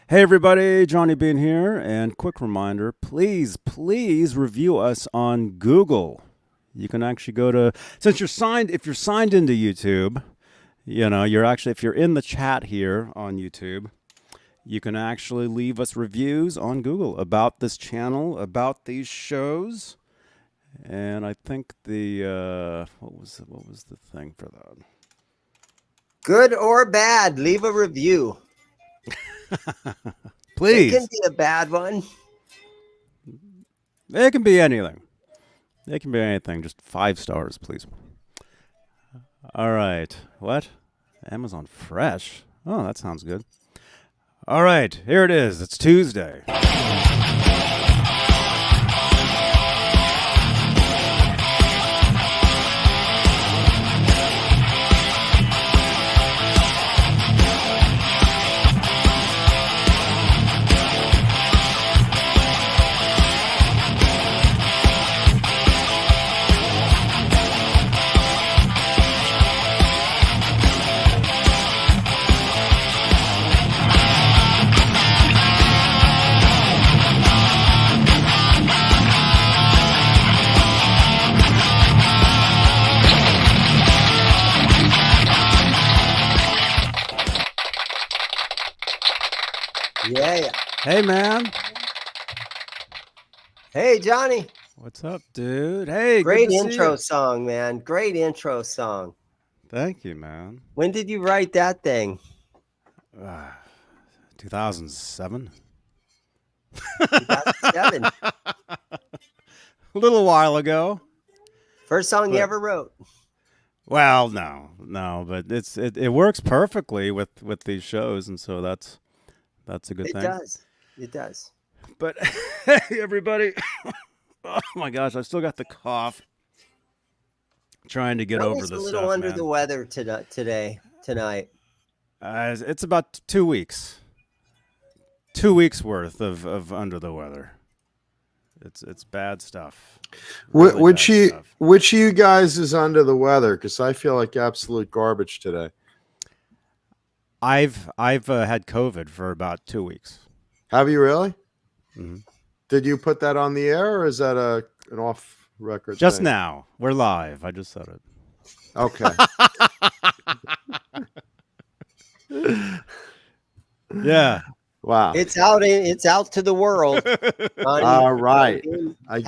Hey everybody, Johnny Beane here, and quick reminder, please review us on Google. You can actually go to, if you're signed into YouTube, if you're in the chat here on YouTube, you can actually leave us reviews on Google about this channel, about these shows. And I think the what was the thing for that? Good or bad, leave a review. Please. It can be a bad one. It can be anything. It can be anything. Just 5 stars, please. All right. What? Amazon Fresh? Oh, that sounds good. All right. Here it is. It's Tuesday. Yeah. Hey, man. Hey, Johnny. What's up, dude? Hey, great good to intro see you. song, man. Great intro song. Thank you, man. When did you write that thing? 2007. 2007. A little while ago. First song you ever wrote? Well, no, but it works perfectly with these shows, and so that's a good thing. It does. But hey, everybody! Oh my gosh, I still got the cough. Trying to get over this stuff. A little under the weather tonight. It's about 2 weeks. 2 weeks worth of under the weather. It's bad stuff. Really which of you guys is under the weather? Because I feel like absolute garbage today. I've had COVID for about 2 weeks. Have you really? Mm-hmm. Did you put that on the air, or is that an off record? Just thing? now, we're live. I just said it. Okay. Yeah. Wow. It's out to the world. All right. I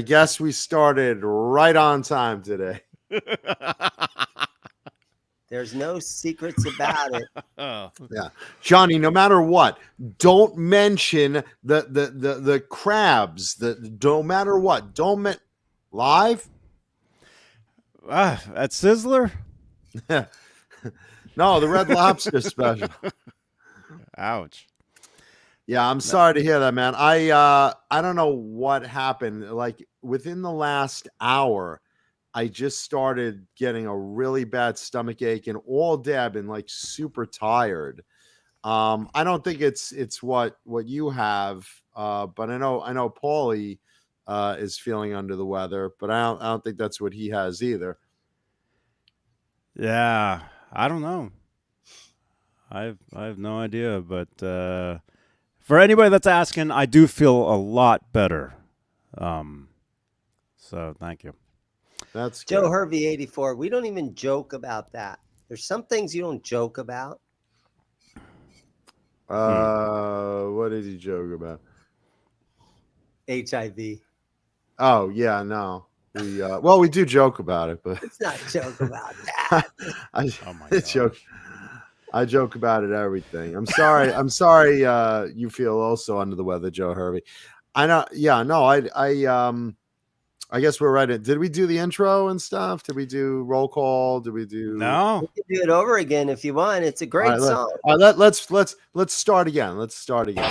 guess we started right on time today. There's no secrets about it. Yeah, Johnny. No matter what, don't mention the crabs. No matter what, don't live. At Sizzler. No, the Red Lobster special. Ouch. Yeah, I'm sorry to hear that, man. I don't know what happened. Like within the last hour, I just started getting a really bad stomach ache, and all day I've been like super tired. I don't think it's what you have, but I know Paulie is feeling under the weather, but I don't think that's what he has either. Yeah, I don't know. I have no idea, but for anybody that's asking, I do feel a lot better. So thank you. That's Joe good. Hervey 84. We don't even joke about that. There's some things you don't joke about. What did he joke about? HIV. Oh yeah, no. We do joke about it, but It's not a joke about that. Oh my God. I joke about it everything. I'm sorry you feel also under the weather, Joe Hervey. I know. Yeah, no, I guess we're right. Did we do the intro and stuff? Did we do roll call? Did we do? No. We can do it over again if you want. It's a great song. Let's start again. Let's start again.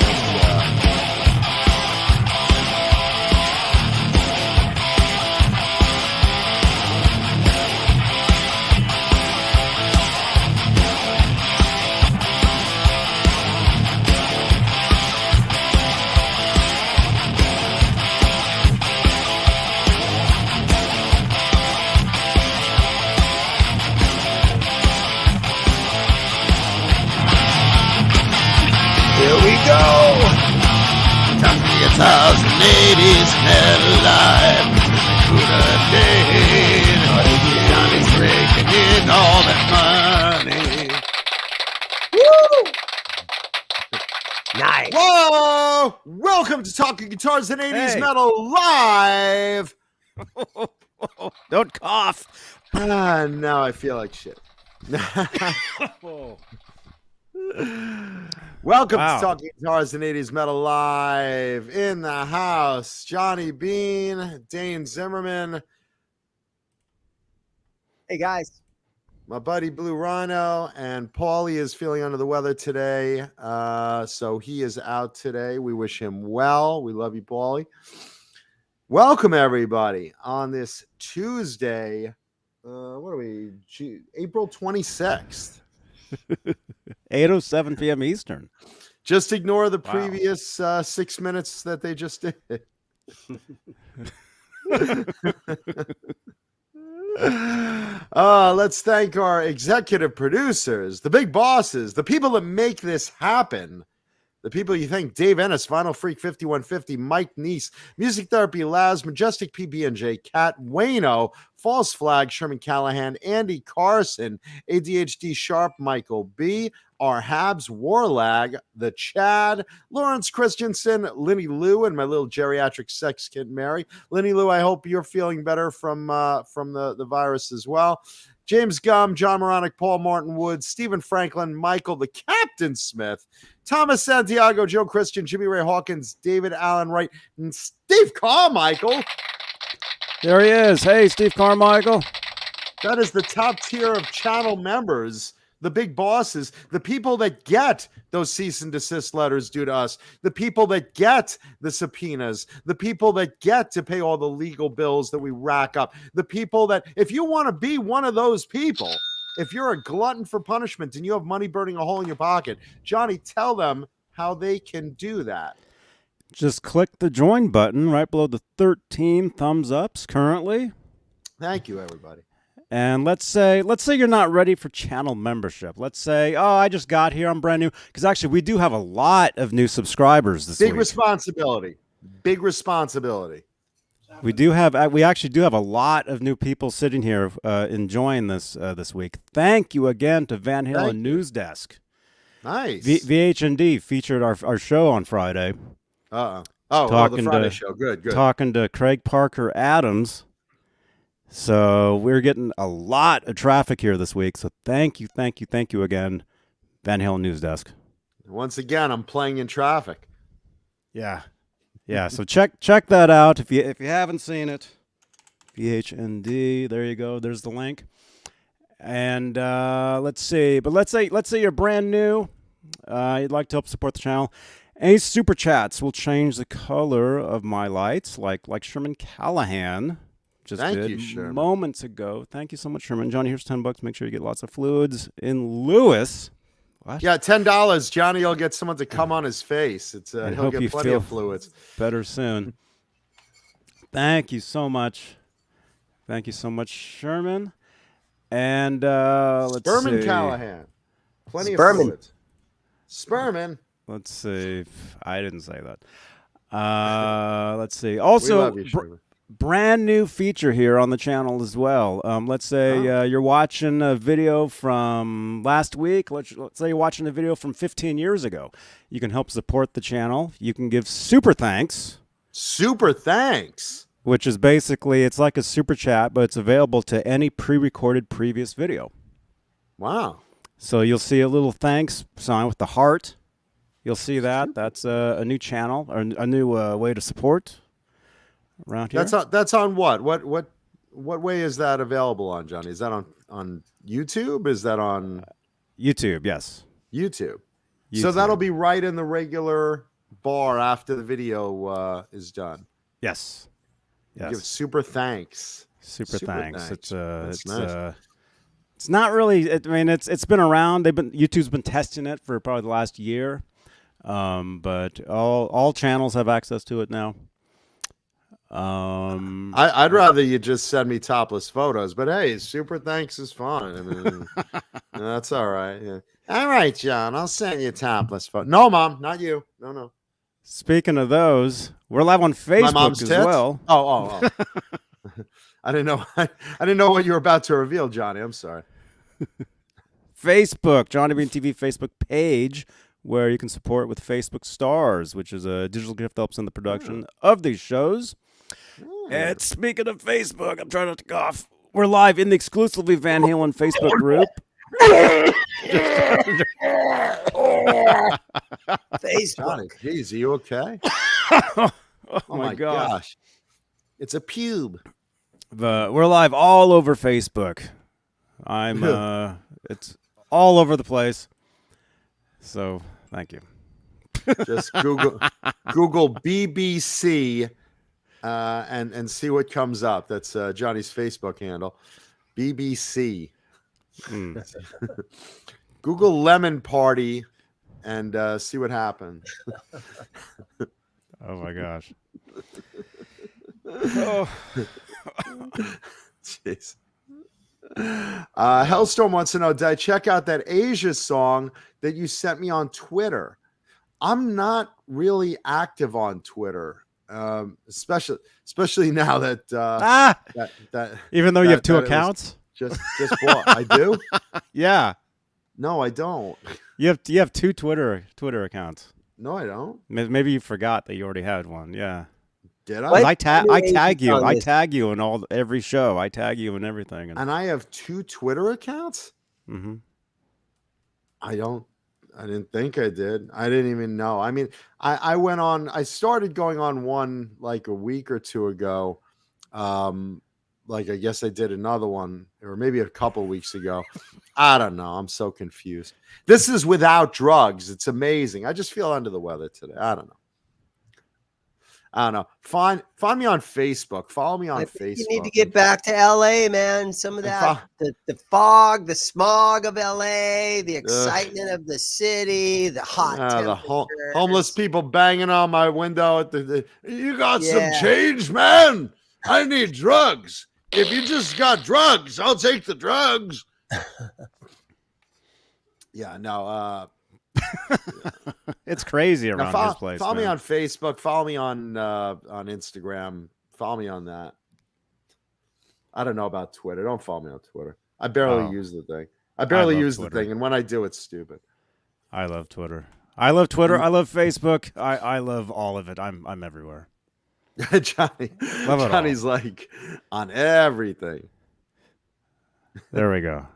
go. Talking guitars and 80's metal live. Buddha Dane. Johnny's raking in all that money. Woo! Nice. Whoa! Welcome to Talking Guitars and 80's Hey. Metal Live. Don't cough. Now I feel like shit. Welcome Wow. to Talking Guitars and 80's Metal Live. In the house, Johnny Beane, Dane Zimmerman, Hey, guys. my buddy Blue Rhino, and Paulie is feeling under the weather today. So he is out today. We wish him well. We love you, Paulie. Welcome, everybody, on this Tuesday. What are we? April 26th. 8:07 p.m. Eastern. Just ignore the Wow. previous 6 minutes that they just did. Let's thank our executive producers, the big bosses, the people that make this happen. The people you think: Dave Ennis, Vinyl Freak 5150, Mike Neese, Music Therapy Laz, Majestic PB&J, Cat Wayno, False Flag, Sherman Callahan, Andy Carson, ADHD Sharp, Michael B, our Habs Warlag, the Chad, Lawrence Christensen, Linny Lou, and my little geriatric sex kid Mary. Linny Lou, I hope you're feeling better from the virus as well. James Gum, John Moronic, Paul Martin Woods, Stephen Franklin, Michael the Captain Smith, Thomas Santiago, Joe Christian, Jimmy Ray Hawkins, David Allen Wright, and Steve Carmichael. There he is. Hey, Steve Carmichael. That is the top tier of channel members, the big bosses, the people that get those cease and desist letters due to us, the people that get the subpoenas, the people that get to pay all the legal bills that we rack up, the people that, if you want to be one of those people, if you're a glutton for punishment and you have money burning a hole in your pocket, Johnny, tell them how they can do that. Just click the join button right below the 13 thumbs ups currently. Thank you, everybody. And let's say you're not ready for channel membership. Let's say, oh, I just got here, I'm brand new. Because actually, we do have a lot of new subscribers this week. Big responsibility. Big responsibility. We actually do have a lot of new people sitting here enjoying this week. Thank you again to Van Halen News Desk. Nice. VHND featured our show on Friday. The Talking Friday to- show. Good. Talking to Craig Parker Adams. So we're getting a lot of traffic here this week. So thank you again, Van Halen News Desk. Once again, I'm playing in traffic. Yeah. So check that out if you haven't seen it. VHND. There you go. There's the link. And let's say you're brand new. You'd like to help support the channel. Any super chats will change the color of my lights, like Sherman Callahan just Thank did you, Sherman. moments ago. Thank you so much, Sherman. Johnny, here's $10. Make sure you get lots of fluids in Lewis. What? Yeah, $10. Johnny will get someone to come on his face. I He'll hope get you plenty feel of fluids. better soon. Thank you so much. Thank you so much, Sherman. And let's Sperman see. Callahan. Plenty Sperman. of fluids. Sperman. Let's see. I didn't say that. Let's see. Also, we love you, Sherman. brand new feature here on the channel as well. Let's say you're watching a video from last week. Let's say you're watching a video from 15 years ago. You can help support the channel. You can give super thanks. Super thanks. Which is basically, it's like a super chat, but it's available to any pre-recorded previous video. Wow. So you'll see a little thanks sign with the heart. You'll see that. That's a new channel, or a new way to support around here. That's on what? What way is that available on, Johnny? Is that on YouTube? Is that on YouTube, yes. YouTube? So that'll be right in the regular bar after the video is done. Yes. Yes. Give super thanks. Super thanks. It's nice. It's not really. I mean, it's been around. YouTube's been testing it for probably the last year, but all channels have access to it now. I'd rather you just send me topless photos, but hey, super thanks is fine. I mean, that's all right. Yeah. All right, John, I'll send you topless photo. No, Mom, not you. No. Speaking of those, we're live on My mom's Facebook as tits? well. Oh. I didn't know. I didn't know what you were about to reveal, Johnny. I'm sorry. Facebook, Johnny Bean TV Facebook page, where you can support with Facebook Stars, which is a digital gift that helps in the production of these shows. And speaking of Facebook, I'm trying not to cough. We're live in the exclusively Van Halen Facebook group. Facebook. Johnny, geez, are you okay? Oh my gosh. It's a pube. We're live all over Facebook. It's all over the place. So thank you. Just Google BBC and see what comes up. That's Johnny's Facebook handle. BBC. Google Lemon Party and see what happens. Oh my gosh. Oh. Jeez. Hellstorm wants to know, did I check out that Asia song that you sent me on Twitter? I'm not really active on Twitter, especially now that that even though you have two accounts, just bought. I do. Yeah. No, I don't. You have two Twitter accounts. No, I don't. Maybe you forgot that you already had one. Yeah. Did I? What? I tag you. I this? tag you in every show. I tag you in everything. And I have two Twitter accounts? Mm-hmm. I didn't think I did. I didn't even know. I mean, I started going on one like a week or two ago. Like I guess I did another one or maybe a couple weeks ago. I don't know. I'm so confused. This is without drugs. It's amazing. I just feel under the weather today. I don't know. Find me on Facebook. Follow me on Facebook. You need to get back to LA, man. Some of that, the fog, the smog of LA, the excitement of the city, the hot the homeless people banging on my window at you got some change, man? I need drugs. If you just got drugs, I'll take the drugs. Yeah, no. It's crazy around this place. Follow me on Facebook. Follow me on Instagram. Follow me on that. I don't know about Twitter. Don't follow me on Twitter. I barely use the thing. I barely use Twitter. The thing, and when I do, it's stupid. I love Twitter. I love Facebook. I love all of it. I'm everywhere. Johnny's like on everything. There we go.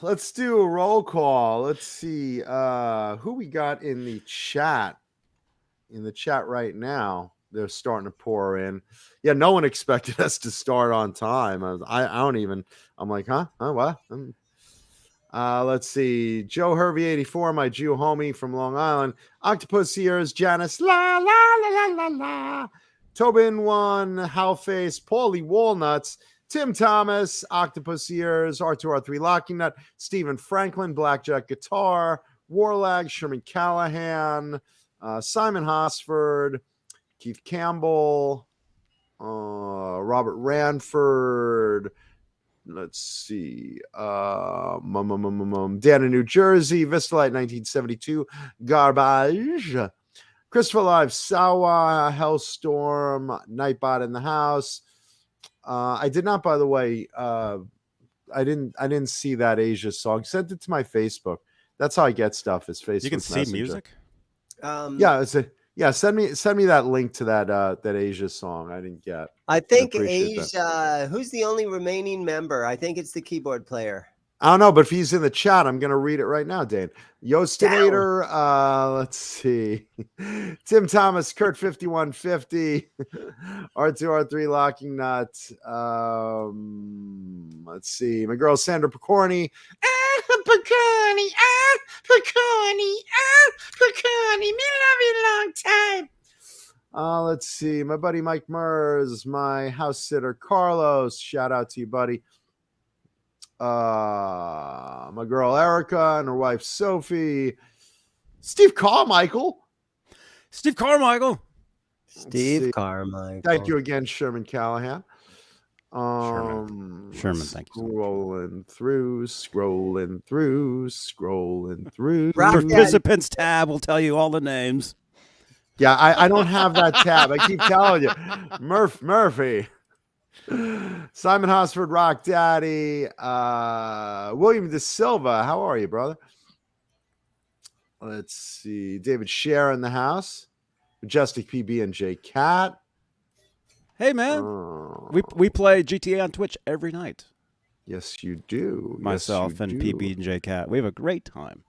Let's do a roll call. Let's see who we got in the chat. In the chat right now, they're starting to pour in. Yeah, no one expected us to start on time. I don't even. I'm like, huh? What? Let's see. Joe Hervey 84, my Jew homie from Long Island. Octopus Ears, Janice, la la la la la la. Tobin 1, Howface, Paulie Walnuts, Tim Thomas, Octopus Ears, R2R3 Locking Nut, Stephen Franklin, Blackjack Guitar, Warlag, Sherman Callahan, Simon Hosford, Keith Campbell, Robert Ranford. Let's see. Dan in New Jersey, Vistalite 1972, Garbage, Christopher Live, Sawa, Hellstorm, Nightbot in the house. I did not, by the way. I didn't see that Asia song. Send it to my Facebook. That's how I get stuff. Is Facebook? You can see music. Send me that link to that Asia song. I didn't get. I think Asia. Who's the only remaining member? I think it's the keyboard player. I don't know, but if he's in the chat, I'm going to read it right now, Dane. Yostinator, let's see. Tim Thomas, Kurt 5150, R2R3 Locking Nut. Let's see. My girl Sandra Picorni. Picorni, me love you long time. Let's see. My buddy Mike Mers, my house sitter Carlos. Shout out to you, buddy. My girl Erica and her wife Sophie. Steve Carmichael. Steve Carmichael. Thank you again, Sherman Callahan. Sherman, thank you. Scrolling through. Participants tab will tell you all the names. Yeah, I don't have that tab. I keep telling you. Murphy. Simon Hosford, Rock Daddy. William De Silva. How are you, brother? Let's see. David Scher in the house. Majestic PB and J Cat. Hey, man. We play GTA on Twitch every night. Yes, you do. Myself and PB and J Cat. We have a great time.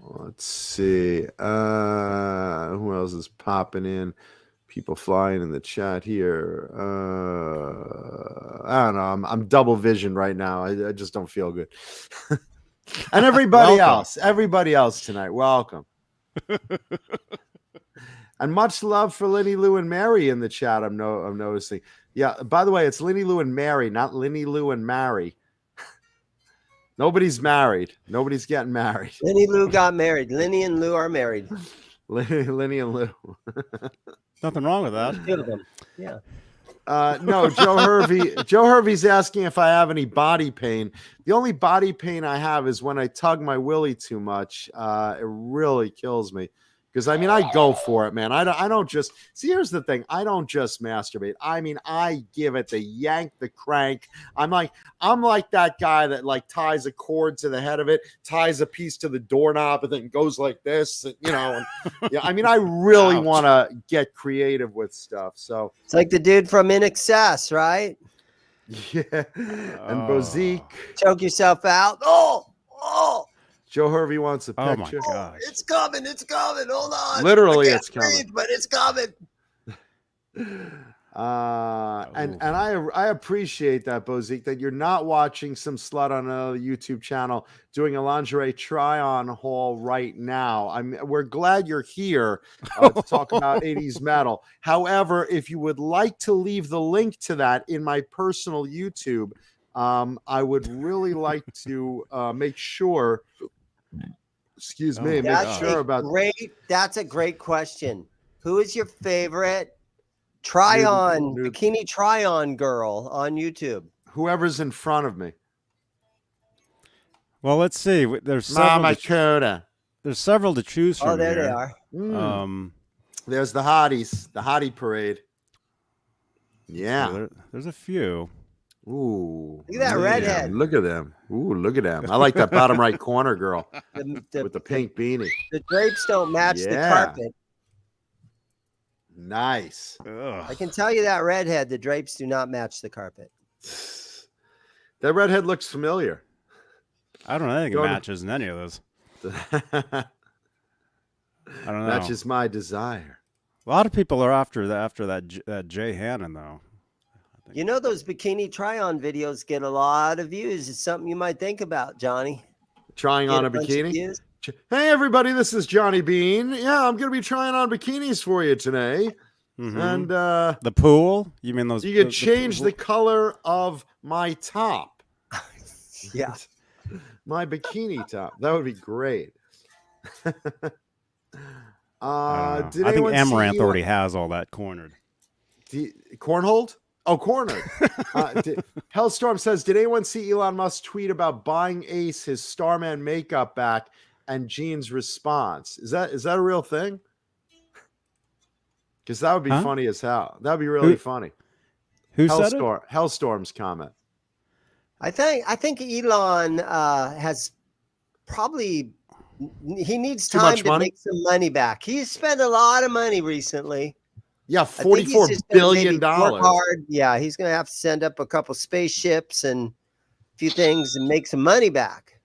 Let's see. Who else is popping in? People flying in the chat here. I don't know. I'm double visioned right now. I just don't feel good. And everybody else tonight. Welcome. And much love for Linny Lou and Mary in the chat. I'm noticing. Yeah. By the way, it's Linny Lou and Mary, not Linny Lou and Mary. Nobody's married. Nobody's getting married. Linny Lou got married. Linny and Lou are married. Linny and Lou. Nothing wrong with that. Two of them. Yeah. No, Joe Hervey. Joe Hervey's asking if I have any body pain. The only body pain I have is when I tug my willy too much. It really kills me. Because, I mean, I go for it, man. I don't just... See, here's the thing. I don't just masturbate. I mean, I give it the yank, the crank. I'm like that guy that, like, ties a cord to the head of it, ties a piece to the doorknob, and then goes like this, and, you know. And, yeah, I mean, I really want to get creative with stuff. So it's like the dude from In Excess, right? Yeah. And Bozique. Choke yourself out. Oh! Joe Hervey wants a picture. Oh my gosh. It's coming. Hold on. Literally, it's coming. But it's coming. And I appreciate that, Bozique, that you're not watching some slut on another YouTube channel doing a lingerie try-on haul right now. We're glad you're here to talk about 80s metal. However, if you would like to leave the link to that in my personal YouTube, I would really like to make sure. Excuse me. That's a great question. Who is your favorite bikini try-on girl on YouTube? Whoever's in front of me. Well, let's see. There's several. There's several to choose from. Oh, there here. they are. There's the hotties, the hottie parade. Yeah, so there's a few. Ooh, look at that redhead. Look at them. Ooh, look at them. I like that bottom right corner girl with the pink beanie. The drapes don't match the carpet. Nice. Ugh. I can tell you that redhead, the drapes do not match the carpet. That redhead looks familiar. I don't know. I think it matches in any of those. I don't know. Matches my desire. A lot of people are after that Jay Hannon, though. You know, those bikini try-on videos get a lot of views. It's something you might think about, Johnny. Trying on a bikini? Hey, everybody, this is Johnny Beane. Yeah, I'm going to be trying on bikinis for you today. Mm-hmm. And the pool? You mean those? You could change the color of my top. Yeah. My bikini top. That would be great. I think Amaranth already has all that cornered. Cornhold? Oh, cornered. Hellstorm says, did anyone see Elon Musk tweet about buying Ace his Starman makeup back and Gene's response? Is that a real thing? Because that would be funny as hell. That would be really funny. Who said it? Hellstorm's comment. I think Elon has probably he needs time to make some money back. He's spent a lot of money recently. Yeah, $44 billion. Hard. Yeah, he's going to have to send up a couple spaceships and a few things and make some money back.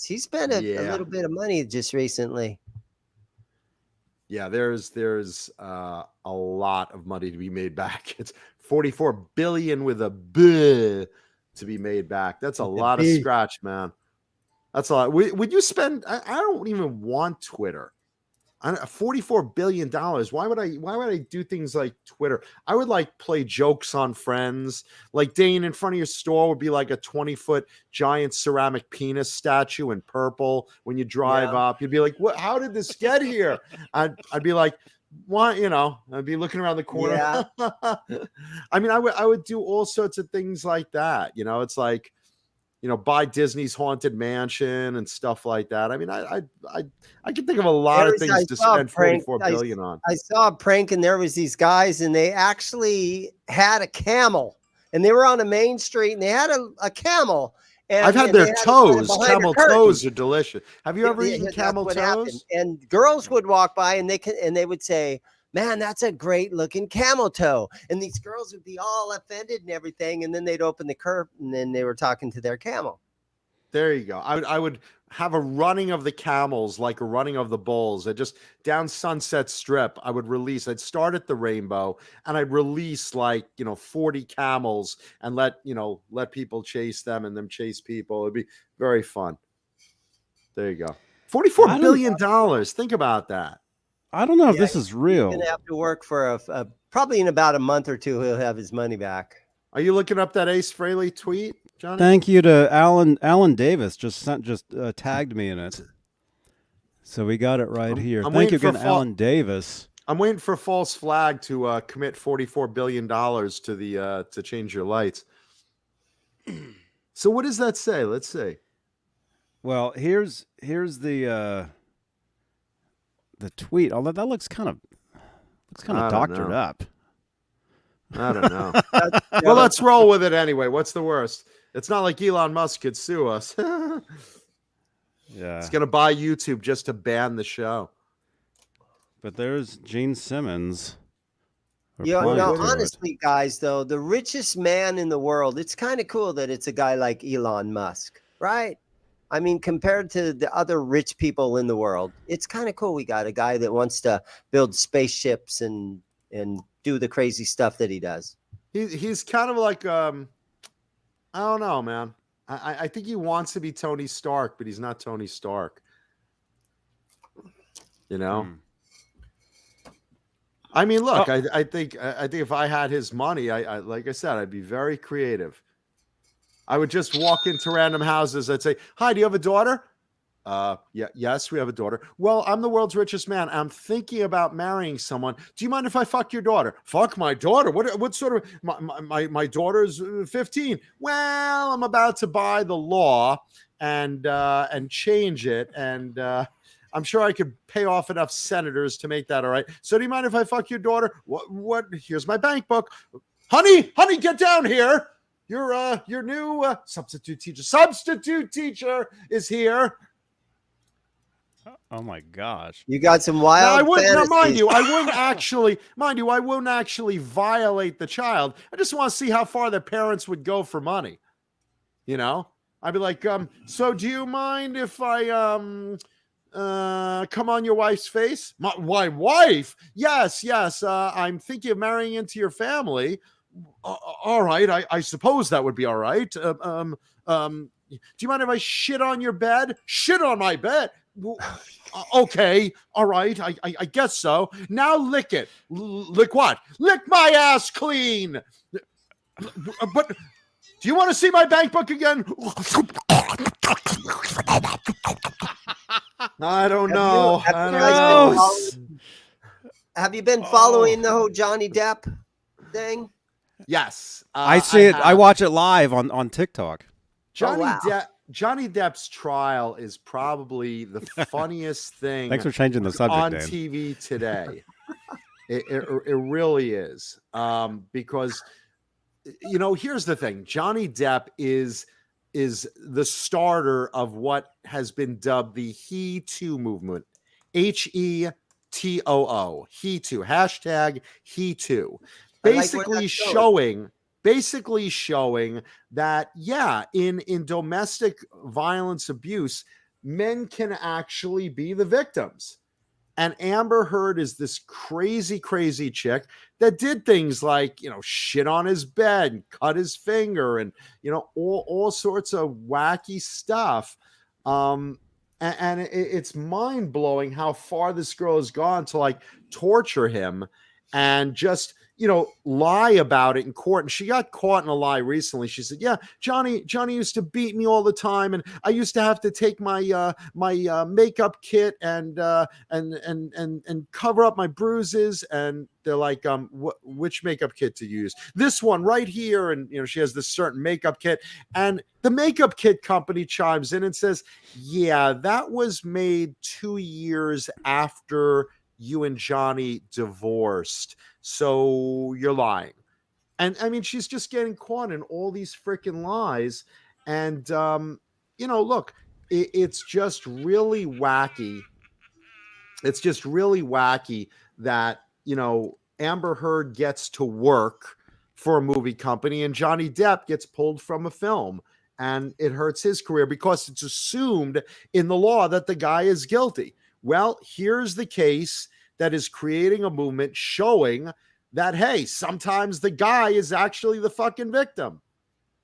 He spent a little bit of money just recently. Yeah, there's a lot of money to be made back. It's 44 billion with a B to be made back. That's a lot of scratch, man. That's a lot. Would you spend? I don't even want Twitter. $44 billion. Why would I do things like Twitter? I would like play jokes on friends. Like Dane, in front of your store would be like a 20-foot giant ceramic penis statue in purple. When you drive up, you'd be like, "What? How did this get here?" I'd be like, why, I'd be looking around the corner. Yeah. I mean, I would do all sorts of things like that. It's like, buy Disney's Haunted Mansion and stuff like that. I mean, I can think of a lot of things to spend $44 billion on. I saw a prank, and there was these guys, and they actually had a camel, and they were on a main street, and they had a camel. And I've had their toes. Camel toes are delicious. Have you ever eaten camel toes? Happened. And girls would walk by, and they would say, "Man, that's a great looking camel toe." And these girls would be all offended and everything. And then they'd open the curtain, and then they were talking to their camel. There you go. I would have a running of the camels, like a running of the bulls. I just down Sunset Strip. I'd start at the Rainbow, and I'd release 40 camels and let people chase them and them chase people. It'd be very fun. There you go. $44 billion. Think about that. I don't know if this is real. He's gonna have to work for probably in about a month or two. He'll have his money back. Are you looking up that Ace Frehley tweet, Johnny? Thank you to Alan Davis. Just tagged me in it, so we got it right here. Thank you again, Alan Davis. I'm waiting for False Flag to commit $44 billion to change your lights. So what does that say? Let's see. Well, here's the tweet. Although that looks kind of doctored up. I don't know. Well, let's roll with it anyway. What's the worst? It's not like Elon Musk could sue us. Yeah, it's gonna buy YouTube just to ban the show. But there's Gene Simmons. Honestly, guys, though, the richest man in the world, it's kind of cool that it's a guy like Elon Musk, right? I mean, compared to the other rich people in the world, it's kind of cool. We got a guy that wants to build spaceships and do the crazy stuff that he does. He's kind of like, I don't know, man. I think he wants to be Tony Stark, but he's not Tony Stark. I mean, look, I think if I had his money, I like I said, I'd be very creative. I would just walk into random houses. I'd say, "Hi, do you have a daughter?" Yes, we have a daughter. Well, I'm the world's richest man. I'm thinking about marrying someone. Do you mind if I fuck your daughter? Fuck my daughter? What sort of my daughter's 15? Well, I'm about to buy the law and change it, and I'm sure I could pay off enough senators to make that all right. So do you mind if I fuck your daughter? What? Here's my bank book. Honey, get down here. Your new substitute teacher is here. Oh my gosh! You got some wild. Mind you, I wouldn't actually violate the child. I just want to see how far the parents would go for money. I'd be like, so do you mind if I come on your wife's face? My wife? Yes. I'm thinking of marrying into your family. All right. I suppose that would be all right. Do you mind if I shit on your bed? Shit on my bed? Okay. All right. I guess so. Now lick it. Lick what? Lick my ass clean. But do you want to see my bank book again? I don't know. Have you been following the whole Johnny Depp thing? Yes. I see it. I watch it live on TikTok. Johnny Depp's trial is probably the funniest thing. Thanks for changing the subject on Dan. TV today. It really is. Because here's the thing. Johnny Depp is the starter of what has been dubbed the He Too movement. HETOO. He Too. Hashtag He Too. Basically showing that, in domestic violence abuse, men can actually be the victims. And Amber Heard is this crazy, crazy chick that did things like, shit on his bed and cut his finger and, all sorts of wacky stuff. And it's mind blowing how far this girl has gone to torture him and just, lie about it in court. And she got caught in a lie recently. She said, yeah, Johnny used to beat me all the time. And I used to have to take my makeup kit and cover up my bruises. And they're like, which makeup kit to use? This one right here. And, she has this certain makeup kit. And the makeup kit company chimes in and says, yeah, that was made 2 years after you and Johnny divorced. So you're lying. And I mean, she's just getting caught in all these freaking lies. And, look, it's just really wacky. It's just really wacky that, Amber Heard gets to work for a movie company and Johnny Depp gets pulled from a film, and it hurts his career because it's assumed in the law that the guy is guilty. Well, here's the case that is creating a movement showing that, hey, sometimes the guy is actually the fucking victim.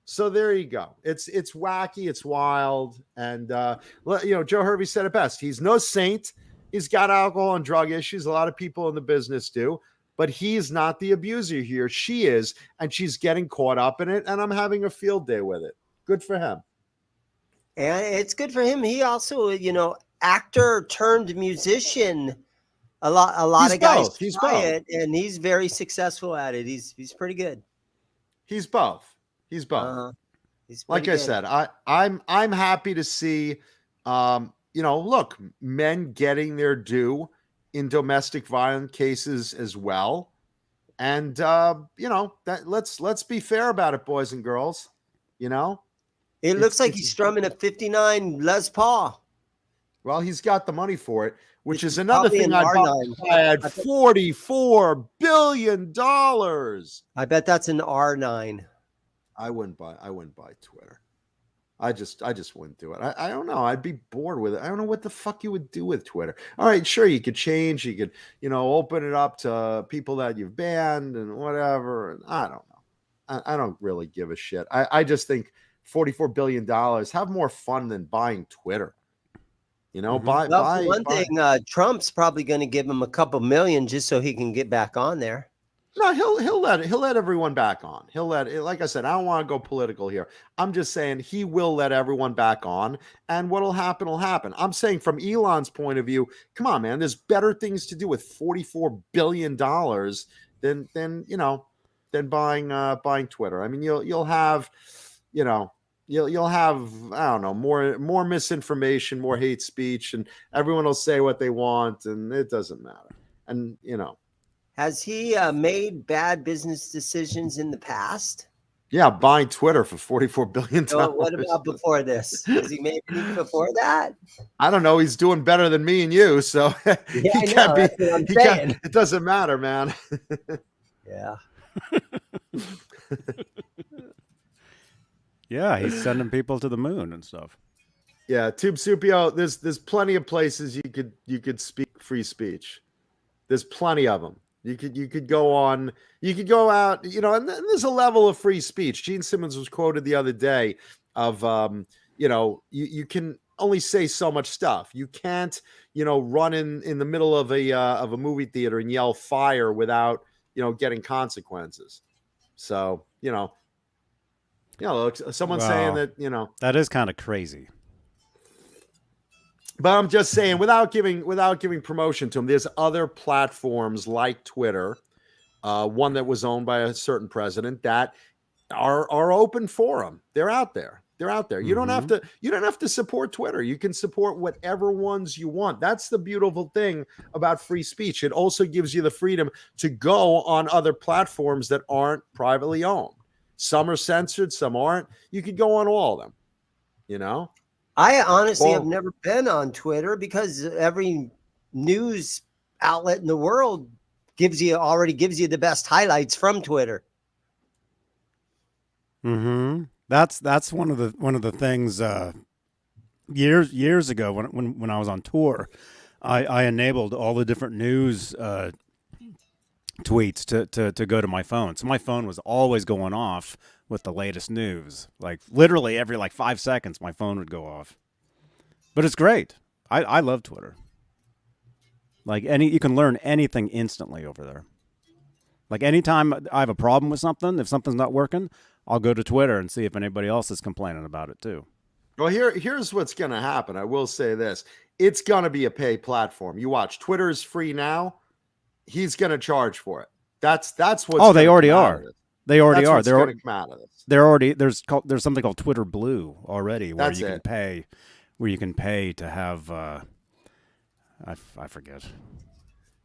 So there you go. It's wacky. It's wild. And, Joe Hervey said it best. He's no saint. He's got alcohol and drug issues. A lot of people in the business do. But he's not the abuser here. She is. And she's getting caught up in it. And I'm having a field day with it. Good for him. And it's good for him. He also, actor turned musician. A lot of guys try it, and he's very successful at it. He's pretty good. He's both. Like I said, I'm happy to see, look, men getting their due in domestic violence cases as well, and that let's be fair about it, boys and girls. It looks like he's strumming a '59 Les Paul. Well, he's got the money for it, which is another thing I had $44 billion. I bet that's an R9. I wouldn't buy Twitter. I just wouldn't do it. I don't know. I'd be bored with it. I don't know what the fuck you would do with Twitter. All right, sure, you could change. You could, open it up to people that you've banned and whatever. And I don't know. I don't really give a shit. I just think $44 billion, have more fun than buying Twitter. Thing, Trump's probably going to give him a couple million just so he can get back on there. No, he'll let everyone back on. Like I said, I don't want to go political here. I'm just saying he will let everyone back on, and what'll happen will happen. I'm saying from Elon's point of view, come on, man, there's better things to do with $44 billion than buying Twitter. I mean, you'll have, You'll have, I don't know, more misinformation, more hate speech, and everyone will say what they want, and it doesn't matter. And, Has he made bad business decisions in the past? Yeah, buying Twitter for $44 billion. So what about before this? Has he made anything before that? I don't know. He's doing better than me and you, so it doesn't matter, man. Yeah. Yeah, he's sending people to the moon and stuff. Yeah, Tube Supio, there's plenty of places you could speak free speech. There's plenty of them. You could go out, and there's a level of free speech. Gene Simmons was quoted the other day of you can only say so much stuff. You can't, run in the middle of a movie theater and yell fire without, getting consequences. So, someone's saying that, that is kind of crazy. But I'm just saying, without giving promotion to them, there's other platforms like Twitter, one that was owned by a certain president, that are open for them. They're out there. You don't have to support Twitter. You can support whatever ones you want. That's the beautiful thing about free speech. It also gives you the freedom to go on other platforms that aren't privately owned. Some are censored, some aren't. You could go on all of them, I honestly have never been on Twitter because every news outlet in the world already gives you the best highlights from Twitter. Mm-hmm. That's one of the things years ago when I was on tour, I enabled all the different news tweets to go to my phone. So my phone was always going off with the latest news. Like literally every 5 seconds my phone would go off. But it's great. I love Twitter. You can learn anything instantly over there. Like anytime I have a problem with something, if something's not working, I'll go to Twitter and see if anybody else is complaining about it too. Well, here's what's going to happen. I will say this. It's going to be a pay platform. You watch. Twitter is free now. He's going to charge for it. That's what's Oh, they already are. They already are. They're going to come out of this. They're already there's something called Twitter Blue already where That's you it. can pay to have I forget.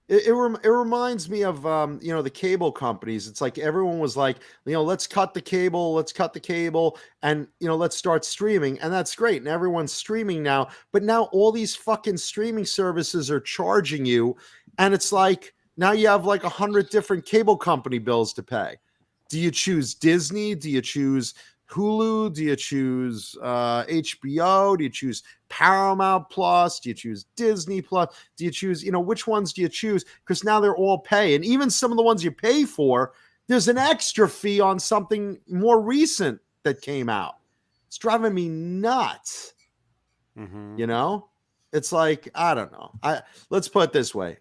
It reminds me of the cable companies. It's like everyone was like, let's cut the cable, and let's start streaming, and that's great, and everyone's streaming now. But now all these fucking streaming services are charging you, and it's like now you have like 100 different cable company bills to pay. Do you choose Disney? Do you choose Hulu? Do you choose HBO? Do you choose Paramount Plus? Do you choose Disney Plus? Do you choose, which ones do you choose? Because now they're all pay. And even some of the ones you pay for, there's an extra fee on something more recent that came out. It's driving me nuts. Mm-hmm. It's like, I don't know. Let's put it this way.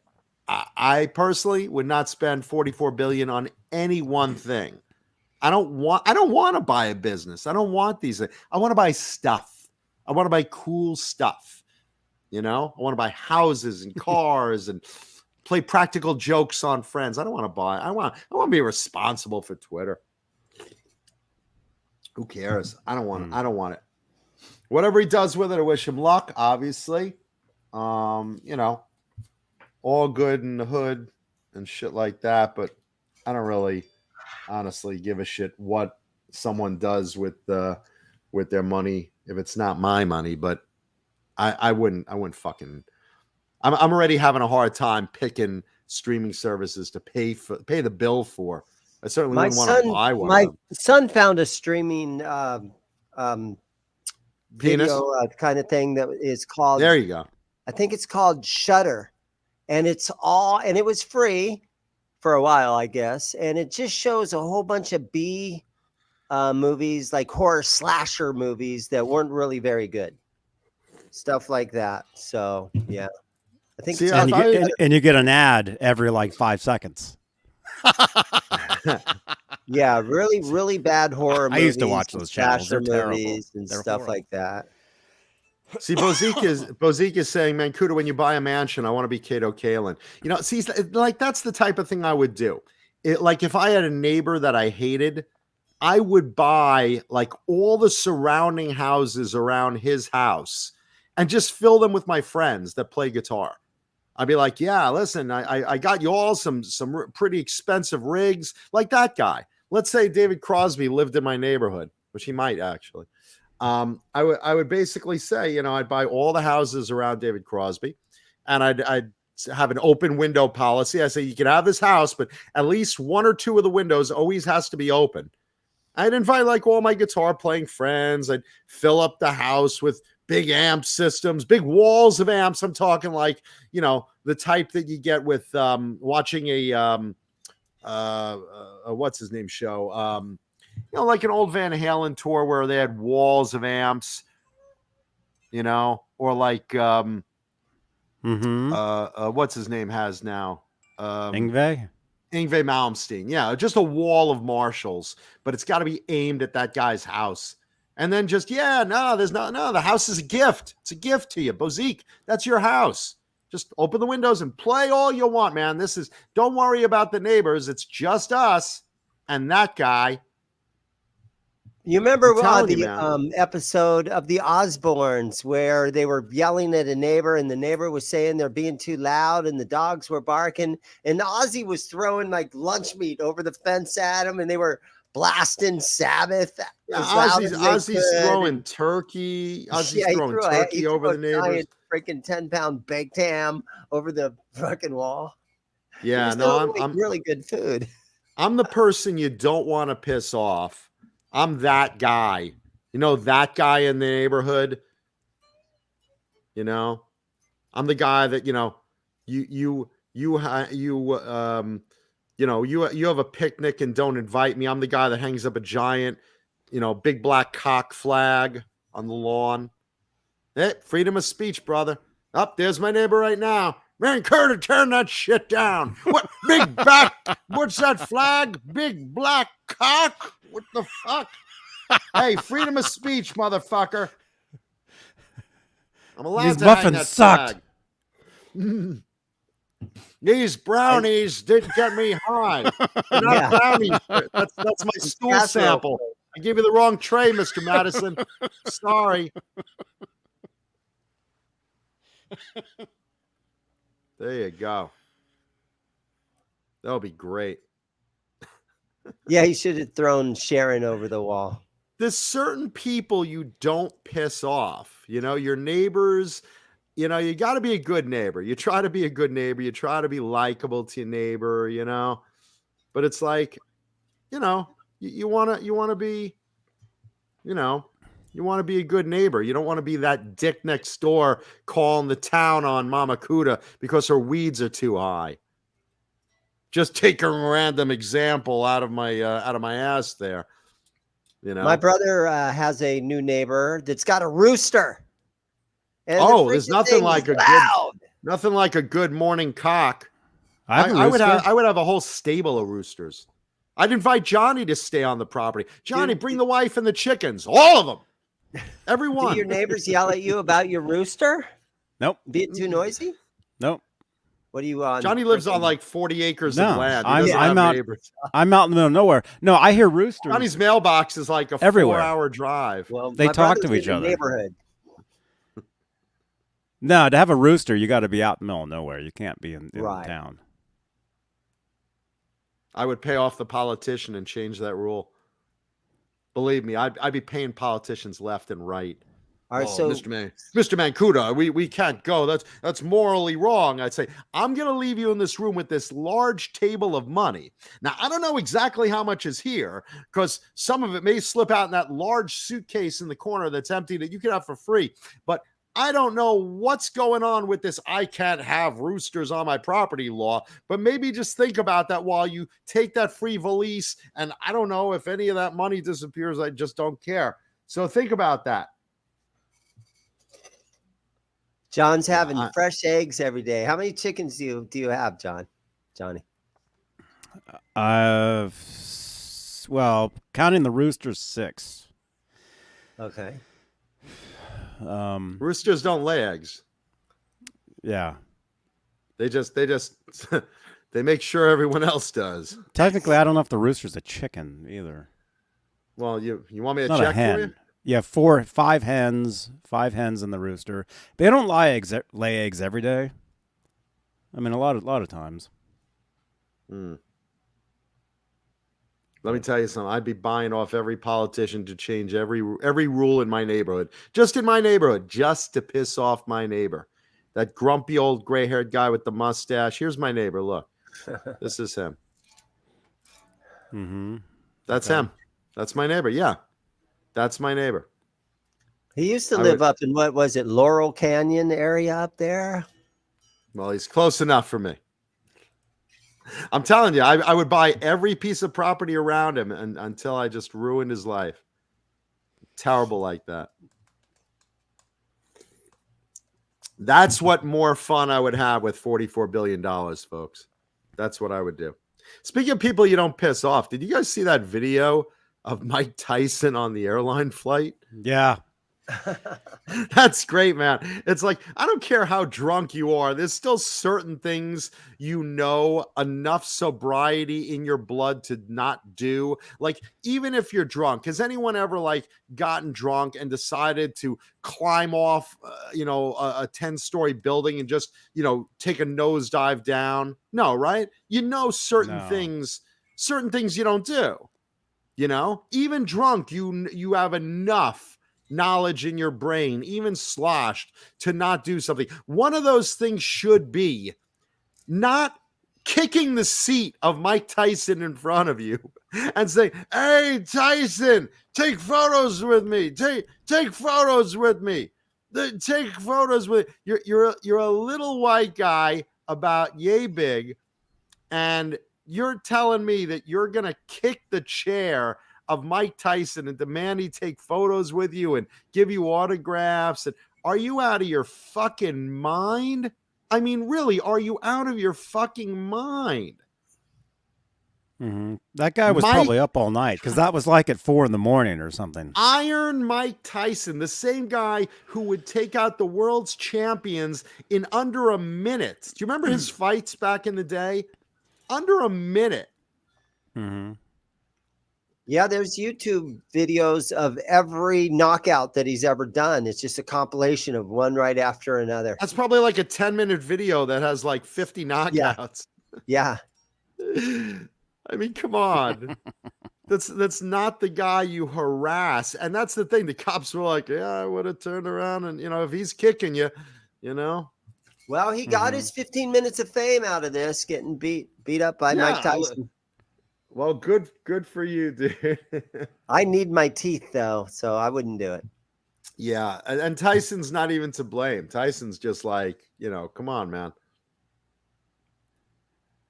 I personally would not spend $44 billion on any one thing. I don't want to buy a business. I don't want these things. I want to buy stuff. I want to buy cool stuff. I want to buy houses and cars and play practical jokes on friends. I don't want to buy. I want to be responsible for Twitter. Who cares? I don't want it. I don't want it. Whatever he does with it, I wish him luck, obviously. All good in the hood and shit like that, but I don't really honestly give a shit what someone does with their money if it's not my money. But I wouldn't fucking. I'm already having a hard time picking streaming services to pay the bill for. I certainly wouldn't want to buy one. My son found a streaming video kind of thing that is called. There you go. I think it's called Shudder, and it was free for a while, I guess, and it just shows a whole bunch of B movies, like horror slasher movies that weren't really very good, stuff like that. So yeah, I think. And you get an ad every like 5 seconds. Yeah, really, really bad horror movies. I used to watch those channels. They're terrible. Movies and stuff horrible. Like that. See, Bozique is saying, Mancuda, when you buy a mansion, I want to be Kato Kalin. See, like that's the type of thing I would do. Like if I had a neighbor that I hated, I would buy like all the surrounding houses around his house and just fill them with my friends that play guitar. I'd be like, yeah, listen, I got you all some pretty expensive rigs, like that guy. Let's say David Crosby lived in my neighborhood, which he might actually. I would basically say, I'd buy all the houses around David Crosby, and I'd have an open window policy. I say you can have this house, but at least one or two of the windows always has to be open. I'd invite like all my guitar playing friends. I'd fill up the house with big amp systems, big walls of amps. I'm talking like, the type that you get with watching a what's his name show. Like an old Van Halen tour where they had walls of amps, or like what's his name has now? Yngwie Malmsteen. Yeah, just a wall of Marshalls, but it's got to be aimed at that guy's house. And then just, the house is a gift. It's a gift to you. Bozique, that's your house. Just open the windows and play all you want, man. Don't worry about the neighbors. It's just us and that guy. You remember the episode of the Osbournes where they were yelling at a neighbor and the neighbor was saying they're being too loud and the dogs were barking and Ozzy was throwing like lunch meat over the fence at him and they were blasting Sabbath. Ozzy's throwing turkey. Ozzy's throwing turkey over the neighbors. Freaking 10-pound baked ham over the fucking wall. Yeah, I'm really good food. I'm the person you don't want to piss off. I'm that guy. That guy in the neighborhood. I'm the guy that you have a picnic and don't invite me. I'm the guy that hangs up a giant, big black cock flag on the lawn. Hey, freedom of speech, brother. There's my neighbor right now. Man, Curtis, turn that shit down. Big back. What's that flag? Big black cock. What the fuck? Hey, freedom of speech, motherfucker. I'm allowed These to hang muffins that sucked. flag. These brownies didn't get me high. They're not Yeah. brownies. That's my stool casserole. sample. I gave you the wrong tray, Mr. Madison. Sorry. There you go. That'll be great. Yeah, he should have thrown Sharon over the wall. There's certain people you don't piss off. You know, your neighbors, you know, you got to be a good neighbor. You try to be a good neighbor. You try to be likable to your neighbor, you know. But it's like, you know, you want to be, you know, you want to be a good neighbor. You don't want to be that dick next door calling the town on Mama Cuda because her weeds are too high. Just take a random example out of my ass there. You know, My brother has a new neighbor that's got a rooster. And there's nothing like nothing like a good morning cock. I would have a whole stable of roosters. I'd invite Johnny to stay on the property. Johnny, bring the wife and the chickens, all of them, everyone. Do your neighbors yell at you about your rooster? Nope. Be it too noisy? Nope. What do you on? Johnny lives on like 40 acres No, of land. I'm out in the middle of nowhere. No, I hear roosters. Johnny's mailbox is like a everywhere. 4-hour drive. Well, They my talk to brother's each in the other. Neighborhood. No, to have a rooster, you got to be out in the middle of nowhere. You can't be in Right. town. I would pay off the politician and change that rule. Believe me, I'd be paying politicians left and right. All right, so Mr. Mancuda, we can't go. That's morally wrong. I'd say, I'm going to leave you in this room with this large table of money. Now, I don't know exactly how much is here because some of it may slip out in that large suitcase in the corner that's empty that you can have for free. But I don't know what's going on with this I can't have roosters on my property law, but maybe just think about that while you take that free valise. And I don't know if any of that money disappears. I just don't care. So think about that. John's having fresh eggs every day. How many chickens do you have, Johnny? Well, counting the roosters, 6. Okay. Roosters don't lay eggs. Yeah. They just they make sure everyone else does. Technically, I don't know if the rooster's a chicken either. Well, you want me It's to not a check hen. for you? Yeah, 5 hens in the rooster. They don't lay eggs every day. I mean, a lot of times. Let me tell you something. I'd be buying off every politician to change every rule in my neighborhood, just in my neighborhood, just to piss off my neighbor. That grumpy old gray-haired guy with the mustache. Here's my neighbor. Look, this is him. Mm-hmm. That's him. That's my neighbor. Yeah, that's my neighbor. He used to live up in, what was it, Laurel Canyon area up there? Well, he's close enough for me. I'm telling you, I would buy every piece of property around him until I just ruined his life. Terrible like that. That's what more fun I would have with $44 billion, folks. That's what I would do. Speaking of people you don't piss off, did you guys see that video of Mike Tyson on the airline flight? Yeah. That's great, man. It's like, I don't care how drunk you are. There's still certain things, enough sobriety in your blood to not do. Like, even if you're drunk, has anyone ever gotten drunk and decided to climb off, a 10-story building and just, take a nosedive down? No, right? Certain things you don't do. Even drunk, you have enough knowledge in your brain, even sloshed, to not do something. One of those things should be not kicking the seat of Mike Tyson in front of you and saying, "Hey, Tyson, take photos with me. Take photos with me. Take photos with." You're a little white guy about yay big, and you're telling me that you're gonna kick the chair of Mike Tyson and demand he take photos with you and give you autographs. And are you out of your fucking mind? I mean, really, are you out of your fucking mind? That guy was probably up all night because that was like at 4 a.m. or something. Iron Mike Tyson, the same guy who would take out the world's champions in under a minute. Do you remember his fights back in the day? Under a minute. Yeah, there's YouTube videos of every knockout that he's ever done. It's just a compilation of one right after another. That's probably like a 10-minute video that has like 50 knockouts. Yeah. I mean, come on. That's not the guy you harass. And that's the thing. The cops were like, yeah, I would have turned around and, if he's kicking you, Well, he got his 15 minutes of fame out of this, getting beat up by Mike Tyson. Well, good for you, dude. I need my teeth, though, so I wouldn't do it. Yeah, and Tyson's not even to blame. Tyson's just like, come on, man.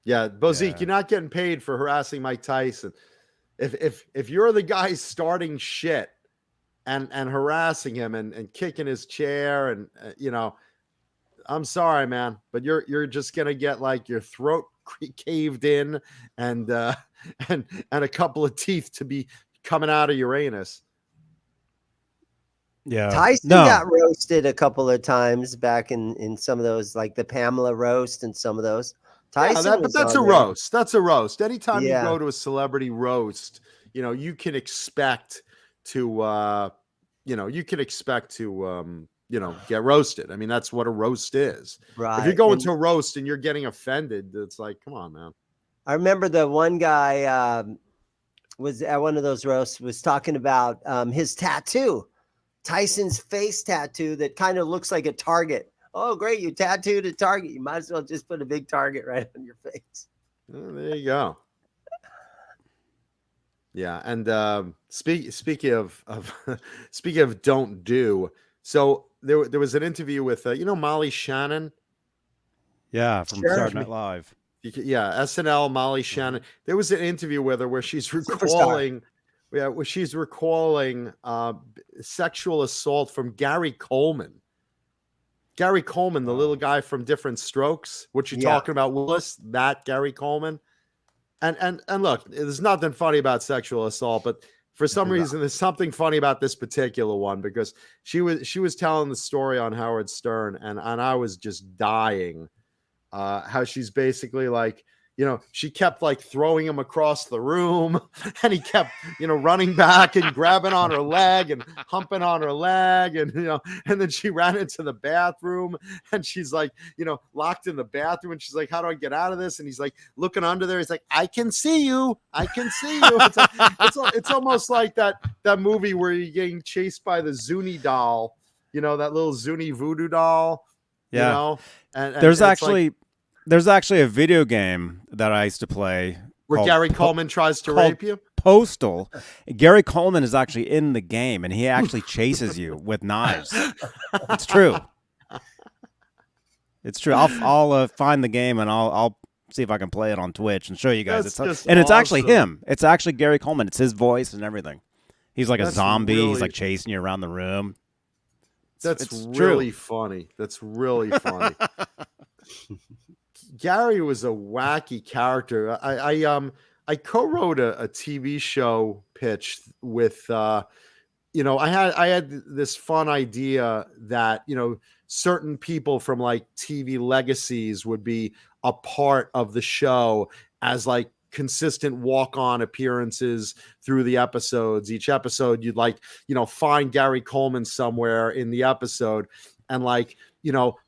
Yeah, Bozique, you're not getting paid for harassing Mike Tyson. If you're the guy starting shit and harassing him and kicking his chair and I'm sorry, man, but you're just gonna get like your throat caved in and a couple of teeth to be coming out of Uranus. Yeah, Tyson got roasted a couple of times back in some of those, like the Pamela roast and some of those. Tyson, but that's a roast. That's a roast. Anytime you go to a celebrity roast, you can expect to, get roasted. I mean, that's what a roast is. Right. If you're going to a roast and you're getting offended, it's like, come on, man. I remember the one guy was at one of those roasts was talking about his tattoo, Tyson's face tattoo that kind of looks like a target. Oh, great. You tattooed a target. You might as well just put a big target right on your face. Oh, there you go. Yeah. And speaking of speaking of don't do, so there was an interview with, Molly Shannon. Yeah. From Saturday Night Live. Yeah. SNL, Molly Shannon. There was an interview with her where she's recalling, sexual assault from Gary Coleman. Gary Coleman, the little guy from Different Strokes. What you talking about, Willis? That Gary Coleman. And look, there's nothing funny about sexual assault, but for some reason, there's something funny about this particular one because she was telling the story on Howard Stern, and I was just dying. How she's basically like, she kept like throwing him across the room and he kept, running back and grabbing on her leg and humping on her leg. And, and then she ran into the bathroom and she's like, locked in the bathroom. And she's like, how do I get out of this? And he's like looking under there. He's like, I can see you. I can see you. It's almost like that movie where you're getting chased by the Zuni doll, that little Zuni voodoo doll, and There's actually a video game that I used to play where Gary Coleman tries to rape you. Postal. Gary Coleman is actually in the game, and he actually chases you with knives. It's true. It's true. I'll find the game and I'll see if I can play it on Twitch and show you guys. It's actually him. It's actually Gary Coleman. It's his voice and everything. He's like a zombie. He's like chasing you around the room. It's really funny. That's really funny. Gary was a wacky character. I co-wrote a TV show pitch with, I had this fun idea that, certain people from like TV legacies would be a part of the show as like consistent walk-on appearances through the episodes. Each episode, you'd like, find Gary Coleman somewhere in the episode and like,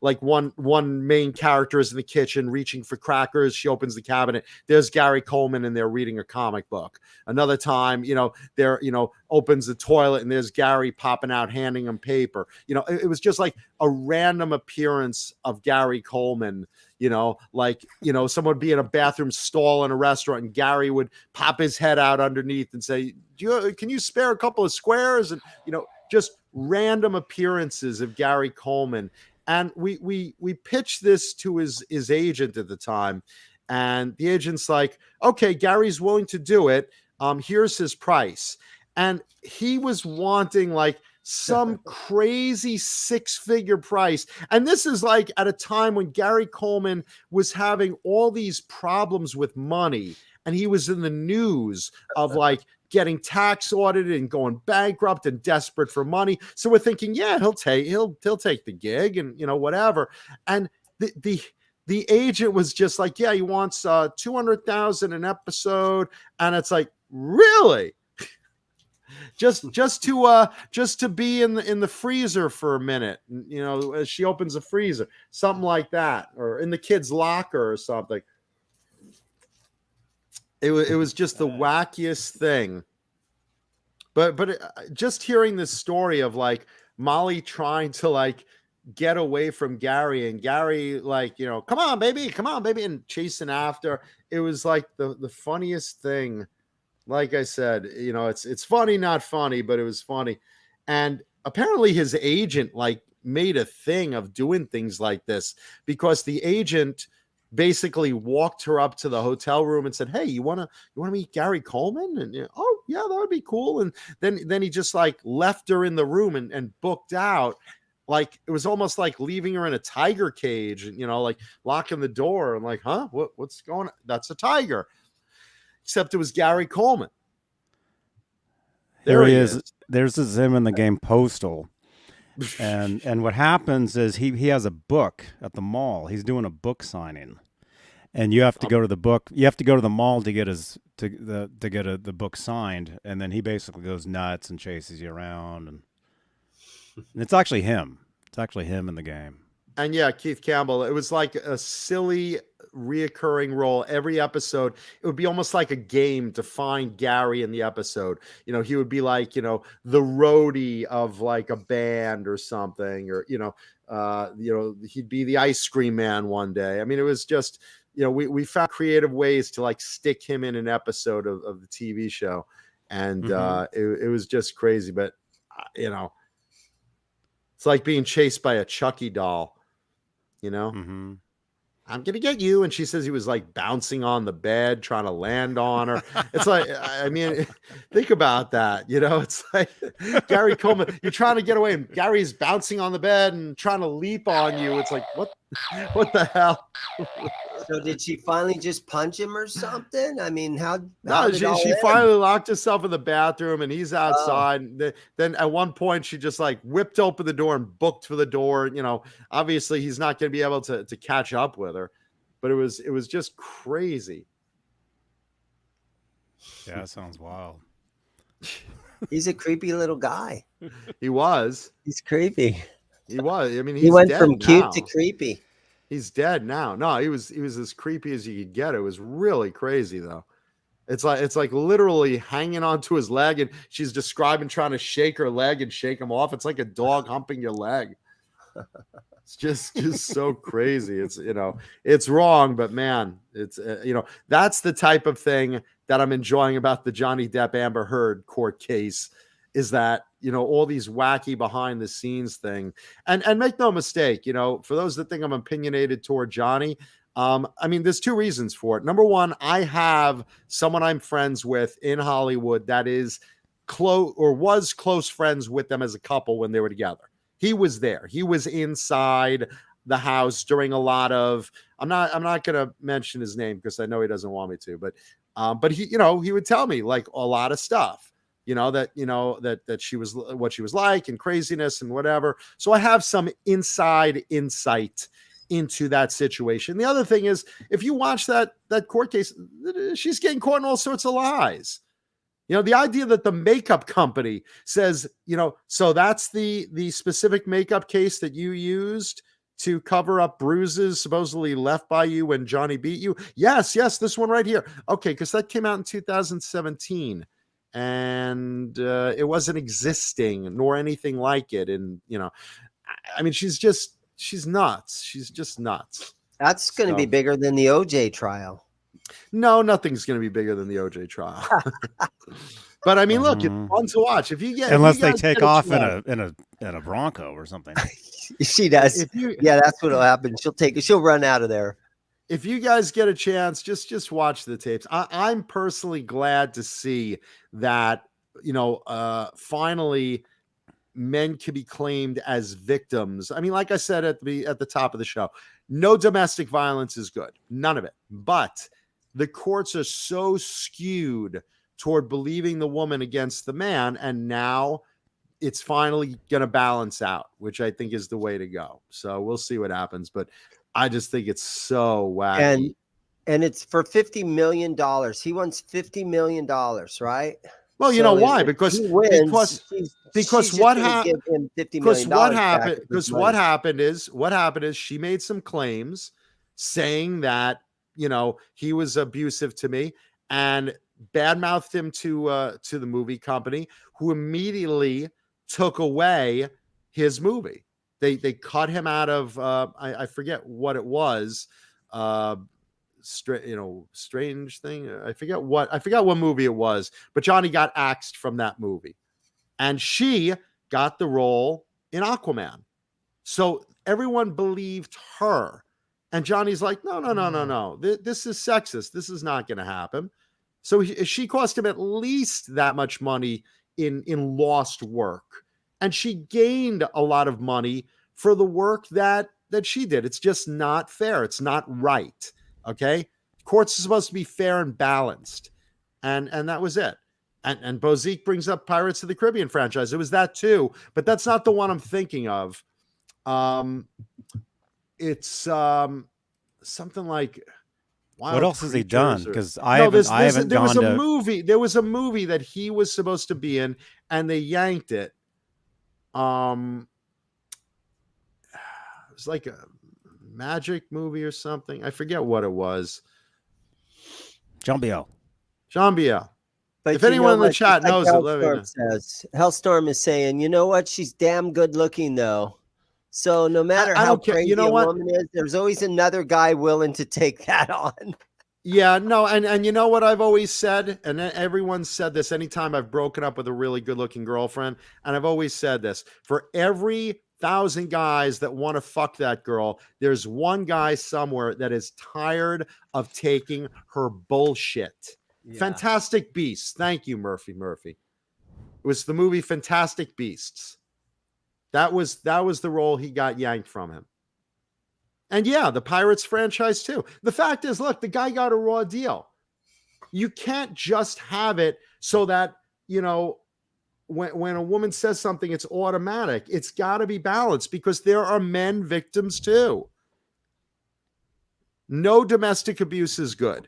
like one main character is in the kitchen reaching for crackers. She opens the cabinet. There's Gary Coleman and they're reading a comic book. Another time, there, opens the toilet and there's Gary popping out, handing him paper. It was just like a random appearance of Gary Coleman, like, someone would be in a bathroom stall in a restaurant and Gary would pop his head out underneath and say, can you spare a couple of squares? And, just random appearances of Gary Coleman. And we pitched this to his agent at the time, and the agent's like, okay, Gary's willing to do it. Here's his price. And he was wanting like some crazy 6-figure price. And this is like at a time when Gary Coleman was having all these problems with money and he was in the news of like getting tax audited and going bankrupt and desperate for money. So we're thinking, yeah, he'll take the gig and whatever. And the agent was just like, yeah, he wants $200,000 an episode, and it's like, really? just to be in the freezer for a minute, as she opens the freezer, something like that, or in the kid's locker or something. It was just the wackiest thing. But just hearing this story of like Molly trying to like get away from Gary, and Gary like, come on baby, and chasing after, it was like the funniest thing. Like I said, it's funny, not funny, but it was funny. And apparently his agent like made a thing of doing things like this, because the agent basically walked her up to the hotel room and said, hey, you want to meet Gary Coleman? And oh yeah, that would be cool. And then he just like left her in the room and booked out. Like it was almost like leaving her in a tiger cage, like locking the door and like, huh, what's going on? That's a tiger. Except it was Gary Coleman. There he is. There's him in the game Postal. And what happens is he has a book at the mall. He's doing a book signing. And you have to go to the mall to get the book signed, and then he basically goes nuts and chases you around, and it's actually him. It's actually him in the game. And yeah, Keith Campbell, it was like a silly reoccurring role every episode. It would be almost like a game to find Gary in the episode. He would be like, the roadie of like a band or something, or, he'd be the ice cream man one day. I mean, it was just, we found creative ways to like stick him in an episode of the TV show. And it was just crazy, but it's like being chased by a Chucky doll. I'm going to get you. And she says he was like bouncing on the bed, trying to land on her. It's like, I mean, think about that. It's like Gary Coleman, you're trying to get away and Gary's bouncing on the bed and trying to leap on you. It's like, what the hell? So did she finally just punch him or something? I mean, No, she finally locked herself in the bathroom, and he's outside. Oh. Then at one point, she just like whipped open the door and booked for the door. Obviously he's not going to be able to catch up with her, but it was just crazy. Yeah, that sounds wild. He's a creepy little guy. He was. He's creepy. He was. I mean, he went from cute to creepy. He's dead now. No, he was as creepy as you could get. It was really crazy though. It's like literally hanging onto his leg, and she's describing trying to shake her leg and shake him off. It's like a dog humping your leg. It's just so crazy. It's it's wrong, but man, it's that's the type of thing that I'm enjoying about the Johnny Depp Amber Heard court case, is that all these wacky behind the scenes thing. And make no mistake, for those that think I'm opinionated toward Johnny, I mean, there's two reasons for it. Number one, I have someone I'm friends with in Hollywood that is was close friends with them as a couple when they were together. He was there. He was inside the house during a lot of, I'm not going to mention his name because I know he doesn't want me to, but he, he would tell me like a lot of stuff. That she was what she was like, and craziness and whatever. So I have some inside insight into that situation. The other thing is, if you watch that court case, she's getting caught in all sorts of lies. The idea that the makeup company says, so that's the specific makeup case that you used to cover up bruises supposedly left by you when Johnny beat you. Yes, this one right here. Okay, because that came out in 2017. And it wasn't existing nor anything like it. And, I mean, she's nuts. She's just nuts. That's going to be bigger than the OJ trial. No, nothing's going to be bigger than the OJ trial. But I mean, look, it's fun to watch. Unless they take off in a Bronco or something. She does. Yeah, that's what'll happen. She'll run out of there. If you guys get a chance, just watch the tapes. I'm personally glad to see that, finally men can be claimed as victims. I mean, like I said at the top of the show, no domestic violence is good. None of it. But the courts are so skewed toward believing the woman against the man, and now it's finally going to balance out, which I think is the way to go. So we'll see what happens, but I just think it's so wacky. And it's for $50 million. He wants $50 million, right? Well, you know why? Because what happened is she made some claims saying that, you know, he was abusive to me, and badmouthed him to the movie company, who immediately took away his movie. They cut him out of I forget what it was. Strange thing. I forgot what movie it was, but Johnny got axed from that movie, and she got the role in Aquaman. So everyone believed her, and Johnny's like, no. This is sexist. This is not going to happen. So she cost him at least that much money in lost work, and she gained a lot of money for the work that she did. It's just not fair. It's not right. Okay, courts are supposed to be fair and balanced, and that was it. And Bozique brings up Pirates of the Caribbean franchise. It was that too, but that's not the one I'm thinking of. It's something like. What else has he done? Because there was a movie that he was supposed to be in, and they yanked it. It was like a magic movie or something. I forget what it was. Jean Biel. But if anyone in the chat knows it, let me know. Hellstorm is saying, you know what? She's damn good looking, though. So no matter how crazy a woman is, there's always another guy willing to take that on. Yeah, no, and you know what I've always said, and everyone said this anytime I've broken up with a really good-looking girlfriend, and I've always said this: for every 1,000 guys that want to fuck that girl, there's one guy somewhere that is tired of taking her bullshit. Yeah. Fantastic Beasts. Thank you, Murphy. It was the movie Fantastic Beasts. That was the role he got yanked from him. And yeah, the Pirates franchise too. The fact is, look, the guy got a raw deal. You can't just have it so that, you know, when a woman says something, it's automatic. It's got to be balanced, because there are men victims too. No domestic abuse is good,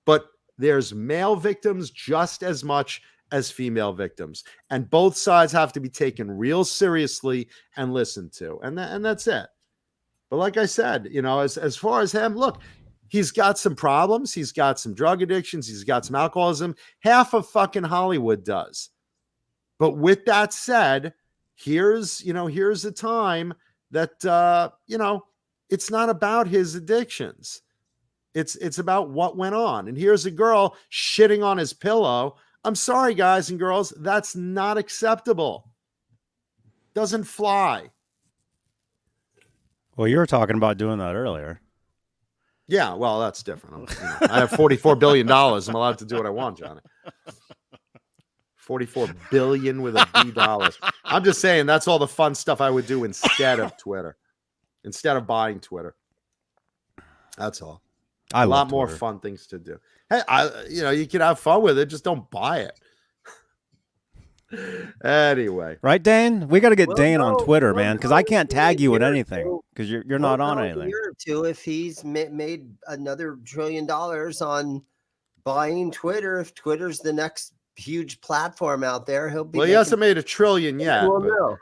but there's male victims just as much as female victims, and both sides have to be taken real seriously and listened to, and that's it. But like I said, you know, as far as him, look, he's got some problems. He's got some drug addictions. He's got some alcoholism. Half of fucking Hollywood does. But with that said, here's a time that, you know, it's not about his addictions. It's about what went on. And here's a girl shitting on his pillow. I'm sorry, guys and girls, that's not acceptable. Doesn't fly. Well, you were talking about doing that earlier. Yeah, well, that's different. I have $44 billion. I'm allowed to do what I want, Johnny. 44 billion with a B dollars. I'm just saying that's all the fun stuff I would do instead of Twitter, instead of buying Twitter. That's all. A lot more fun things to do. Hey, you can have fun with it. Just don't buy it. Anyway. Right, Dane? We got to get Dane on Twitter, man, because I can't tag you in anything because you're not on anything. A year or two, if he's made another $1 trillion on buying Twitter, if Twitter's the next huge platform out there, he'll be. Well, he hasn't made $1 trillion yet. Well, no.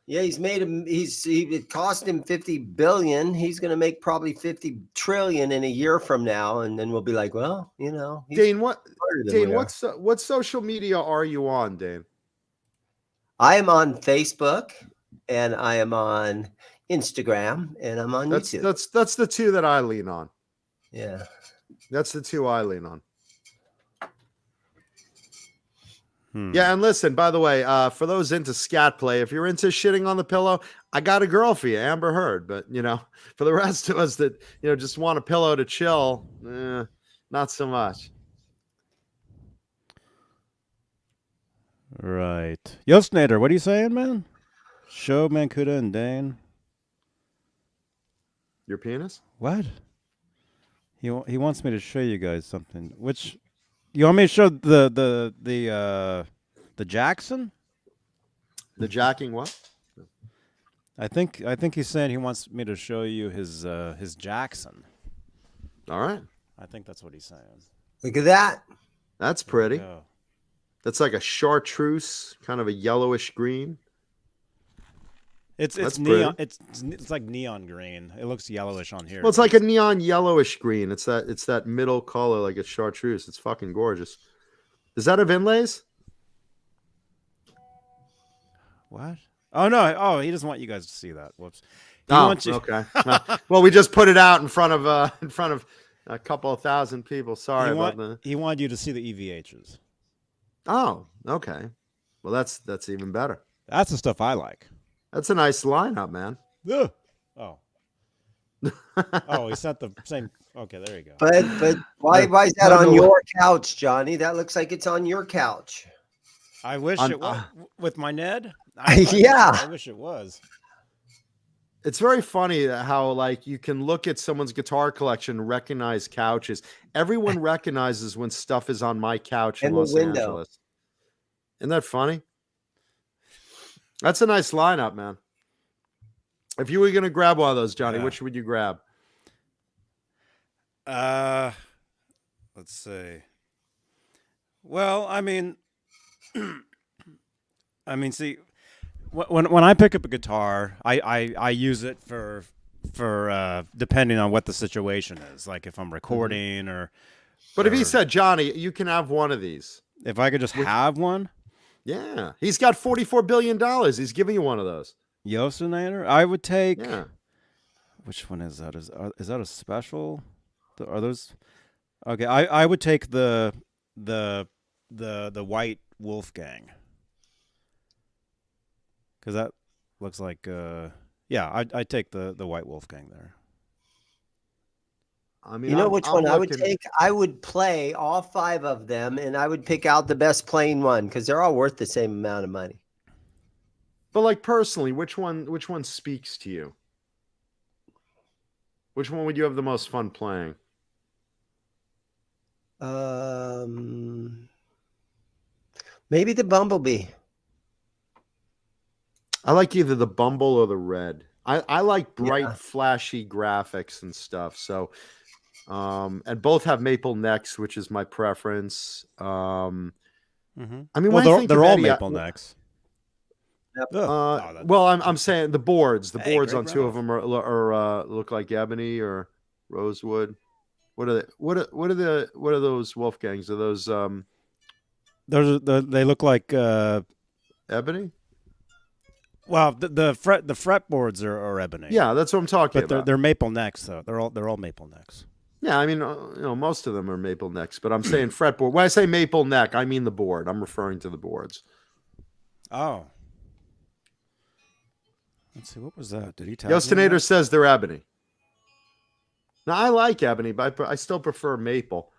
Yeah, he's made him. It cost him $50 billion. He's going to make probably $50 trillion in a year from now, and then we'll be like, well, you know, Dane, what social media are you on, Dane? I am on Facebook, and I am on Instagram, and I'm on YouTube. That's the two that I lean on. Yeah, that's the two I lean on. Yeah, and listen, by the way, for those into scat play, if you're into shitting on the pillow, I got a girl for you, Amber Heard. But, you know, for the rest of us that, you know, just want a pillow to chill, not so much. Right. Yosnader, what are you saying, man? Show Mancuda and Dane. Your penis? What? He wants me to show you guys something. Which you want me to show the Jackson? The jacking what? I think he's saying he wants me to show you his Jackson. All right. I think that's what he's saying. Look at that. That's pretty. Yeah. That's like a chartreuse, kind of a yellowish green. It's That's neon. It's like neon green. It looks yellowish on here. Well, it's like a neon yellowish green. It's that middle color, like a chartreuse. It's fucking gorgeous. Is that of inlays? What? Oh no! Oh, he doesn't want you guys to see that. Whoops. He Oh, wants you- okay. Well, we just put it out in front of a couple of thousand people. Sorry about that. He wanted you to see the EVHs. Oh, okay. Well, that's even better. That's the stuff I like. That's a nice lineup, man. Ugh. Oh. Oh, he sent the same. Okay, there you go. But why is that on your couch, Johnny? That looks like it's on your couch. I wish it was with my Ned. Yeah. I wish it was. It's very funny how like you can look at someone's guitar collection and recognize couches. Everyone recognizes when stuff is on my couch in And the Los window. Angeles. Isn't that funny? That's a nice lineup, man. If you were going to grab one of those, Johnny, Yeah. which would you grab? Let's see. Well, I mean, see, when I pick up a guitar, I use it for depending on what the situation is. Like if I'm recording But if he said, Johnny, you can have one of these. if I could just have one, Yeah. He's got $44 billion. He's giving you one of those. Yosinator, I would take. Yeah. Which one is that? Is that a special? Are those? Okay, I would take the white Wolfgang. Because that looks like yeah, I'd take the white Wolfgang there. I mean, You know I'm- which I'm one I would looking- take? I would play all 5 of them, and I would pick out the best plain one because they're all worth the same amount of money. But like personally, which one speaks to you? Which one would you have the most fun playing? Maybe the Bumblebee. I like either the Bumble or the Red. I like bright, Yeah. flashy graphics and stuff. So, and both have maple necks, which is my preference. I mean, Well, when I think they're of all Eddie, maple necks. Yep. Well, I'm saying the boards. The Hey, boards great on two of runoff. them are look like ebony or rosewood. What are they? What are those Wolfgangs? Are those They look like ebony? well the fretboards are ebony. Yeah, that's what I'm talking but about. they're maple necks though. They're all maple necks. Yeah, I mean, most of them are maple necks, but I'm saying fretboard. When I say maple neck, I mean the board. I'm referring to the boards. Oh. Let's see, what was that? Did he tell me? Yostinator says they're ebony. Now I like ebony, but I still prefer maple.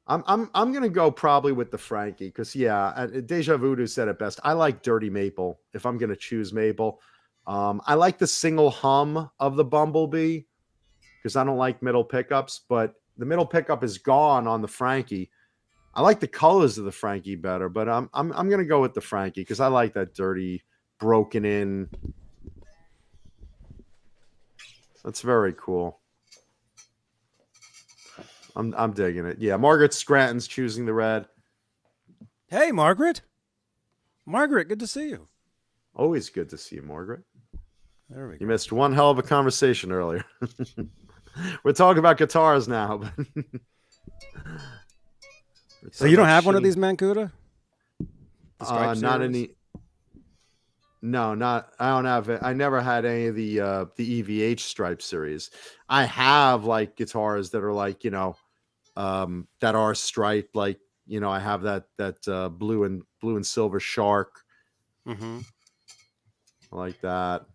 I'm gonna go probably with the Frankie because Deja Voodoo said it best. I like dirty maple if I'm gonna choose maple. I like the single hum of the Bumblebee because I don't like middle pickups, but the middle pickup is gone on the Frankie. I like the colors of the Frankie better, but I'm gonna go with the Frankie because I like that dirty, broken in. That's very cool. I'm digging it. Yeah, Margaret Scranton's choosing the red. Hey, Margaret. Margaret, good to see you. Always good to see you, Margaret. There we go. You missed one hell of a conversation earlier. We're talking about guitars now. So you don't have one of these Mancuda? The Stripe not series? any. No, not. I don't have it. I never had any of the EVH Stripe series. I have like guitars that are like that are striped. Like I have that blue and silver shark. Mm-hmm. I like that.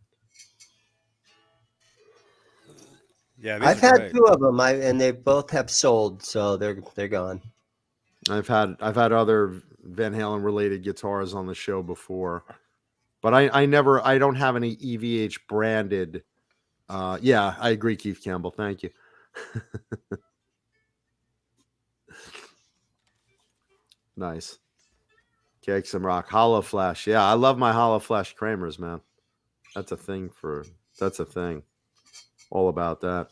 Yeah, I've had 2 of them, and they both have sold, so they're gone. I've had other Van Halen related guitars on the show before, but I don't have any EVH branded. Yeah, I agree, Keith Campbell. Thank you. Nice. Cake some rock. Hollow Flash. Yeah, I love my Hollow Flash Kramers, man. That's a thing. All about that.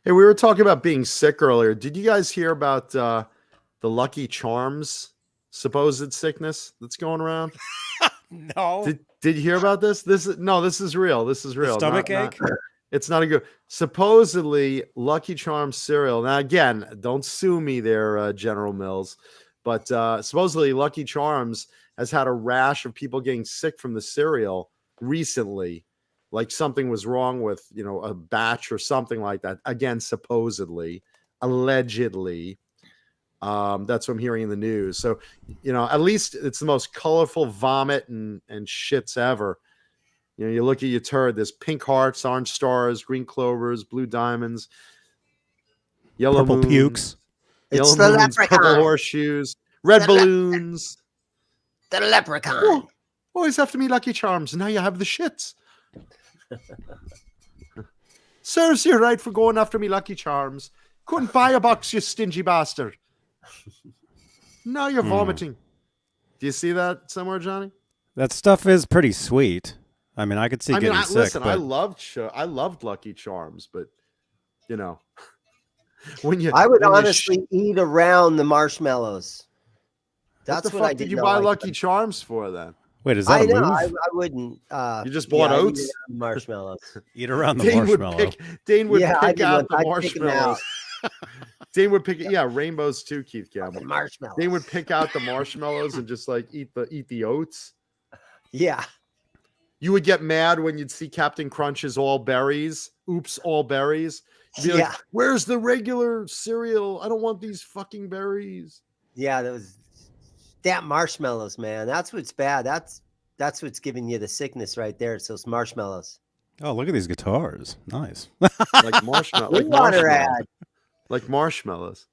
Hey, we were talking about being sick earlier. Did you guys hear about the Lucky Charms supposed sickness that's going around? No. Did you hear about this? This is real. This is real. Stomachache? It's not a good. Supposedly, Lucky Charms cereal. Now, again, don't sue me there, General Mills. But supposedly, Lucky Charms has had a rash of people getting sick from the cereal recently. Like something was wrong with, a batch or something like that. Again, supposedly, allegedly. That's what I'm hearing in the news. So, at least it's the most colorful vomit and shits ever. You look at your turd, there's pink hearts, orange stars, green clovers, blue diamonds, yellow Purple moons, pukes. yellow It's the moons, purple leprechaun. horseshoes, red balloons. The leprechaun. Oh, always after me, Lucky Charms. And now you have the shits. Serves you right for going after me, Lucky Charms. Couldn't buy a box, you stingy bastard. Now you're vomiting. Do you see that somewhere, Johnny? That stuff is pretty sweet. I mean, I could see getting sick. Listen, but... I loved Lucky Charms, but when you I would honestly eat around the marshmallows. That's what I did you buy Lucky Charms for then? Wait, is that a move? I wouldn't. You just bought oats? I'd eat around marshmallows. Eat around the marshmallow. Dane would pick out the I'd marshmallows. Dane would pick rainbows too, Keith Campbell. Marshmallows. Dane would pick out the marshmallows and just like eat the oats. Yeah. You would get mad when you'd see Captain Crunch's all berries. Oops, all berries. You'd be like, where's the regular cereal? I don't want these fucking berries. Yeah, that marshmallows, man. That's what's bad. That's what's giving you the sickness right there. It's those marshmallows. Oh, look at these guitars. Nice. Like marshmallows. Water ad. Like marshmallows.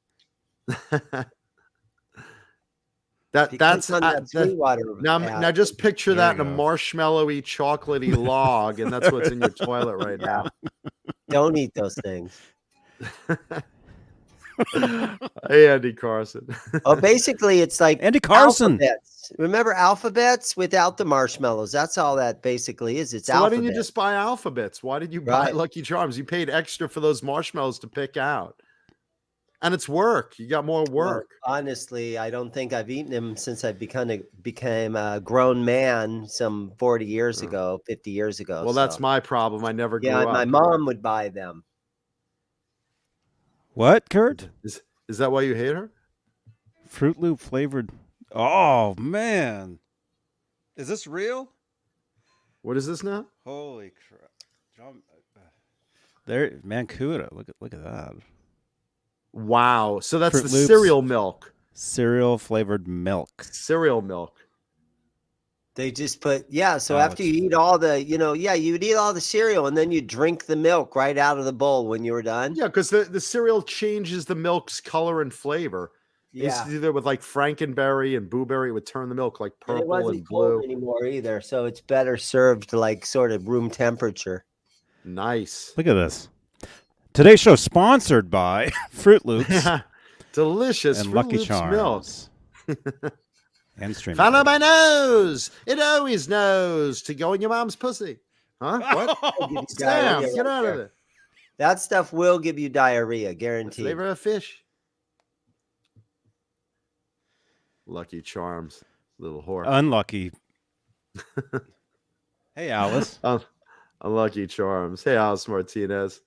That's now just picture that in a marshmallowy, chocolatey log, and that's what's in your toilet right now. Don't eat those things. Hey, Andy Carson. Oh, basically, it's like Andy Carson. Alphabets. Remember alphabets without the marshmallows? That's all that basically is. It's so alphabets. why didn't you just buy alphabets? Why did you buy Lucky Charms? You paid extra for those marshmallows to pick out. And it's work. You got more work. Well, honestly, I don't think I've eaten them since I became a grown man some 40 years ago, 50 years ago. Well, that's my problem. I never grew up. Yeah, my mom would buy them. What, Kurt? Is that why you hate her? Fruit Loop flavored. Oh, man. Is this real? What is this now? Holy crap. There, Mancuda. Look at that. Wow. So that's Fruit the Loops. cereal milk. Cereal flavored milk. Cereal milk. They just put, so after you eat all the, you would eat all the cereal and then you drink the milk right out of the bowl when you were done. Yeah, because the cereal changes the milk's color and flavor. Yeah. Either with like Frankenberry and Blueberry, it would turn the milk like purple it wasn't and blue. Cold anymore either, so it's better served like sort of room temperature. Nice. Look at this. Today's show sponsored by Fruit Loops. Delicious and Fruit Lucky Loops Charms. milk. And streaming. Follow my nose. It always knows to go in your mom's pussy. Huh? What? Damn, get out of there. That stuff will give you diarrhea, guaranteed. Flavor of fish. Lucky Charms, little whore. Unlucky. Hey, Alice. Unlucky Charms. Hey, Alice Martinez.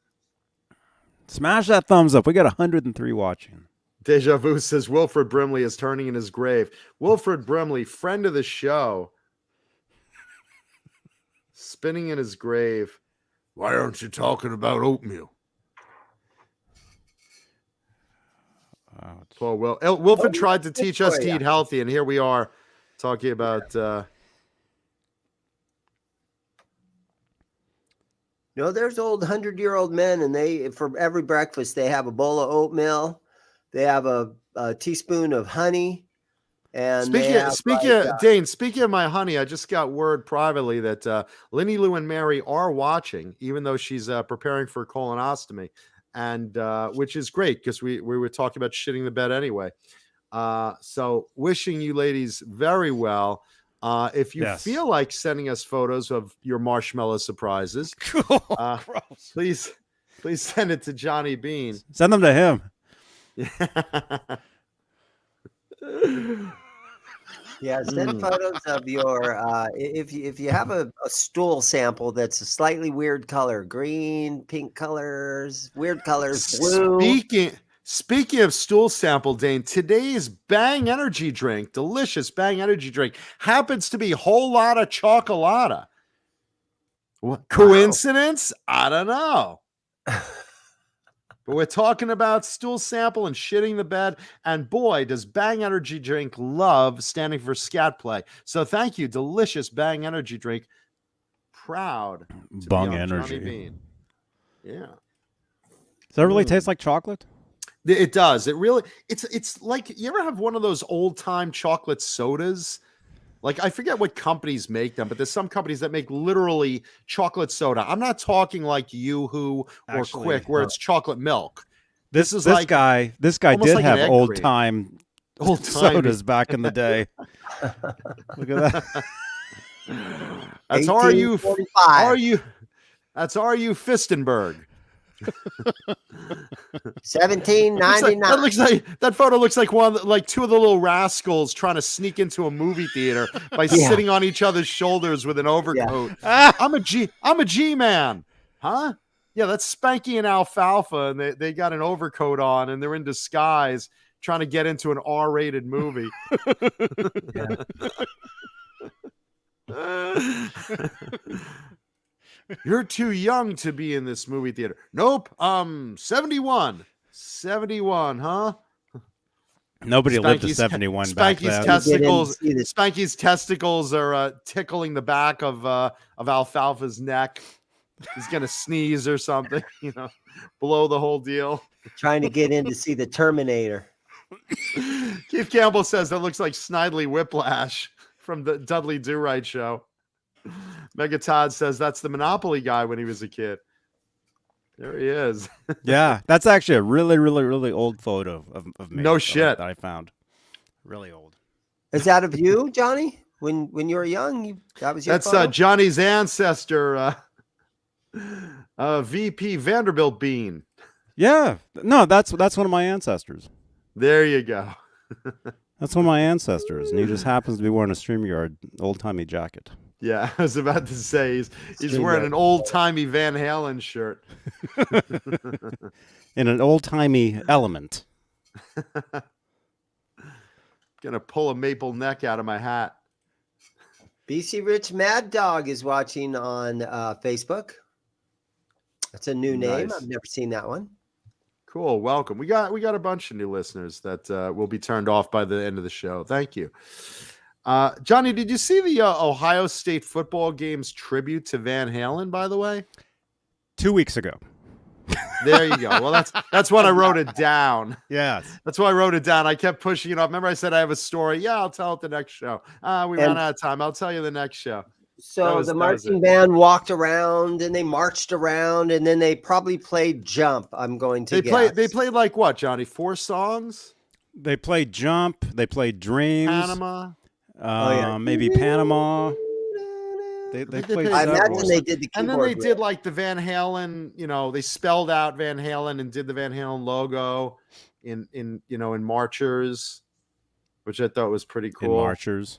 Smash that thumbs up. We got 103 watching. Deja Vu says Wilfred Brimley is turning in his grave. Wilfred Brimley, friend of the show, spinning in his grave. Why aren't you talking about oatmeal? Poor Wilfred tried to teach us to eat healthy, and here we are talking about. There's old 100-year-old men, and they for every breakfast they have a bowl of oatmeal. They have a teaspoon of honey. And speaking of my honey, I just got word privately that Lenny Lou and Mary are watching, even though she's preparing for colonoscopy. and which is great because we were talking about shitting the bed anyway. So wishing you ladies very well. If you feel like sending us photos of your marshmallow surprises, please send it to Johnny Beane. Send them to him. Yeah, send photos of your if you have a stool sample that's a slightly weird color, green, pink colors, weird colors, blue. Speaking of stool sample, Dane, today's Bang energy drink, delicious Bang energy drink, happens to be whole lot of chocolata. What coincidence? I don't know. But we're talking about stool sample and shitting the bed. And boy, does Bang energy drink love standing for scat play. So thank you, delicious Bang energy drink. Proud to Bung be on energy. Johnny Beane. Yeah. Does that really taste like chocolate? It does. It really, it's like, you ever have one of those old time chocolate sodas? Like, I forget what companies make them, but there's some companies that make literally chocolate soda. I'm not talking like Yoo-Hoo or Quick, where it's chocolate milk. This guy did like have old-time sodas cream. back in the day. Look at that. That's That's R.U. Fistenberg. 1799. That photo looks like two of the little rascals trying to sneak into a movie theater by sitting on each other's shoulders with an overcoat. Yeah. I'm a G-man, huh? Yeah, that's Spanky and Alfalfa, and they got an overcoat on, and they're in disguise trying to get into an R-rated movie. You're too young to be in this movie theater. Nope. 71, huh? Nobody lived to 71 back then. Spanky's testicles are tickling the back of Alfalfa's neck. He's gonna sneeze or something, blow the whole deal. Trying to get in to see the Terminator. Keith Campbell says that looks like Snidely Whiplash from the Dudley Do-Right show. Mega Todd says that's the Monopoly guy when he was a kid. There he is. Yeah, that's actually a really, really, really old photo of me. No shit. That I found. Really old. Is that of you, Johnny? When you were young, that was your That's photo? Johnny's ancestor, VP Vanderbilt Beane. Yeah. No, that's one of my ancestors. There you go. That's one of my ancestors, and he just happens to be wearing a StreamYard old-timey jacket. Yeah, I was about to say he's wearing an old-timey Van Halen shirt. In an old-timey element. Gonna pull a maple neck out of my hat. BC Rich Mad Dog is watching on Facebook. That's a new name. Nice. I've never seen that one. Cool. Welcome. We got a bunch of new listeners that will be turned off by the end of the show. Thank you. Johnny, did you see the Ohio State football game's tribute to Van Halen, by the way? 2 weeks ago. There you go. Well, that's when I wrote it down. Yes. That's why I wrote it down. I kept pushing it off. Remember I said I have a story? Yeah, I'll tell it the next show. We ran out of time. I'll tell you the next show. So the marching band walked around and they marched around and then they probably played Jump, I'm going to guess. They played like what, Johnny? 4 songs? They played Jump. They played Dreams. Panama. Maybe Panama. They played. I imagine they did the keyboard. And then they did like the Van Halen. They spelled out Van Halen and did the Van Halen logo in marchers, which I thought was pretty cool. In marchers,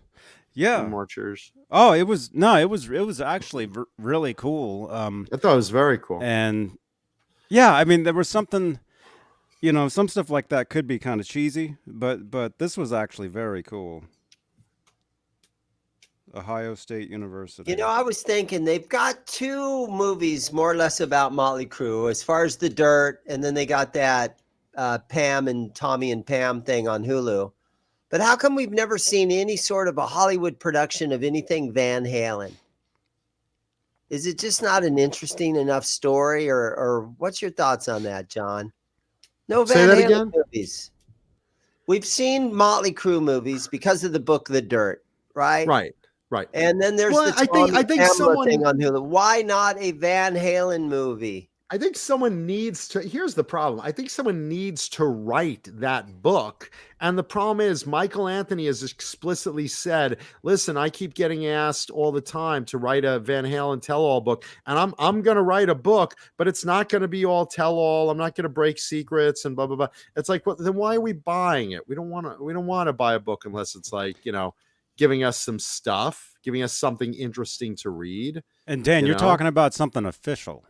yeah, in marchers. Oh, it was actually really cool. I thought it was very cool. And yeah, I mean, there was something. Some stuff like that could be kind of cheesy, but this was actually very cool. Ohio State University. I was thinking they've got 2 movies more or less about Motley Crue, as far as The Dirt, and then they got that Pam and Tommy and Pam thing on Hulu. But how come we've never seen any sort of a Hollywood production of anything Van Halen? Is it just not an interesting enough story, or what's your thoughts on that, John? No Van Halen movies. We've seen Motley Crue movies because of the book The Dirt, right? Right. And then there's the I think someone thing on Hulu. Why not a Van Halen movie? I think someone needs to. Here's the problem. I think someone needs to write that book. And the problem is, Michael Anthony has explicitly said, listen, I keep getting asked all the time to write a Van Halen tell-all book. And I'm going to write a book, but it's not going to be all tell-all. I'm not going to break secrets and blah, blah, blah. It's like, well, then why are we buying it? We don't want to buy a book unless it's like, giving us some stuff, giving us something interesting to read. And Dan, you're talking about something official.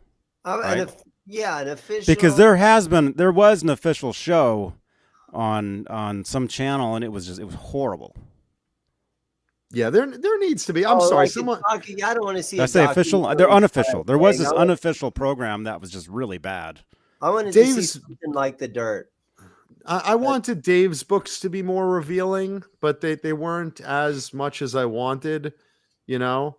Right? An official. Because there was an official show on some channel, and it was horrible. Yeah, there needs to be. I'm sorry, someone. I don't want to see. I say official. They're unofficial. There was this unofficial program that was just really bad. I wanted to see something like The Dirt. I wanted Dave's books to be more revealing, but they weren't as much as I wanted. I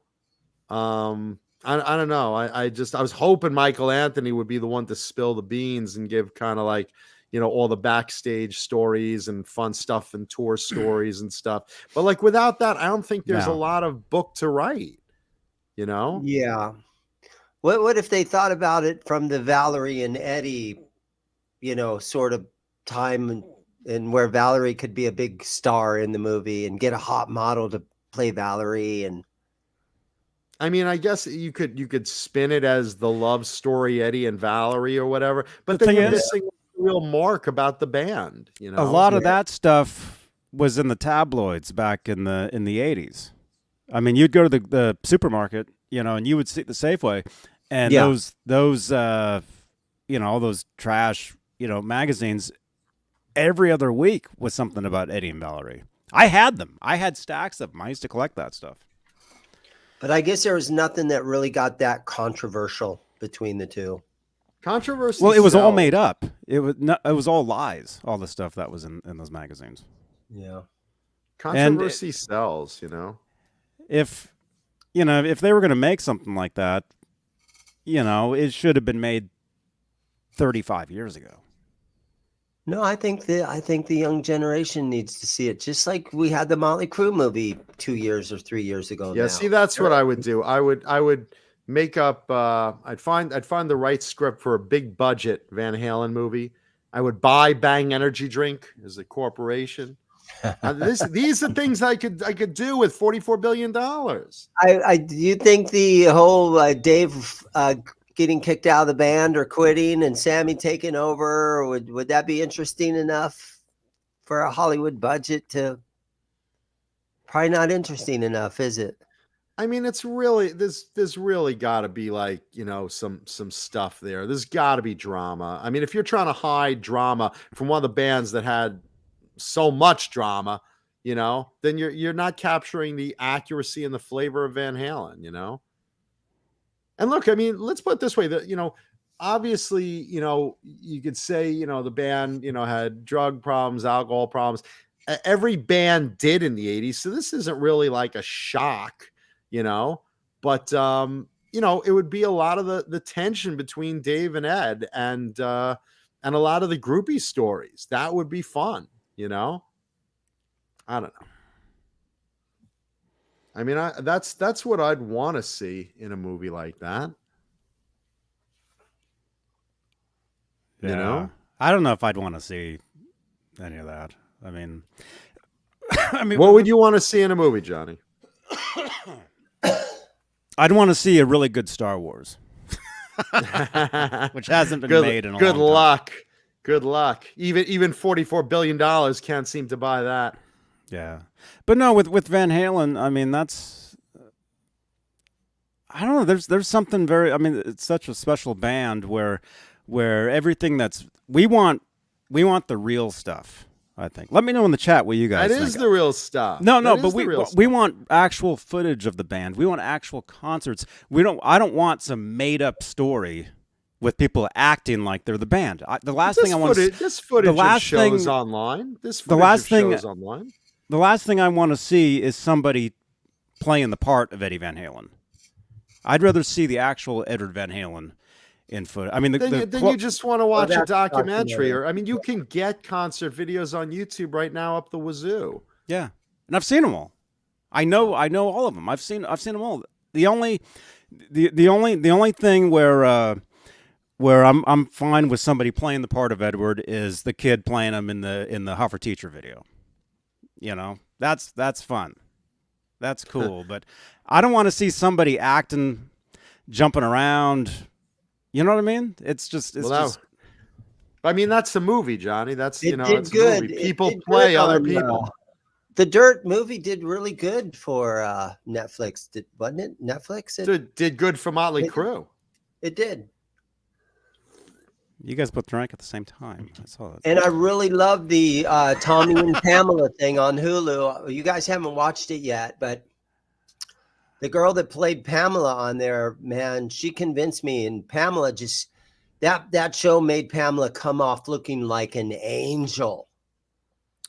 don't know. I was hoping Michael Anthony would be the one to spill the beans and give kind of like, all the backstage stories and fun stuff and tour stories and stuff. But like without that, I don't think there's a lot of book to write, Yeah. What if they thought about it from the Valerie and Eddie, sort of time and where Valerie could be a big star in the movie and get a hot model to play Valerie and. I mean, I guess you could spin it as the love story, Eddie and Valerie or whatever, but then you're missing the real mark about the band. A lot of that stuff was in the tabloids back in the 80s. I mean, you'd go to the supermarket, and you would see the Safeway, and those all those trash, magazines. Every other week was something about Eddie and Valerie. I had them. I had stacks of them. I used to collect that stuff. But I guess there was nothing that really got that controversial between the two. Controversy. Well, it was all made up. It was all lies. All the stuff that was in those magazines. Yeah. Controversy sells. If they were going to make something like that, it should have been made 35 years ago. No, I think the young generation needs to see it, just like we had the Motley Crue movie 2 years or 3 years ago. Yeah, see, that's what I would do. I would make up. I'd find the right script for a big budget Van Halen movie. I would buy Bang Energy Drink as a corporation. These are things I could do with $44 billion. Do you think the whole Dave getting kicked out of the band or quitting and Sammy taking over, would that be interesting enough for a Hollywood budget to? Probably not interesting enough, is it? I mean, it's really there's really got to be like, some stuff there. There's got to be drama. I mean, if you're trying to hide drama from one of the bands that had so much drama, then you're not capturing the accuracy and the flavor of Van Halen, And look, I mean, let's put it this way, that, obviously, you could say, the band, had drug problems, alcohol problems. Every band did in the 80s. So this isn't really like a shock, but, it would be a lot of the tension between Dave and Ed and a lot of the groupie stories. That would be fun, I don't know. I mean, that's what I'd want to see in a movie like that. Yeah. I don't know if I'd want to see any of that. I mean, what would you want to see in a movie, Johnny? I'd want to see a really good Star Wars, which hasn't been made in a long time. Good luck. Good luck. Even $44 billion can't seem to buy that. Yeah. But no, with Van Halen, I mean, that's, I don't know. There's something very, I mean, it's such a special band where everything we want the real stuff, I think. Let me know in the chat what you guys think. That is the real stuff. No, but we want actual footage of the band. We want actual concerts. I don't want some made up story with people acting like they're the band. The last thing shows online. The last thing I want to see is somebody playing the part of Eddie Van Halen. I'd rather see the actual Edward Van Halen in footage. I mean, then you just want to watch a documentary, or I mean, you can get concert videos on YouTube right now up the wazoo. Yeah, and I've seen them all. I know all of them. I've seen them all. The only thing where where I'm fine with somebody playing the part of Edward is the kid playing him in the How for Teacher video. You know, that's fun. That's cool. But I don't want to see somebody acting, jumping around. You know what I mean? It's just. I mean, that's the movie, Johnny. That's It it's did a good. movie. It People did play good other on, people. The Dirt movie did really good for Netflix, wasn't it? Netflix? It did good for Motley Crue. It did. You guys both drank at the same time. I saw that. And I really love the Tommy and Pamela thing on Hulu. You guys haven't watched it yet, but the girl that played Pamela on there, man, she convinced me. And Pamela just that show made Pamela come off looking like an angel.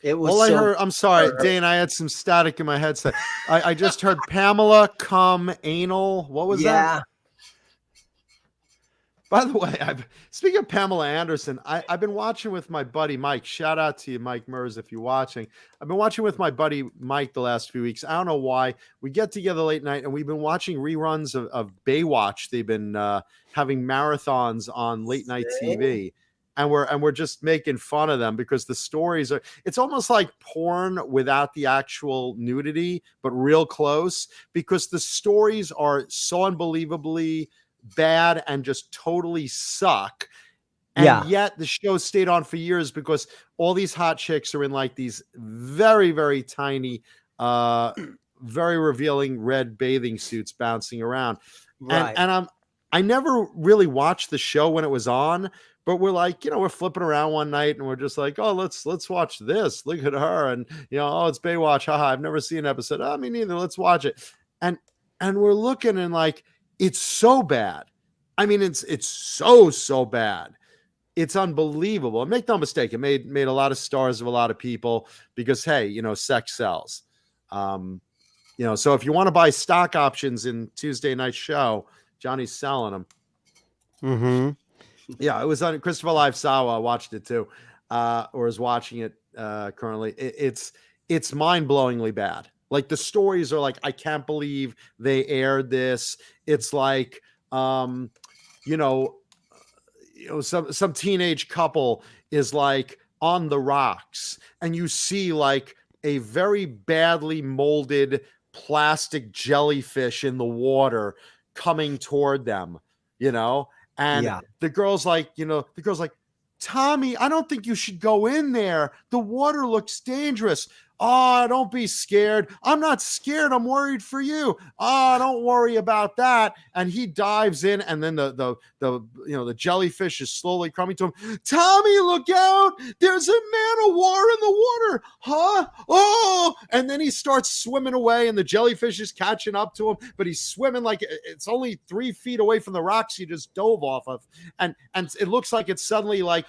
It was. All I heard, I'm sorry, Dane, I had some static in my headset. I just heard Pamela come anal. What was that? By the way, speaking of Pamela Anderson, I've been watching with my buddy Mike. Shout out to you, Mike Mers, if you're watching. I've been watching with my buddy Mike the last few weeks. I don't know why. We get together late night, and we've been watching reruns of Baywatch. They've been having marathons on late night TV, and we're just making fun of them because the stories are. It's almost like porn without the actual nudity, but real close because the stories are so unbelievably bad and just totally suck, and yet the show stayed on for years because all these hot chicks are in like these very, very tiny very revealing red bathing suits bouncing around, and I never really watched the show when it was on, but we're like, we're flipping around one night and we're just like, oh, let's watch this, look at her, and oh, it's Baywatch, haha, I've never seen an episode. Oh, me neither, let's watch it. And we're looking and like, it's so bad. I mean, it's so bad. It's unbelievable. And make no mistake, it made a lot of stars of a lot of people because, hey, sex sells. So if you want to buy stock options in Tuesday night show, Johnny's selling them. Mm-hmm. Yeah, it was on Christopher Live Sawa. Watched it too, or is watching it currently. It's mind-blowingly bad. Like the stories are like, I can't believe they aired this. It's like, some teenage couple is like on the rocks, and you see like a very badly molded plastic jellyfish in the water coming toward them, and the girl's like, Tommy, I don't think you should go in there. The water looks dangerous. Oh, don't be scared. I'm not scared. I'm worried for you. Oh, don't worry about that. And he dives in, and then the jellyfish is slowly coming to him. Tommy, look out! There's a man of war in the water. Huh? Oh! And then he starts swimming away, and the jellyfish is catching up to him, but he's swimming like it's only 3 feet away from the rocks he just dove off of. And it looks like it's suddenly like,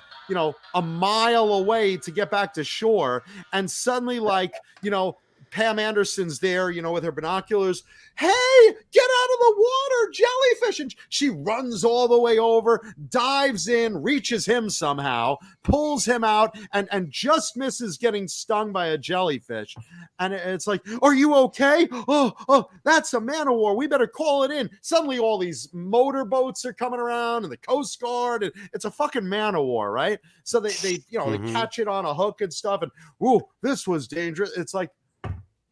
a mile away to get back to shore. And suddenly, like, Pam Anderson's there, with her binoculars. Hey, get out of the water, jellyfish. And she runs all the way over, dives in, reaches him somehow, pulls him out, and just misses getting stung by a jellyfish. And it's like, are you okay? Oh, that's a man of war. We better call it in. Suddenly all these motorboats are coming around and the Coast Guard. And it's a fucking man of war, right? So they they catch it on a hook and stuff. And, ooh, this was dangerous. It's like,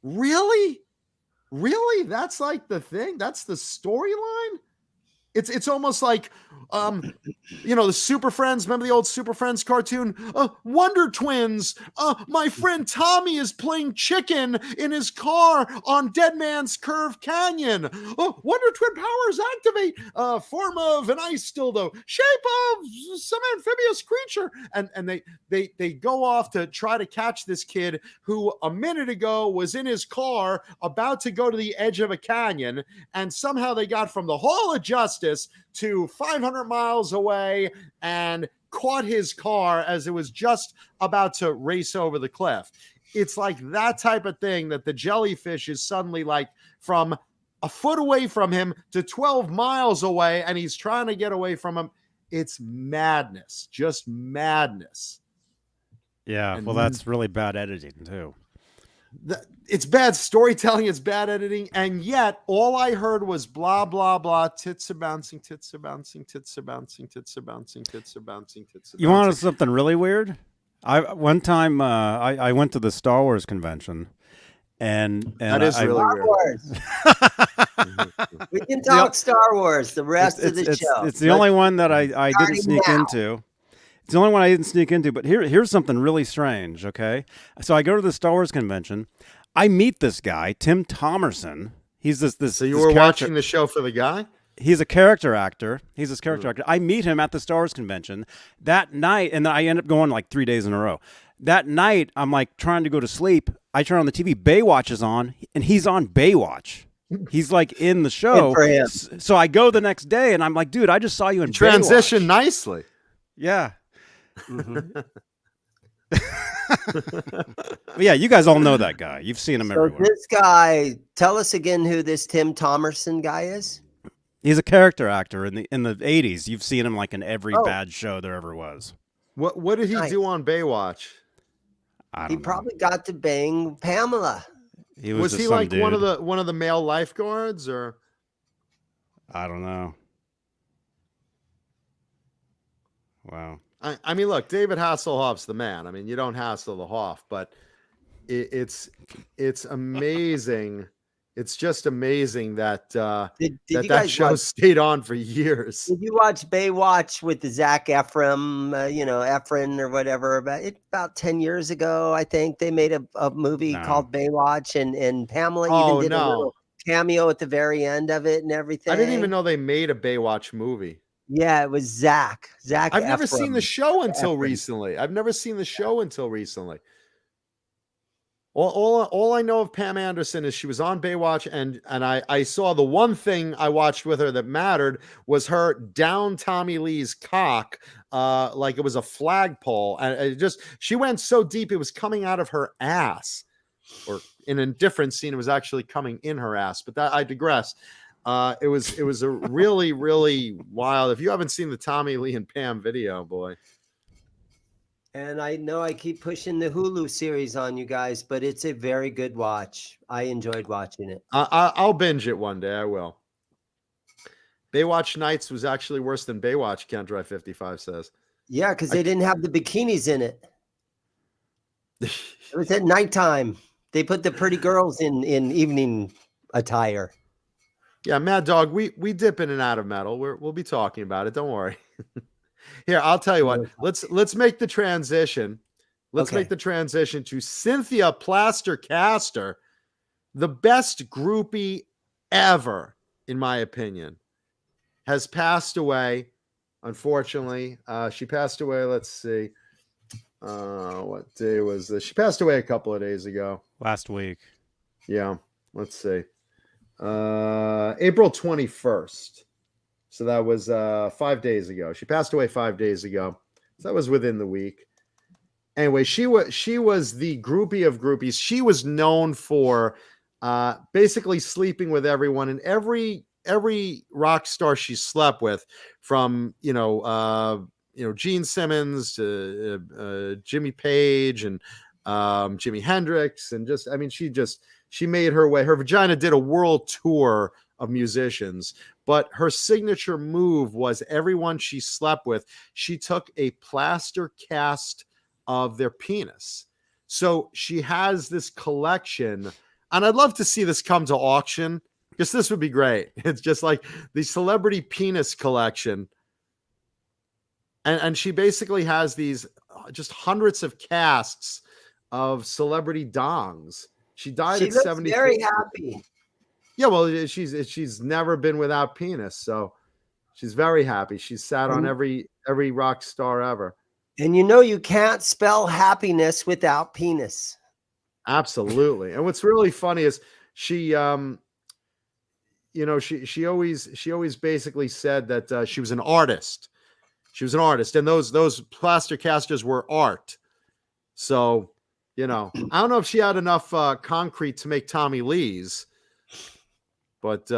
really? That's like the thing? That's the storyline? It's almost like, the Super Friends. Remember the old Super Friends cartoon? Wonder Twins. My friend Tommy is playing chicken in his car on Dead Man's Curve Canyon. Wonder Twin powers activate. Form of an ice dildo. Shape of some amphibious creature. And they go off to try to catch this kid who a minute ago was in his car about to go to the edge of a canyon. And somehow they got from the Hall of Justice to 500 miles away and caught his car as it was just about to race over the cliff. It's like that type of thing that the jellyfish is suddenly like from a foot away from him to 12 miles away, and he's trying to get away from him. It's madness, just madness. Yeah, well, that's really bad editing too. It's bad storytelling, it's bad editing, and yet all I heard was blah blah blah. Tits are bouncing, tits are bouncing, tits are bouncing, tits are bouncing, tits are bouncing, tits are bouncing. You want something really weird? One time I went to the Star Wars convention, and that is really Star weird. Wars. We can talk Star Wars the rest of the show. It's the only one that I didn't sneak into. It's the only one I didn't sneak into. But here's something really strange. Okay, so I go to the Star Wars convention. I meet this guy, Tim Thomerson. He's this. So you were watching the show for the guy? He's a character actor. He's this character actor. I meet him at the Star Wars convention that night, and then I end up going like 3 days in a row. That night, I'm like trying to go to sleep. I turn on the TV. Baywatch is on, and he's on Baywatch. He's like in the show. Good for him. So I go the next day, and I'm like, dude, I just saw you in transition Baywatch. Nicely. Yeah. Yeah, you guys all know that guy. You've seen him everywhere. This guy, tell us again who this Tim Thomerson guy is. He's a character actor in the 80s. You've seen him like in every bad show there ever was. What did he do on Baywatch? He probably got to bang Pamela. Was he like one of the male lifeguards, or? I don't know. Wow. I mean, look, David Hasselhoff's the man. I mean, you don't hassle the Hoff, but it's amazing. It's just amazing that that show stayed on for years. Did you watch Baywatch with the Zac Efron, Efron or whatever? About 10 years ago, I think they made a movie called Baywatch, and Pamela even did a little cameo at the very end of it and everything. I didn't even know they made a Baywatch movie. Yeah, it was Zac. I've never seen the show until recently. All I know of Pam Anderson is she was on Baywatch, and I saw the one thing I watched with her that mattered was her down Tommy Lee's cock, like it was a flagpole, and she went so deep it was coming out of her ass, or in a different scene it was actually coming in her ass. But I digress. It was a really, really wild. If you haven't seen the Tommy Lee and Pam video, boy. And I know I keep pushing the Hulu series on you guys, but it's a very good watch. I enjoyed watching it. I'll binge it one day. I will. Baywatch Nights was actually worse than Baywatch, Count Dry 55 says. Yeah, because they didn't have the bikinis in it. It was at nighttime. They put the pretty girls in evening attire. Yeah, Mad Dog, we dip in and out of metal. We'll be talking about it. Don't worry. Here, I'll tell you what. Let's make the transition. Let's make the transition to Cynthia Plaster Caster, the best groupie ever, in my opinion, has passed away. Unfortunately, she passed away. Let's see. What day was this? She passed away a couple of days ago. Last week. Yeah. Let's see. April 21st. So that was 5 days ago. She passed away 5 days ago. So that was within the week. Anyway, she was the groupie of groupies. She was known for basically sleeping with everyone, and every rock star she slept with, from Gene Simmons to Jimmy Page and Jimi Hendrix, and she made her way. Her vagina did a world tour of musicians, but her signature move was everyone she slept with, she took a plaster cast of their penis. So she has this collection, and I'd love to see this come to auction, because this would be great. It's just like the celebrity penis collection. And she basically has these just hundreds of casts of celebrity dongs. She died at 70. Very happy. Yeah, well, she's never been without penis, so she's very happy. She's sat on every rock star ever. And you can't spell happiness without penis. Absolutely. And what's really funny is she always basically said that she was an artist. She was an artist, and those plaster casters were art. So, I don't know if she had enough concrete to make Tommy Lee's. But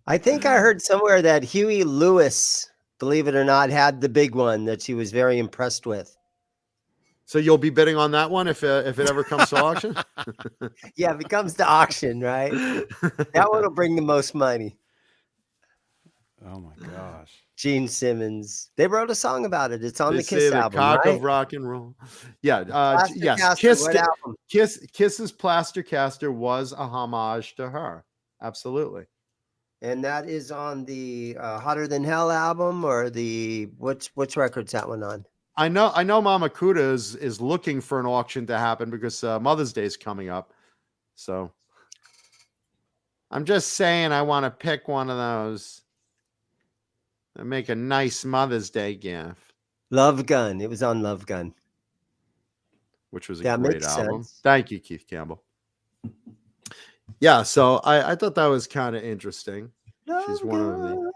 I think I heard somewhere that Huey Lewis, believe it or not, had the big one that she was very impressed with. So you'll be bidding on that one if it ever comes to auction? Yeah, if it comes to auction, right? That one will bring the most money. Oh my gosh. Gene Simmons. They wrote a song about it. It's on They the say Kiss the album, cock right? of rock and roll. Yeah. Plaster Yes. Caster, what album? Kiss's Plaster Caster was a homage to her. Absolutely. And that is on the Hotter Than Hell album, or the which record's that one on? I know Mama Kuda is looking for an auction to happen because Mother's Day is coming up. So I'm just saying I want to pick one of those and make a nice Mother's Day gift. Love Gun. It was on Love Gun. Which was a That great makes album. sense. Thank you, Keith Campbell. Yeah, so I thought that was kind of interesting. She's one of the...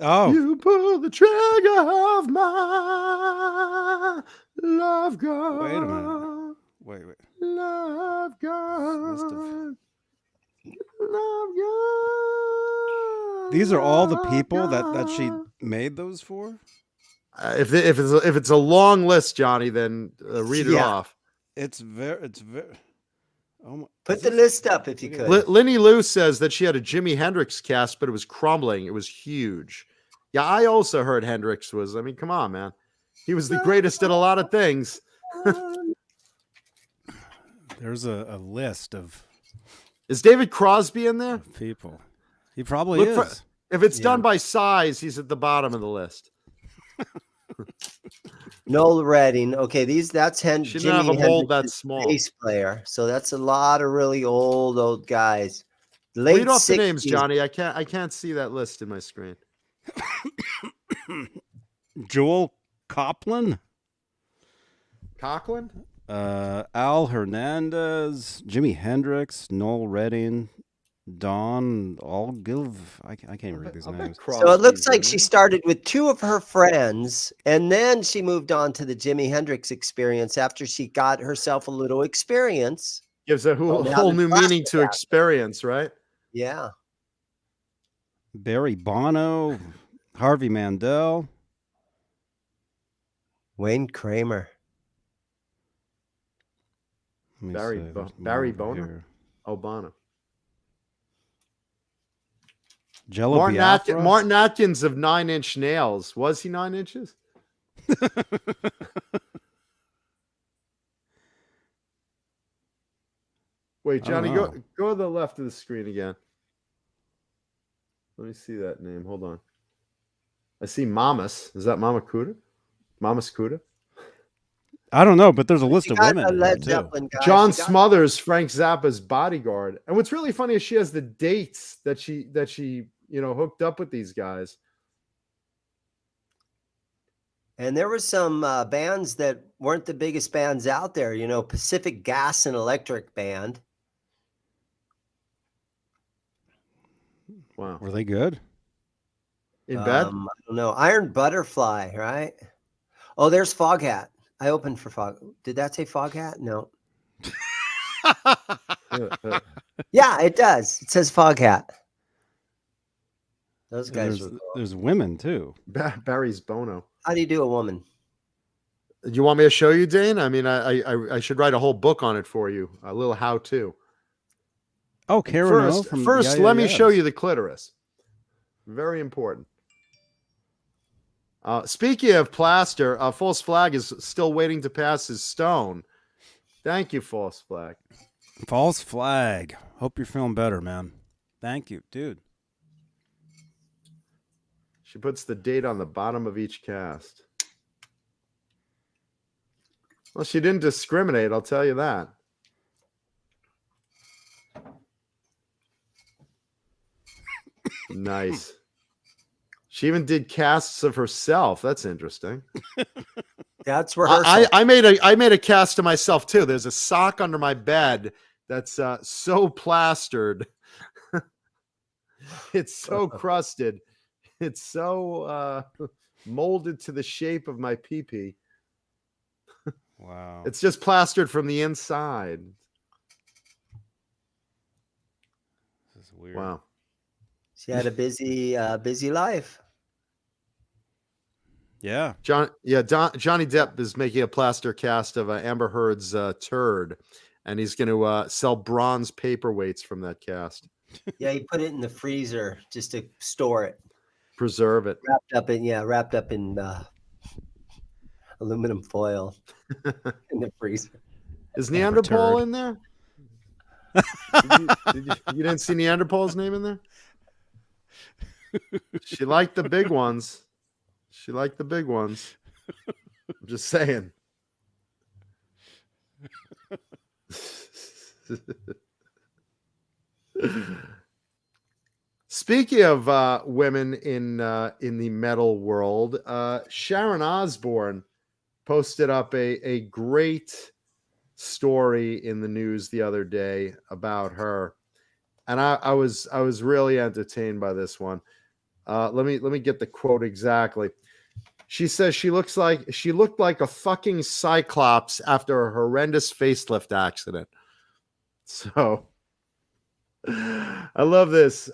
Oh, You pull the trigger of my love gun. wait a minute. Wait. Love Must have- gun. Love gun. These are all the people that she made those for? If it's a long list, Johnny, then read it Yeah. off. It's very. Oh my, Put the list up if you could. Lenny Lou says that she had a Jimi Hendrix cast, but it was crumbling. It was huge. Yeah, I also heard Hendrix was. I mean, come on, man. He was the greatest at a lot of things. there's a list of Is David Crosby in there? people. He probably Look for- is. If it's Yeah. done by size, he's at the bottom of the list. Noel Redding. Okay, that's She didn't have Jimi a mold that Hendrix's small. bass player. So that's a lot of really old guys. Late Read off 60s. the names, Johnny. I can't see that list in my screen. Joel Copland, Coughlin? Al Hernandez, Jimi Hendrix, Noel Redding, Don Algilv. I can't read these names. So it looks like she started with two of her friends, and then she moved on to the Jimi Hendrix experience after she got herself a little experience. Gives a now whole the new Plaster meaning to Caster. experience, right? Yeah. Barry Bono, Harvey Mandel. Wayne Kramer. Let me Barry see, Bo- there's more Barry over Bono? here. Obama. Jello Martin, Biafra. Martin Atkins of 9 Inch Nails. Was he 9 inches? Wait, I don't Johnny, know. go to the left of the screen again. Let me see that name. Hold on. I see Mamas. Is that Mama Kuda? Mamas Kuda? I don't know, but there's a list She of got women a here, Led too. Zeppelin guy. John She got- Smothers, Frank Zappa's bodyguard. And what's really funny is she has the dates that she hooked up with these guys. And there were some bands that weren't the biggest bands out there. Pacific Gas and Electric Band. Wow. Were they good? In bed? I don't know. Iron Butterfly, right? Oh, there's Foghat. I opened for Fog. Did that say Foghat? No. Yeah, it does. It says Foghat. Those guys were cool. There's women, too. Barry's Bono. How do you do a woman? Do you want me to show you, Dane? I mean, I should write a whole book on it for you. A little how-to. Oh, Karen O from First, Yeah, let me Yeahs. show you the clitoris. Very important. Speaking of Plaster, False Flag is still waiting to pass his stone. Thank you, False Flag. False Flag. Hope you're feeling better, man. Thank you, dude. She puts the date on the bottom of each cast. Well, she didn't discriminate, I'll tell you that. Nice. She even did casts of herself. That's interesting. That's rehearsal. I made a cast of myself too. There's a sock under my bed that's so plastered. It's so crusted. It's so molded to the shape of my pee-pee. Wow. It's just plastered from the inside. This is weird. Wow. She had a busy life. Yeah. Johnny Depp is making a plaster cast of Amber Heard's turd, and he's going to sell bronze paperweights from that cast. Yeah, he put it in the freezer just to store it. Preserve it. Wrapped up in aluminum foil in the freezer. Is Neanderthal in there? You didn't see Neanderthal's name in there? She liked the big ones. I'm just saying. Speaking of women in the metal world, Sharon Osbourne posted up a great story in the news the other day about her, and I was really entertained by this one. Let me get the quote exactly. She says she looked like a fucking cyclops after a horrendous facelift accident. So I love this.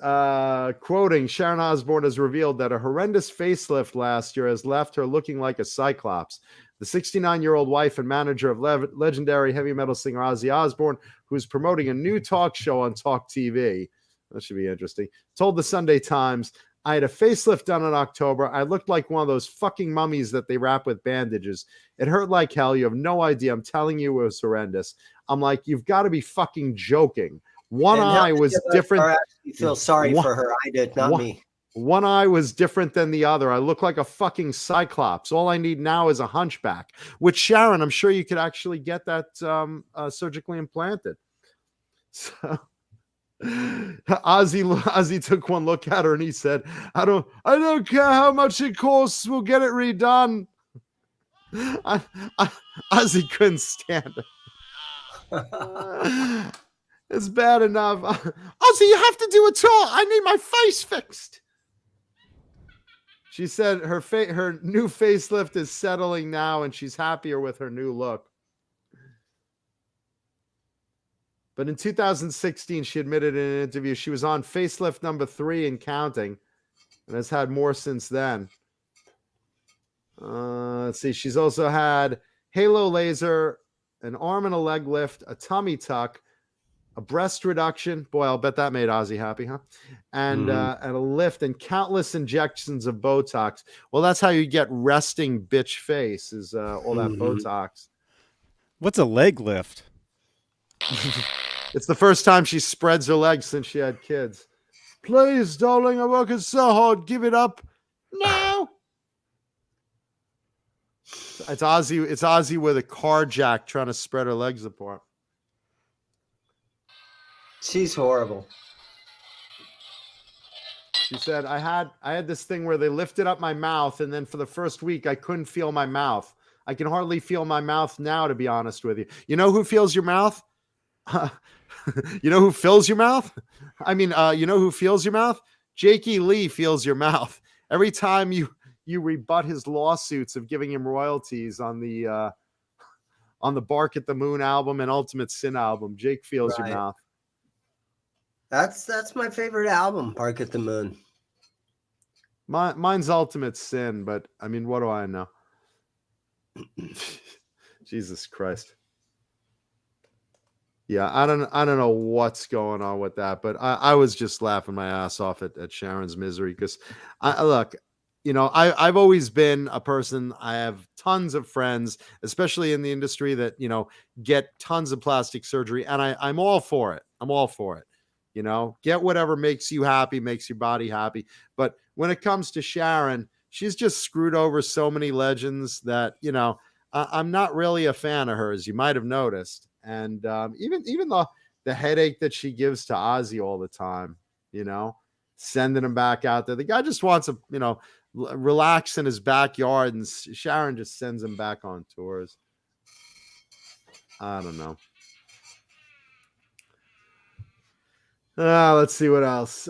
Quoting, Sharon Osbourne has revealed that a horrendous facelift last year has left her looking like a cyclops. The 69-year-old wife and manager of legendary heavy metal singer Ozzy Osbourne, who is promoting a new talk show on Talk TV, that should be interesting, told the Sunday Times, I had a facelift done in October. I looked like one of those fucking mummies that they wrap with bandages. It hurt like hell. You have no idea. I'm telling you, it was horrendous. I'm like, you've got to be fucking joking. One eye was different. I actually feel sorry for her. I did, not me. One eye was different than the other. I look like a fucking cyclops. All I need now is a hunchback. Which, Sharon, I'm sure you could actually get that surgically implanted. So Ozzy took one look at her and he said, I don't care how much it costs. We'll get it redone. Ozzy couldn't stand it. It's bad enough. Ozzy, you have to do a tour. I need my face fixed. She said her new facelift is settling now and she's happier with her new look. But in 2016, she admitted in an interview she was on facelift number 3 and counting and has had more since then. Let's see. She's also had halo laser, an arm and a leg lift, a tummy tuck, a breast reduction. Boy, I'll bet that made Ozzy happy, huh? And a lift and countless injections of Botox. Well, that's how you get resting bitch face is all that Botox. What's a leg lift? It's the first time she spreads her legs since she had kids. Please, darling, I'm working so hard. Give it up. No. It's Ozzy with a car jack trying to spread her legs apart. She's horrible. She said, I had this thing where they lifted up my mouth, and then for the first week, I couldn't feel my mouth. I can hardly feel my mouth now, to be honest with you. You know who feels your mouth? You know who fills your mouth? I mean, you know who feels your mouth? Jakey Lee feels your mouth. Every time you rebut his lawsuits of giving him royalties on the Bark at the Moon album and Ultimate Sin album, Jake feels your mouth. That's my favorite album, Bark at the Moon. Mine's Ultimate Sin, but I mean, what do I know? Jesus Christ. Yeah, I don't know what's going on with that, but I was just laughing my ass off at Sharon's misery because look, you know, I've always been a person. I have tons of friends, especially in the industry, that, you know, get tons of plastic surgery, and I'm all for it. I'm all for it. You know, get whatever makes you happy, makes your body happy. But when it comes to Sharon, she's just screwed over so many legends that, you know, I'm not really a fan of hers. You might have noticed. And even the headache that she gives to Ozzy all the time, you know, sending him back out there. The guy just wants to, you know, relax in his backyard, and Sharon just sends him back on tours. I don't know. Let's see what else.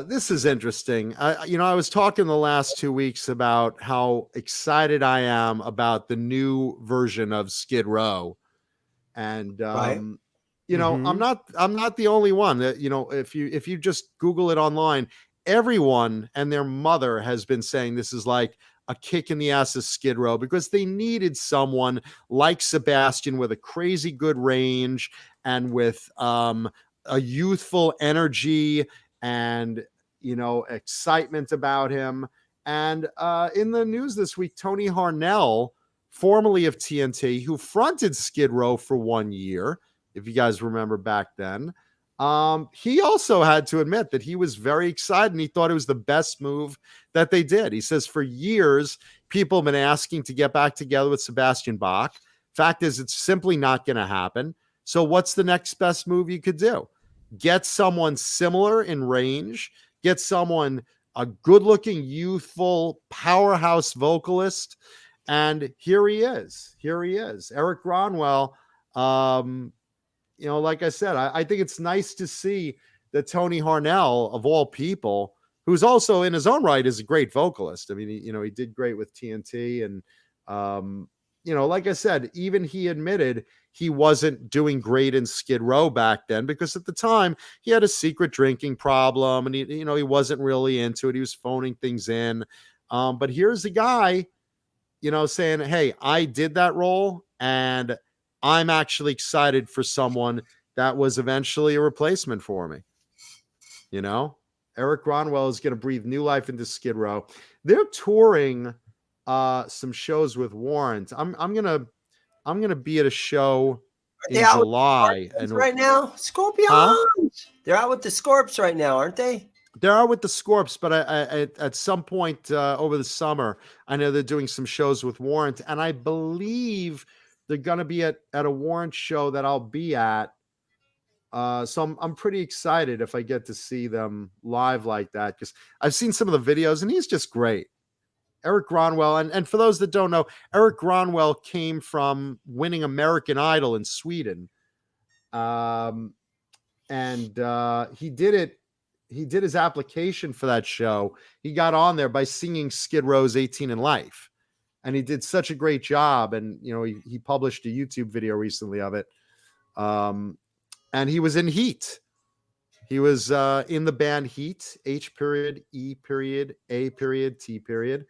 This is interesting. I was talking the last 2 weeks about how excited I am about the new version of Skid Row. And, you know, I'm not the only one that, you know, if you just Google it online, everyone and their mother has been saying this is like a kick in the ass of Skid Row because they needed someone like Sebastian with a crazy good range and with a youthful energy and, excitement about him. And in the news this week, Tony Harnell, formerly of TNT, who fronted Skid Row for 1 year, if you guys remember back then, he also had to admit that he was very excited and he thought it was the best move that they did. He says for years, people have been asking to get back together with Sebastian Bach. Fact is, it's simply not going to happen. So what's the next best move you could do? Get someone similar in range, get someone, a good-looking, youthful, powerhouse vocalist, and here he is. Eric Gronwell, like I said, I think it's nice to see that Tony Harnell, of all people, who's also in his own right is a great vocalist. I mean, he did great with TNT. And, like I said, even he admitted he wasn't doing great in Skid Row back then because at the time he had a secret drinking problem and he wasn't really into it. He was phoning things in. But here's a guy, saying, hey, I did that role and I'm actually excited for someone that was eventually a replacement for me. Eric Gronwell is going to breathe new life into Skid Row. They're touring some shows with Warrant. I'm gonna be at a show in July and right now, Scorpions. Huh? They're out with the Scorps right now, aren't they? They're out with the Scorps, but I at some point over the summer, I know they're doing some shows with Warrant, and I believe they're gonna be at a Warrant show that I'll be at. So I'm pretty excited if I get to see them live like that because I've seen some of the videos and he's just great. Eric Gronwell, and for those that don't know, Eric Gronwell came from winning American Idol in Sweden, and he did it. He did his application for that show. He got on there by singing Skid Row's 18 in Life, and he did such a great job. And he published a YouTube video recently of it. And he was in Heat. He was in the band Heat, H period, E period, A period, T period,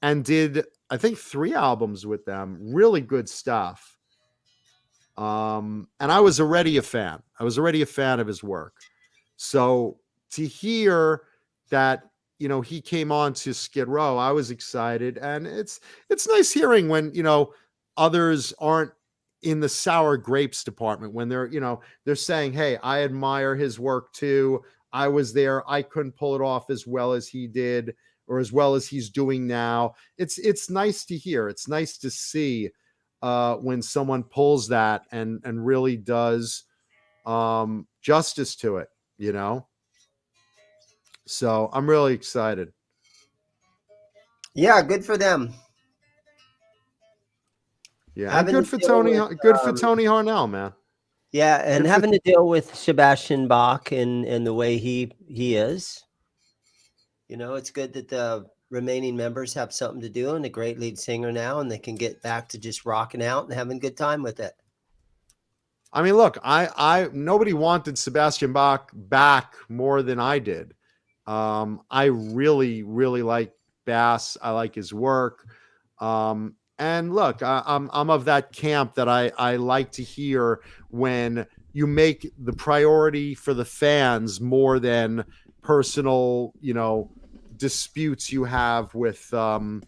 and did, I think, 3 albums with them. Really good stuff. And I was already a fan. I was already a fan of his work. So to hear that, he came on to Skid Row, I was excited. And it's nice hearing when, others aren't in the sour grapes department when they're saying, hey, I admire his work too. I was there. I couldn't pull it off as well as he did or as well as he's doing now. It's nice to hear. It's nice to see when someone pulls that and really does justice to it, So I'm really excited. Yeah, good for them. Yeah, and good for Tony. Good for Tony Harnell, man. Yeah, and having to deal with Sebastian Bach and the way he is. It's good that the remaining members have something to do and a great lead singer now, and they can get back to just rocking out and having a good time with it. I mean, look, I nobody wanted Sebastian Bach back more than I did. I really, really like Bass. I like his work. And look, I'm of that camp that I like to hear when you make the priority for the fans more than personal, disputes you have with, with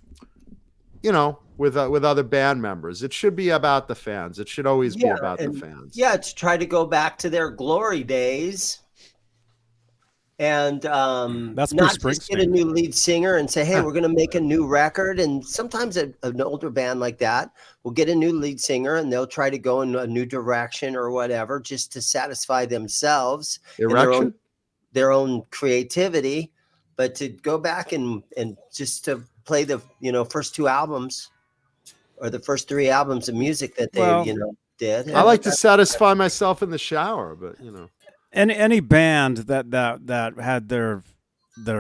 other band members. It should be about the fans. It should always be about the fans. Yeah, to try to go back to their glory days. And that's not just get a new lead singer and say, hey, we're going to make a new record. And sometimes an older band like that will get a new lead singer and they'll try to go in a new direction or whatever just to satisfy themselves and their own creativity. But to go back and just to play the first 2 albums or the first 3 albums of music that they did. I like to satisfy myself in the shower, but Any band that had their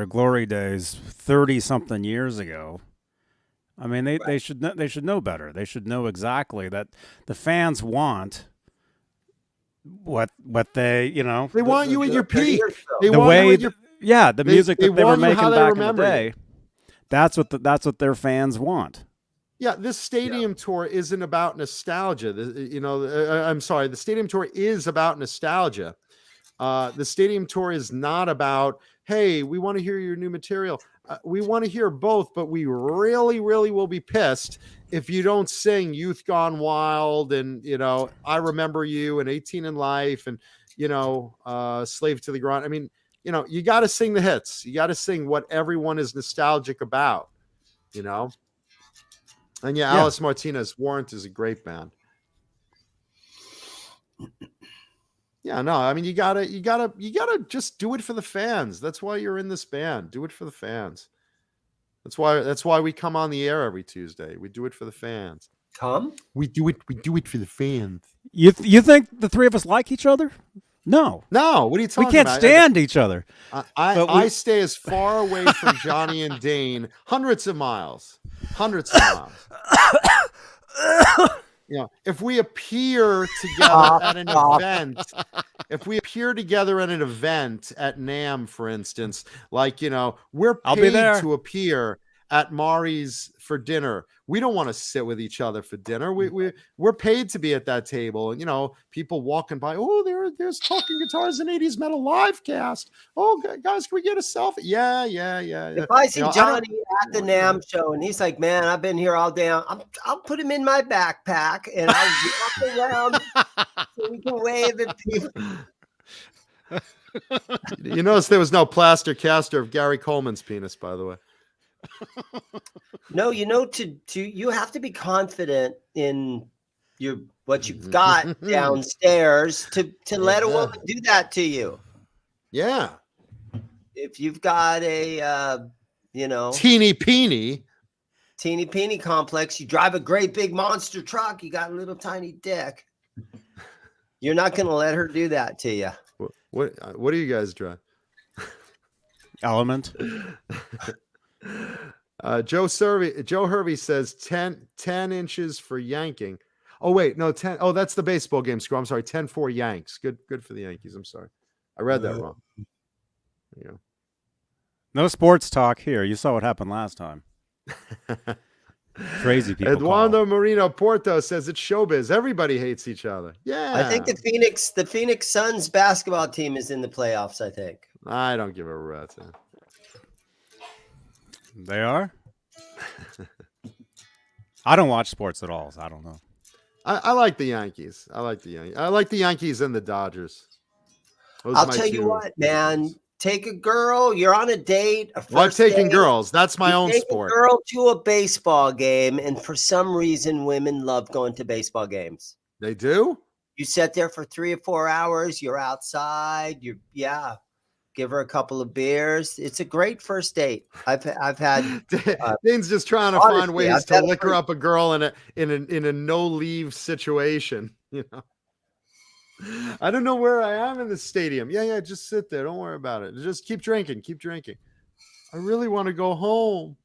glory days 30-something years ago, I mean, they should know better. They should know exactly that the fans want what they they want you at your peak. The music that they were making back in the day. That's what their fans want. Yeah, this stadium tour isn't about nostalgia. I'm sorry, the stadium tour is about nostalgia. The stadium tour is not about, hey, we want to hear your new material. We want to hear both, but we really, really will be pissed if you don't sing Youth Gone Wild and, I Remember You and 18 in Life and, Slave to the Grind. I mean, you got to sing the hits. You got to sing what everyone is nostalgic about, And yeah, Alice Martinez Warrant is a great band. Yeah, no, I mean, you gotta just do it for the fans. That's why you're in this band. Do it for the fans. That's why we come on the air every Tuesday. We do it for the fans. We do it for the fans. You think the three of us like each other? No. No, what are you talking about? We can't stand each other. I stay as far away from Johnny and Dane, hundreds of miles. If we appear together at an event, at NAMM, for instance, like, we're paid to appear at Mari's for dinner. We don't want to sit with each other for dinner. We're paid to be at that table. And, people walking by, oh, there's Talking Guitars and 80s Metal live cast. Oh, guys, can we get a selfie? Yeah. If I see Johnny at the NAMM show and he's like, man, I've been here all day, I'll put him in my backpack and I'll walk around so we can wave at people. You notice there was no plaster caster of Gary Coleman's penis, by the way. No, you have to be confident in what you've got downstairs to let a woman do that to you. Yeah. If you've got a teeny peeny complex, you drive a great big monster truck, you got a little tiny dick. You're not going to let her do that to you. What do you guys drive? Element. Joe Hervey says 10 inches for yanking. Oh wait, no, 10. Oh, that's the baseball game score. I'm sorry, 10-4 Yanks. Good for the Yankees. I'm sorry, I read that wrong. Yeah. No sports talk here. You saw what happened last time. Crazy people. Eduardo Marino Porto says it's showbiz. Everybody hates each other. Yeah. I think the Phoenix Suns basketball team is in the playoffs, I think. I don't give a rat's. They are? I don't watch sports at all, so I don't know. I like the Yankees. I like the Yankees and the Dodgers. I'll tell you what, man. Take a girl. You're on a date. I'm taking girls. That's my own sport. Take a girl to a baseball game, and for some reason, women love going to baseball games. They do? You sit there for 3 or 4 hours. You're outside. Give her a couple of beers. It's a great first date. I've had. Dane's just trying to find ways to liquor up a girl in a no leave situation. I don't know where I am in the stadium. Yeah, just sit there. Don't worry about it. Just keep drinking. I really want to go home.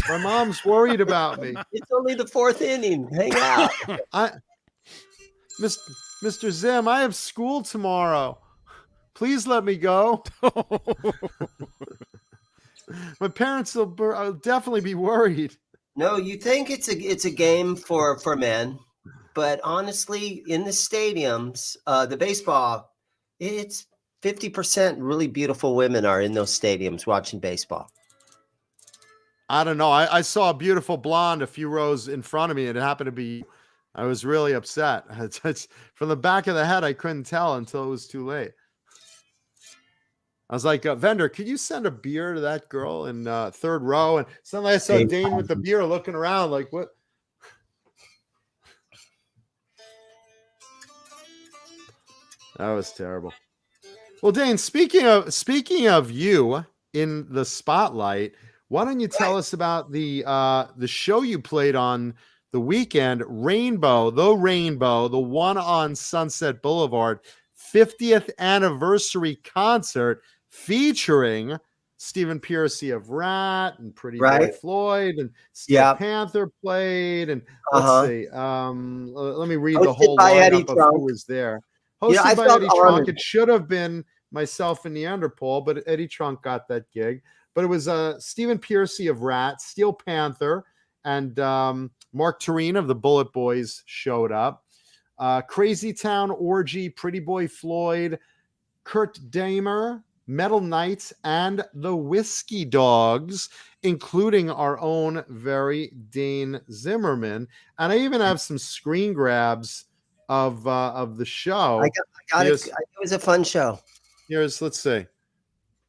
My mom's worried about me. It's only the 4th inning. Hang out. Mr. Zim, I have school tomorrow. Please let me go. My parents will definitely be worried. No, you think it's a game for men, but honestly, in the stadiums, the baseball, it's 50% really beautiful women are in those stadiums watching baseball. I don't know. I saw a beautiful blonde a few rows in front of me, and it happened to be. I was really upset. It's from the back of the head, I couldn't tell until it was too late. I was like, vendor, could you send a beer to that girl in 3rd row? And suddenly I saw Dane with the beer looking around like, what? That was terrible. Well, Dane, speaking of you in the spotlight, why don't you tell us about the show you played on the weekend, Rainbow, the one on Sunset Boulevard, 50th anniversary concert featuring Stephen Piercy of Rat and Pretty Boy Floyd and Steel Panther played. And let's see. Let me read the whole lineup of who was there. Hosted by Eddie Trunk. It should have been myself and Neanderthal, but Eddie Trunk got that gig. but it was Stephen Piercy of Rat, Steel Panther, and Mark Tureen of the Bullet Boys showed up. Crazy Town Orgy, Pretty Boy Floyd, Kurt Damer, Metal Knights, and the Whiskey Dogs, including our own very Dane Zimmerman. And I even have some screen grabs of the show. I got it. It was a fun show. Let's see.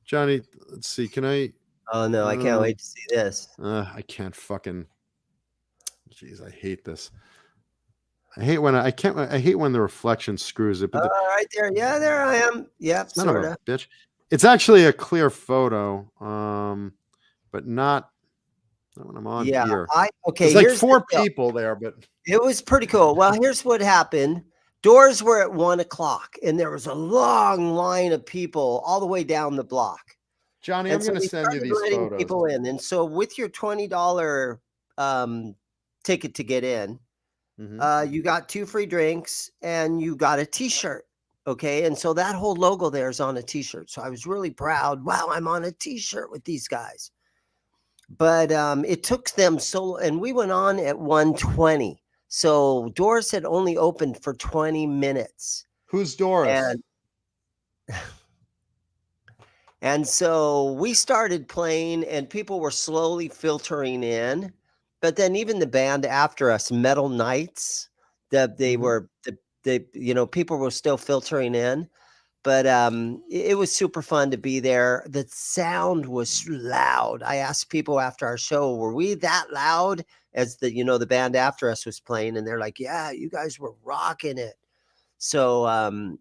Johnny, let's see. Can I? Oh, no, I can't wait to see this. I can't fucking. Jeez, I hate this. I hate when I hate when the reflection screws it. But right there. Yeah, there I am. Yep, sort of. Bitch. It's actually a clear photo, but not when I'm on here. Okay. There's like 4 people there, but it was pretty cool. Well, here's what happened. Doors were at 1:00, and there was a long line of people all the way down the block. Johnny, I'm going to send you these photos. People in, and so with your $20 ticket to get in, you got 2 free drinks and you got a T-shirt. Okay. And so that whole logo there is on a T-shirt. So I was really proud. Wow, I'm on a T-shirt with these guys. But it took them and we went on at 1:20. So doors had only opened for 20 minutes. Who's Doris? And so we started playing and people were slowly filtering in. But then even the band after us, Metal Knights, people were still filtering in. But it was super fun to be there. The sound was loud. I asked people after our show, were we that loud as the band after us was playing? And they're like, yeah, you guys were rocking it. So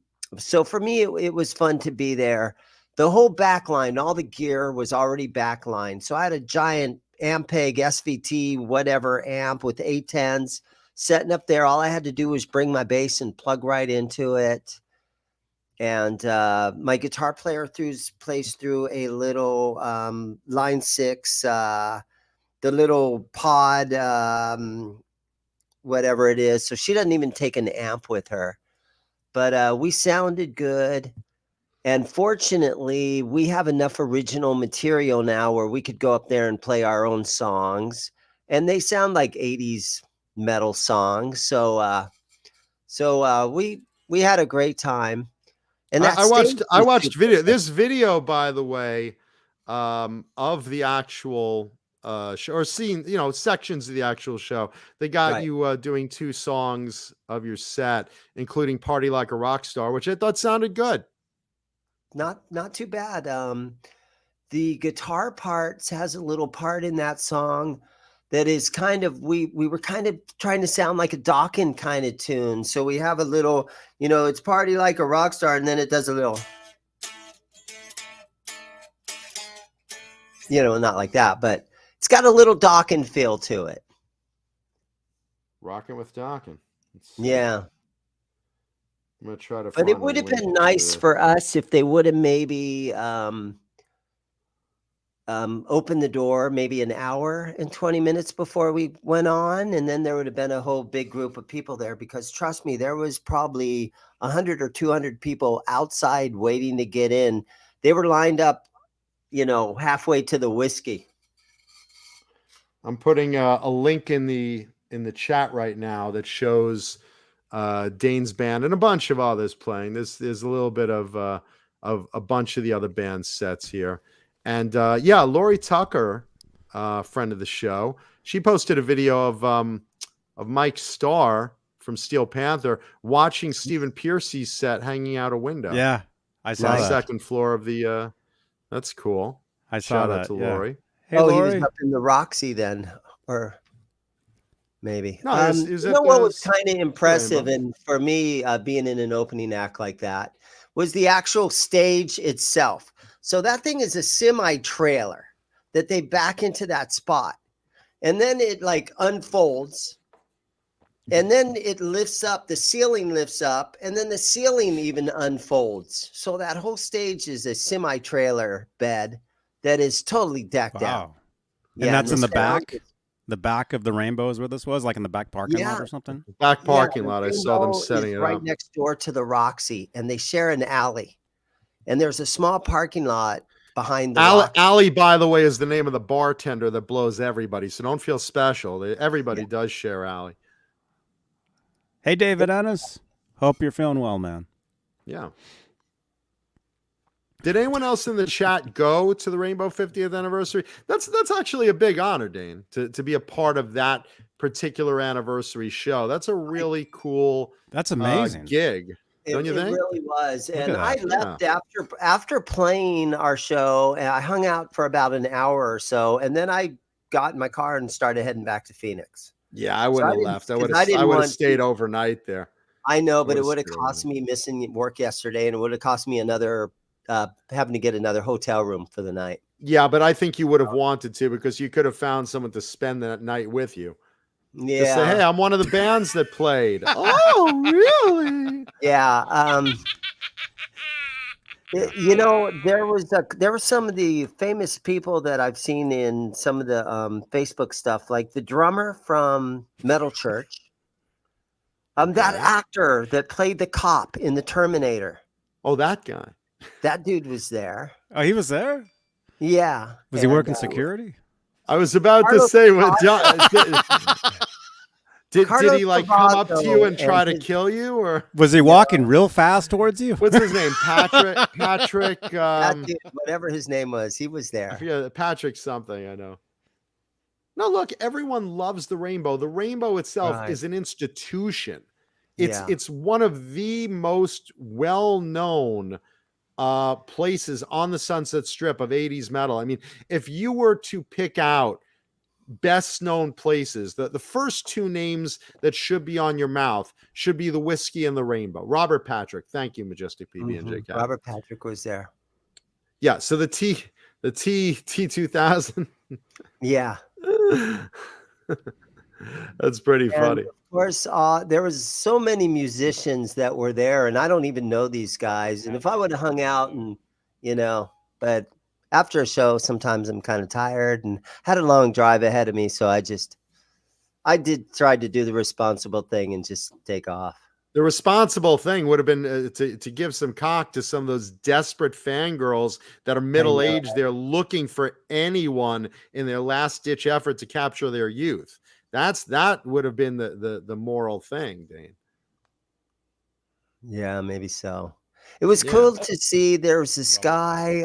for me, it was fun to be there. The whole back line, all the gear was already backlined. So I had a giant Ampeg SVT, whatever amp with 810s setting up there. All I had to do was bring my bass and plug right into it. And my guitar player plays through a little Line 6, the little pod, whatever it is. So she doesn't even take an amp with her. But we sounded good. And fortunately, we have enough original material now where we could go up there and play our own songs. And they sound like 80s metal songs. So we had a great time. And I watched video. This video, by the way, of the actual show, or scene, sections of the actual show. They got you doing 2 songs of your set, including "Party Like a Rock Star," which I thought sounded good. Not too bad. The guitar parts has a little part in that song that is kind of, we were kind of trying to sound like a Dawkins kind of tune. So we have a little, it's "Party Like a Rock Star," and then it does a little, not like that, but it's got a little Dawkins feel to it. Rocking with Dawkins. Yeah. I'm going to try to But it would have been nice for us if they would have maybe opened the door maybe an hour and 20 minutes before we went on. And then there would have been a whole big group of people there, because trust me, there was probably 100 or 200 people outside waiting to get in. They were lined up, halfway to the whiskey. I'm putting a link in the chat right now that shows Dane's band and a bunch of others playing. There's a little bit of a bunch of the other band's sets here. And Lori Tucker, friend of the show, she posted a video of Mike Starr from Steel Panther watching Stephen Piercy's set hanging out a window. Yeah, I saw on that. the 2nd floor of the that's cool. I saw Shout that. out to Lori. Hey, Lori. He was up in the Roxy then, or maybe. No, what was kind of impressive, and for me, being in an opening act like that, was the actual stage itself. So that thing is a semi-trailer that they back into that spot, and then it unfolds, and then it lifts up. The ceiling lifts up, and then the ceiling even unfolds. So that whole stage is a semi-trailer bed that is totally decked out. And that's in the back. The back of the Rainbow is where this was, like in the back parking lot or something? Back parking lot. I saw them setting it right up. next door to the Roxy, and they share an alley. And there's a small parking lot behind the rock. Allie, by the way, is the name of the bartender that blows everybody. So don't feel special. Everybody does share Allie. Hey, David Ennis. Hope you're feeling well, man. Yeah. Did anyone else in the chat go to the Rainbow 50th anniversary? That's actually a big honor, Dane, to be a part of that particular anniversary show. That's a really cool That's amazing gig. Don't you think? It really was. Look And at I that. left after playing our show, and I hung out for about an hour or so, and then I got in my car and started heading back to Phoenix. Yeah, I wouldn't have left. I would have stayed overnight there. I know, but it would have cost me missing work yesterday, and it would have cost me another having to get another hotel room for the night. Yeah, but I think you would have wanted to, because you could have found someone to spend that night with you. Yeah. Just say, hey, I'm one of the bands that played. Oh, really? Yeah. There were some of the famous people that I've seen in some of the Facebook stuff, like the drummer from Metal Church. That actor that played the cop in the Terminator. Oh, that guy. That dude was there. Oh, he was there? Yeah. Was he working security? I was about to say, did he like come up to you and try to kill you, or was he walking real fast towards you? What's his name? Patrick. Whatever his name was, he was there. Yeah, Patrick something. I know. No, look, everyone loves the rainbow. The rainbow itself is an institution. It's one of the most well-known places on the Sunset Strip of 80s metal. I mean, if you were to pick out best known places, the first two names that should be on your mouth should be the Whiskey and the Rainbow. Robert Patrick. Thank you, Majestic PB&J. Robert Patrick was there. Yeah. So the T2000. Yeah. That's pretty funny. Of course, there was so many musicians that were there, and I don't even know these guys. And if I would have hung out and, but after a show, sometimes I'm kind of tired and had a long drive ahead of me. So I did try to do the responsible thing and just take off. The responsible thing would have been to give some cock to some of those desperate fangirls that are middle-aged. They're looking for anyone in their last-ditch effort to capture their youth. That would have been the moral thing, Dane. Yeah, maybe so. It was cool to see. There was this guy.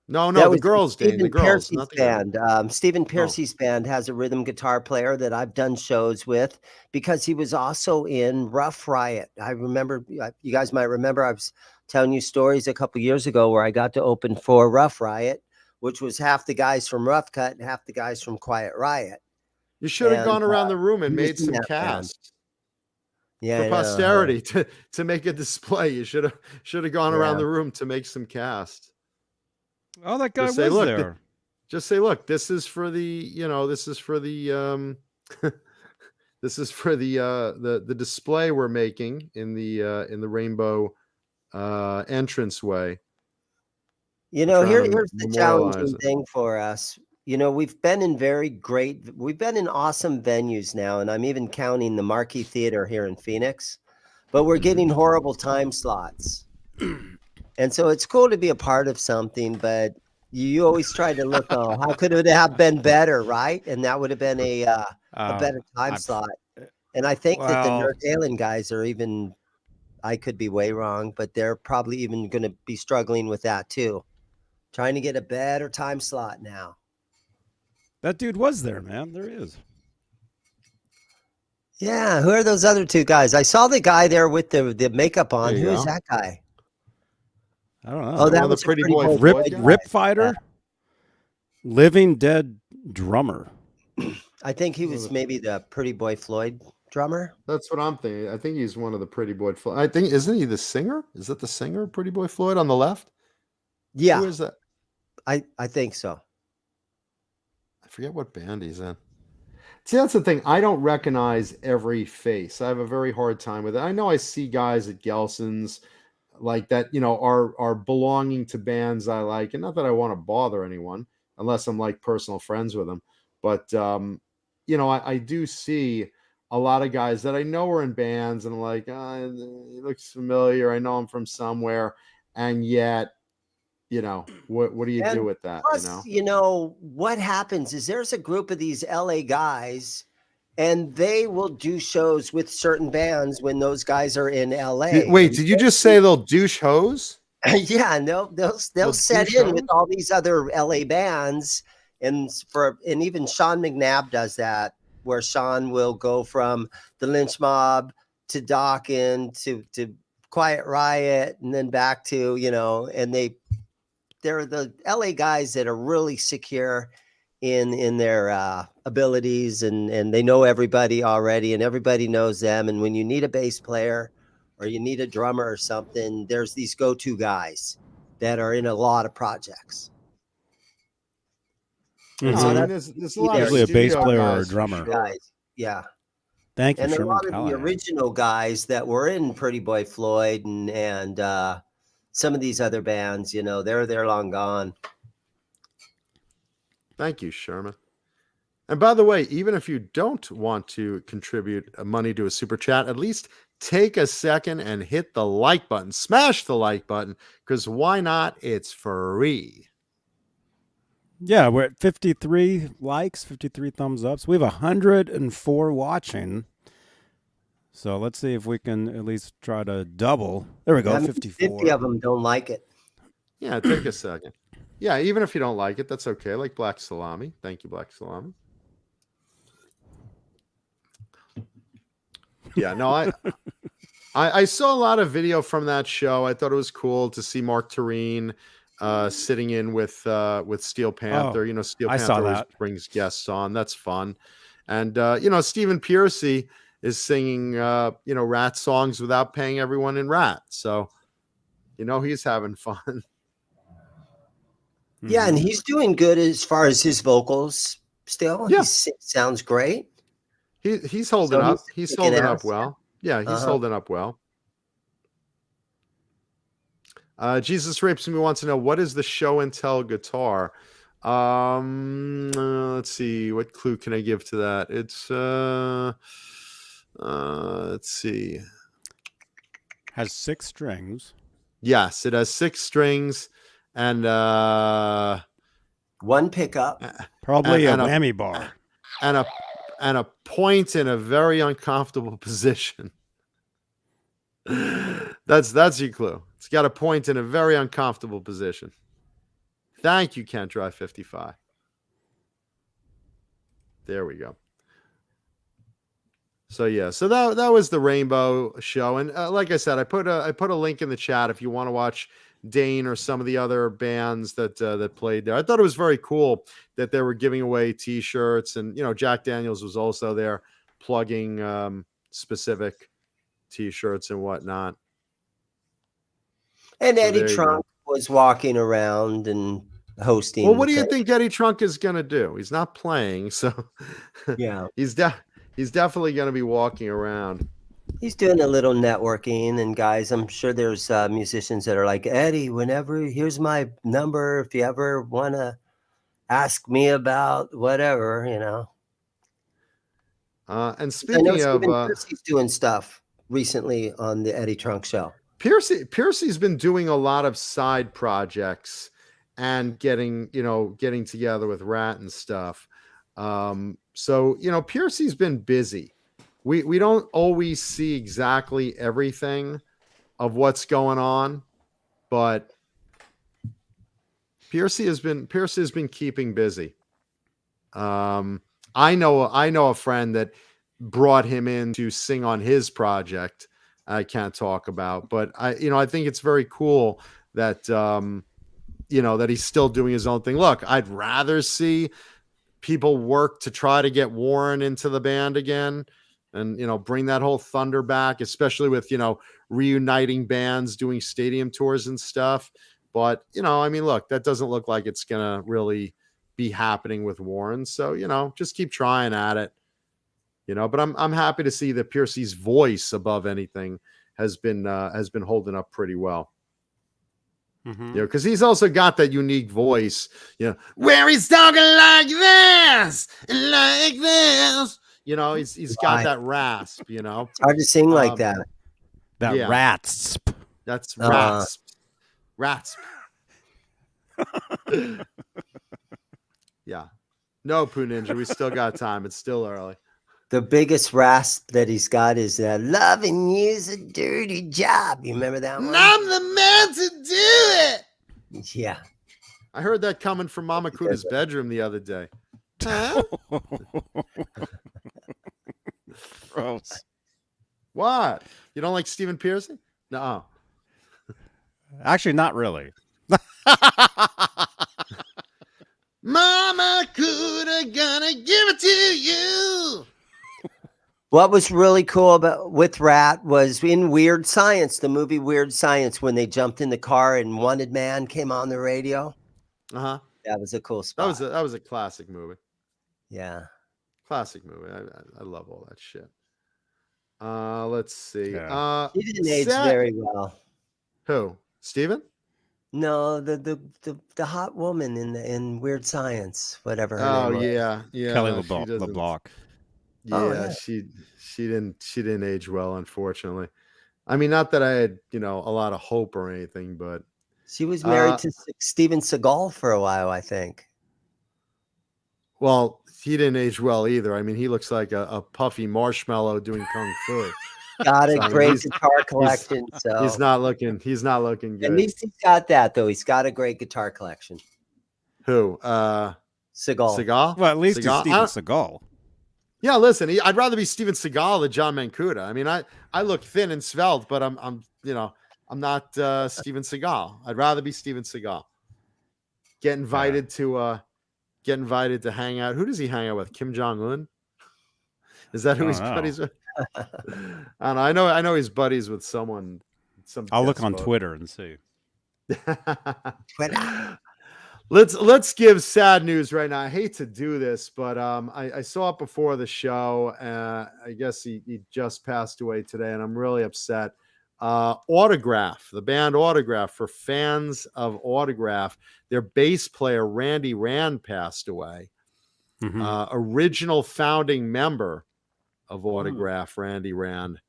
No, the girls, Dane. The girls. Band. Stephen Piercy's band has a rhythm guitar player that I've done shows with, because he was also in Rough Riot. I remember, you guys might remember, I was telling you stories a couple years ago where I got to open for Rough Riot, which was half the guys from Rough Cut and half the guys from Quiet Riot. You should have gone around the room and made some casts. Yeah, for posterity to make a display. You should have gone around the room to make some casts. Oh, that guy was there. Just say, look, this is for the, this is for the the display we're making in the rainbow entranceway. Here's the challenging thing for us. We've been in awesome venues now, and I'm even counting the Marquee Theater here in Phoenix, but we're getting horrible time slots. And so it's cool to be a part of something, but you always try to look, how could it have been better, right? And that would have been a better time slot. And I think that the Nerd Halen guys are even, I could be way wrong, but they're probably even going to be struggling with that too. Trying to get a better time slot now. That dude was there, man. There he is. Yeah, who are those other two guys? I saw the guy there with the makeup on. Who is that guy? I don't know. Oh, that was a pretty boy Rip Fighter, Living Dead drummer. I think he was maybe the Pretty Boy Floyd drummer. That's what I'm thinking. I think he's one of the Pretty Boy Floyd. Isn't he the singer? Is that the singer, Pretty Boy Floyd, on the left? Yeah. Who is that? I think so. I forget what band he's in. See, that's the thing. I don't recognize every face. I have a very hard time with it. I know I see guys at Gelson's like that, are belonging to bands I like. And not that I want to bother anyone unless I'm like personal friends with them. But, I do see a lot of guys that I know are in bands and I'm like, he looks familiar. I know him from somewhere. And yet you know, what do you do with that? Plus, what happens is there's a group of these LA guys, and they will do shows with certain bands when those guys are in LA. Wait, did you just say they'll douche hose? Yeah, and they'll set in with all these other LA bands, and even Sean McNabb does that, where Sean will go from the Lynch Mob to Dawkins to Quiet Riot, and then back to and they're the LA guys that are really secure in their abilities, and they know everybody already, and everybody knows them. And when you need a bass player or you need a drummer or something, there's these go-to guys that are in a lot of projects. Mm-hmm. So there's a lot usually of a bass player or a guys, drummer. Guys. Yeah. Thank you, and Sherman a lot of Callahan. the original guys that were in Pretty Boy Floyd and some of these other bands, they're long gone. Thank you, Sherman. And by the way, even if you don't want to contribute money to a super chat, at least take a second and hit the like button. Smash the like button, because why not? It's free. Yeah, we're at 53 likes, 53 thumbs ups. We have 104 watching. So let's see if we can at least try to double. There we go, 54. 50 of them don't like it. Yeah, take a second. Yeah, even if you don't like it, that's okay. Like Black Salami. Thank you, Black Salami. Yeah, no, I saw a lot of video from that show. I thought it was cool to see Mark Tureen sitting in with Steel Panther. Oh, Steel I Panther saw always that. brings guests on. That's fun. And Stephen Piercy is singing Rat songs without paying everyone in Rat. So he's having fun. Yeah, and he's doing good as far as his vocals still. Yeah. He sounds great. He's holding up. He's holding up well. Yeah, he's holding up well. Jesus Rapes Me wants to know, what is the show and tell guitar? Let's see. What clue can I give to that? It's let's see. Has 6 strings. Yes, it has 6 strings and one pickup. Probably and a whammy bar. And a point in a very uncomfortable position. That's your clue. It's got a point in a very uncomfortable position. Thank you, Kent Drive 55. There we go. So that was the Rainbow show, and like I said, I put a link in the chat if you want to watch Dane or some of the other bands that played there. I thought it was very cool that they were giving away T-shirts, and Jack Daniels was also there plugging specific T-shirts and whatnot. And Eddie Trunk was walking around and hosting. Well, what do you think Eddie Trunk is going to do? He's not playing, so yeah, he's definitely going to be walking around. He's doing a little networking, and guys, I'm sure there's musicians that are like, Eddie, here's my number if you ever want to ask me about whatever, And speaking of, Piercy's doing stuff recently on the Eddie Trunk show. Piercy's been doing a lot of side projects and getting together with Rat and stuff. So Piercy's been busy. We don't always see exactly everything of what's going on, but Piercy has been keeping busy. I know a friend that brought him in to sing on his project. I can't talk about, but I think it's very cool that that he's still doing his own thing. Look, I'd rather see people work to try to get Warren into the band again. And, bring that whole thunder back, especially with, reuniting bands, doing stadium tours and stuff. But, look, that doesn't look like it's going to really be happening with Warren. So, just keep trying at it, but I'm happy to see that Piercy's voice above anything has been holding up pretty well. Mm-hmm. Because he's also got that unique voice, where he's talking like this, like this. He's got that rasp, It's hard to sing like that. That yeah. rasp. That's rasp. Rasp. Yeah. No, Pooh Ninja, we still got time. It's still early. The biggest rasp that he's got is loving you's a dirty job. You remember that one? I'm the man to do it. Yeah. I heard that coming from Mama Kuda's bedroom the other day. Huh? Gross. What? You don't like Stephen Pearcy? No. Actually, not really. Mama Kuda gonna give it to you. What was really cool with Rat was in Weird Science, the movie Weird Science, when they jumped in the car and Wanted Man came on the radio. Uh-huh. That was a cool spot. That was a classic movie. Yeah. Classic movie. I love all that shit. Let's see. Yeah. He didn't age very well. Who? Steven? No, the hot woman in Weird Science, whatever her name was. Yeah. Kelly LeBlanc. Yeah, she didn't age well, unfortunately. I mean, not that I had, a lot of hope or anything, but she was married to Steven Seagal for a while, I think. Well, he didn't age well either. I mean, he looks like a puffy marshmallow doing kung fu. Got a great guitar collection. So he's not looking good. At least he's got that, though. He's got a great guitar collection. Who? Seagal. Well, at least he's Steven Seagal. Yeah, listen, I'd rather be Steven Seagal than John Mancuda. I mean, I look thin and svelte, but I'm not Steven Seagal. I'd rather be Steven Seagal. Get invited to hang out. Who does he hang out with? Kim Jong-un? Is that who he's buddies with? I don't know. I know he's buddies with someone. I'll look on Twitter and see. Twitter. Let's give sad news right now. I hate to do this, but I saw it before the show. I guess he just passed away today, and I'm really upset. Autograph, the band Autograph, for fans of Autograph, their bass player Randy Rand passed away. Mm-hmm. Original founding member of Autograph, Randy Rand.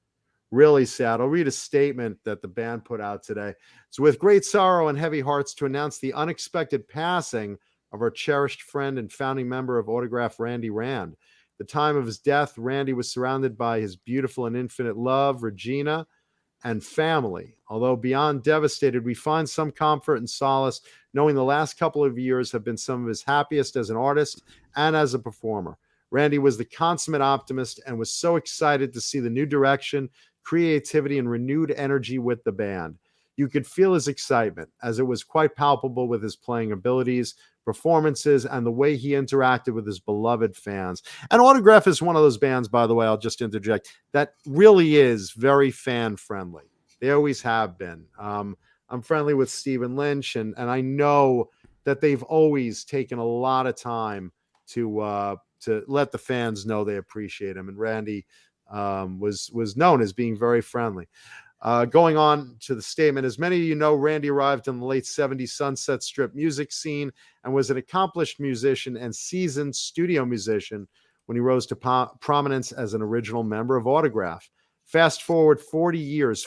Really sad. I'll read a statement that the band put out today. It's with great sorrow and heavy hearts to announce the unexpected passing of our cherished friend and founding member of Autograph, Randy Rand. At the time of his death, Randy was surrounded by his beautiful and infinite love, Regina, and family. Although beyond devastated, we find some comfort and solace knowing the last couple of years have been some of his happiest as an artist and as a performer. Randy was the consummate optimist and was so excited to see the new direction, creativity, and renewed energy with the band. You could feel his excitement, as it was quite palpable with his playing abilities, performances, and the way he interacted with his beloved fans. And Autograph is one of those bands, by the way, I'll just interject, that really is very fan-friendly. They always have been. I'm friendly with Stephen Lynch, and I know that they've always taken a lot of time to let the fans know they appreciate him. And Randy was known as being very friendly. Going on to the statement, as many of you know, Randy arrived in the late 70s Sunset Strip music scene and was an accomplished musician and seasoned studio musician when he rose to prominence as an original member of Autograph. Fast forward 40 years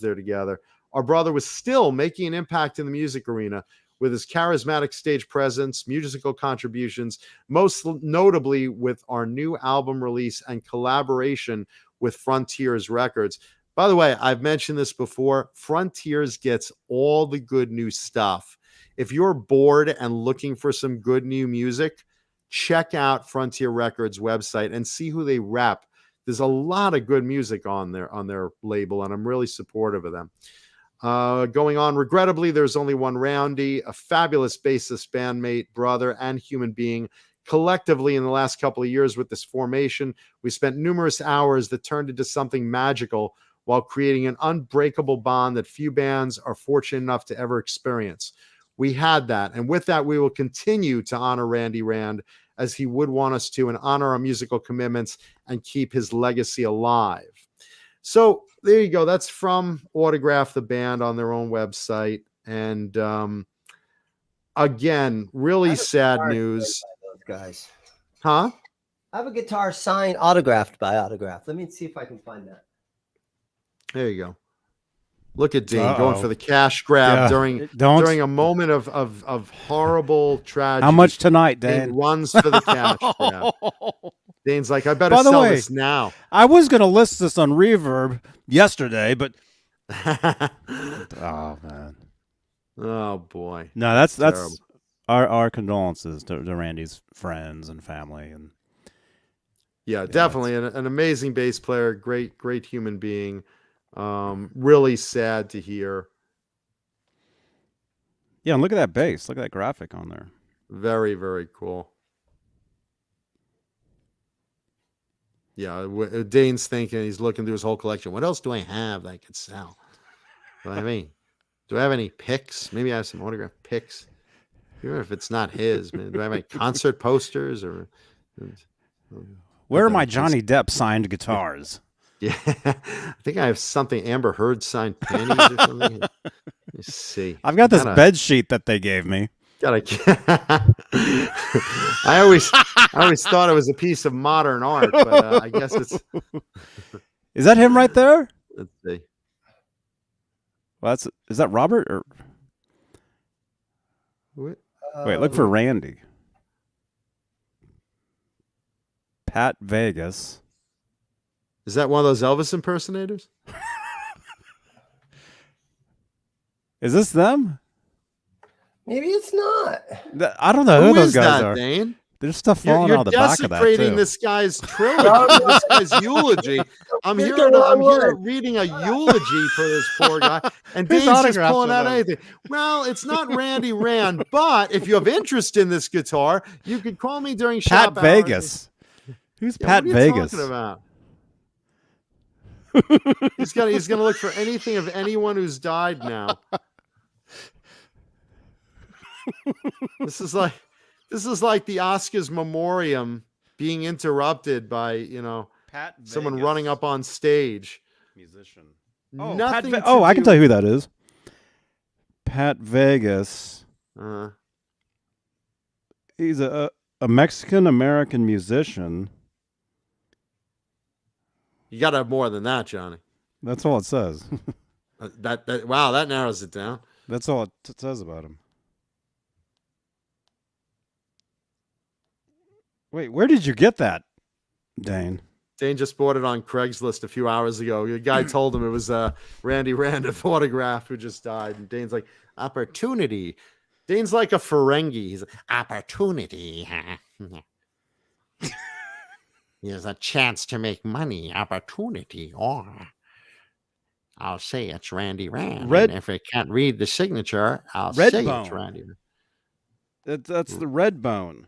they're together. Our brother was still making an impact in the music arena with his charismatic stage presence, musical contributions, most notably with our new album release and collaboration with Frontiers Records. By the way, I've mentioned this before. Frontiers gets all the good new stuff. If you're bored and looking for some good new music, check out Frontier Records website and see who they rep. There's a lot of good music on their label, and I'm really supportive of them. Going on, regrettably, there's only one Randy, a fabulous bassist, bandmate, brother, and human being. Collectively, in the last couple of years with this formation, we spent numerous hours that turned into something magical while creating an unbreakable bond that few bands are fortunate enough to ever experience. We had that, and with that, we will continue to honor Randy Rand as he would want us to, and honor our musical commitments and keep his legacy alive. So there you go. That's from Autograph, the band, on their own website. And again, really sad news. Those guys. Huh? I have a guitar signed, autographed by Autograph. Let me see if I can find that. There you go. Look at Dean going for the cash grab during a moment of horrible tragedy. How much tonight, Dean Dan? runs for the cash grab. Dean's like, I better sell this now. I was going to list this on Reverb yesterday, but oh man, oh boy, no, that's our condolences to Randy's friends and family, and definitely an amazing bass player, great human being. Really sad to hear. Yeah, and look at that bass. Look at that graphic on there. Very, very cool. Yeah, Dane's thinking, he's looking through his whole collection. What else do I have that I could sell? What I mean, do I have any picks? Maybe I have some autographed picks. Even if it's not his, man. Do I have any concert posters or? Where are my Johnny Depp signed guitars? Yeah, I think I have something. Amber Heard signed panties or something. Let's see. I've got this bed sheet that they gave me. I always thought it was a piece of modern art, but I guess it's. Is that him right there? Let's see. Well, is that Robert or? What? Wait, look for Randy. Pat Vegas. Is that one of those Elvis impersonators? Is this them? Maybe it's not. I don't know who those guys that, are. Dane? There's stuff falling out of the back of that too. You're desecrating this guy's trilogy, this guy's eulogy. I'm here reading a eulogy for this poor guy, and Dane's just pulling out anything. Well, it's not Randy Rand, but if you have interest in this guitar, you could call me during shop Pat Vegas. Who's Pat Vegas? What are you talking about? He's gonna look for anything of anyone who's died now. This is like the Oscars memoriam being interrupted by Pat someone running up on stage. Musician. Nothing. I can tell you who that is. Pat Vegas. He's a Mexican American musician. You got to have more than that, Johnny. That's all it says. Wow, that narrows it down. That's all it says about him. Wait, where did you get that, Dane? Dane just bought it on Craigslist a few hours ago. The guy told him it was Randy Randolph autograph who just died. And Dane's like, opportunity. Dane's like a Ferengi. He's like, opportunity. There's a chance to make money. Opportunity. Or I'll say it's Randy Rand. And if I can't read the signature, I'll say it's Randy. That's the Redbone.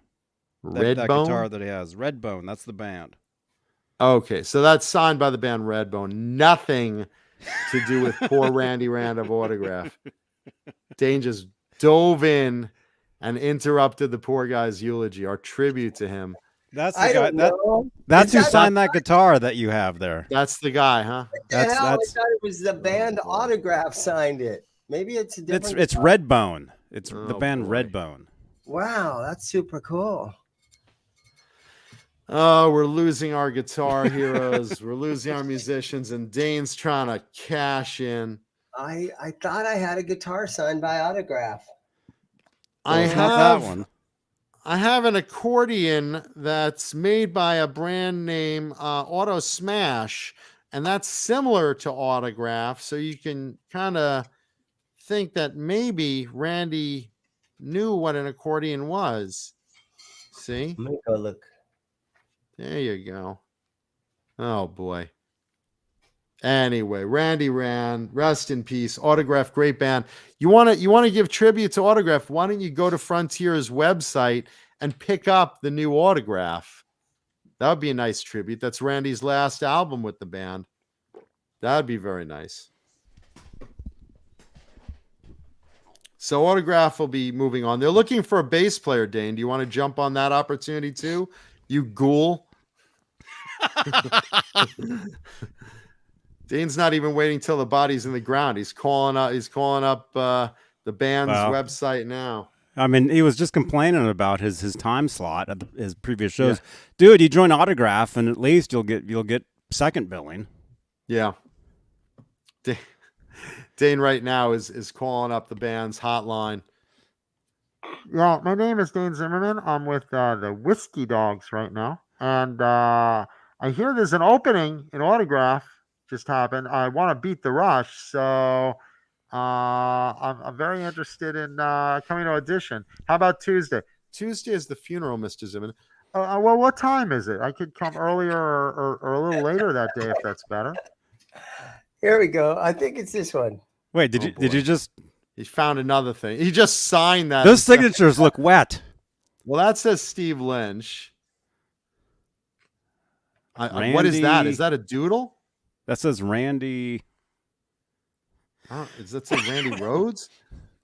That guitar that he has. Redbone, that's the band. Okay, so that's signed by the band Redbone. Nothing to do with poor Randy Randolph autograph. Dane just dove in and interrupted the poor guy's eulogy, our tribute to him. That's the guy. That's who signed that guitar that you have there. That's the guy, huh? I thought it was the band autograph signed it. Maybe it's a different. It's Redbone. It's the band Redbone. Wow, that's super cool. Oh, we're losing our guitar heroes. We're losing our musicians, and Dane's trying to cash in. I thought I had a guitar signed by autograph. I have that one. I have an accordion that's made by a brand name Auto Smash, and that's similar to autograph. So you can kind of think that maybe Randy knew what an accordion was. See? Let me go look. There you go. Oh boy. Anyway, Randy Rand, rest in peace. Autograph, great band. You want to give tribute to Autograph? Why don't you go to Frontier's website and pick up the new Autograph? That would be a nice tribute. That's Randy's last album with the band. That would be very nice. So Autograph will be moving on. They're looking for a bass player, Dane. Do you want to jump on that opportunity too? You ghoul. Dane's not even waiting till the body's in the ground. He's calling up the band's website now. I mean, he was just complaining about his time slot at his previous shows. Yeah. Dude, you join Autograph, and at least you'll get second billing. Yeah. Dane right now is calling up the band's hotline. Yeah, my name is Dane Zimmerman. I'm with the Whiskey Dogs right now, and I hear there's an opening in Autograph just happened. I want to beat the rush, so I'm very interested in coming to audition. How about Tuesday? Tuesday is the funeral, Mr. Zimmerman. Well, what time is it? I could come earlier or a little later that day if that's better. Here we go. I think it's this one. Wait, did you just? He found another thing. He just signed that. Those signatures look wet. Well, that says Steve Lynch. What is that? Randy- Is that a doodle? That says Randy. Does that say Randy Rhodes?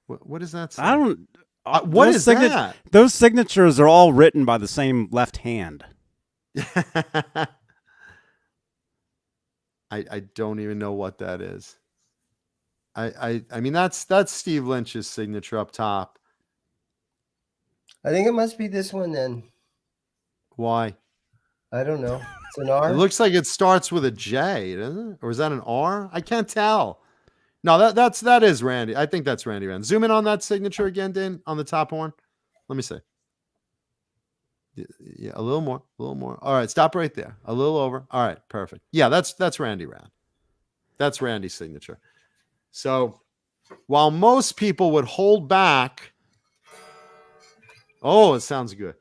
What does that say? I don't. What those is that? Those signatures are all written by the same left hand. I don't even know what that is. I mean that's Steve Lynch's signature up top. I think it must be this one then. Why? I don't know. It's an R. It looks like it starts with a J, doesn't it? Or is that an R? I can't tell. No, that is Randy. I think that's Randy Rand. Zoom in on that signature again, Dan, on the top one. Let me see. Yeah, a little more. All right, stop right there. A little over. All right, perfect. Yeah, that's Randy Rand. That's Randy's signature. So while most people would hold back, oh, it sounds good.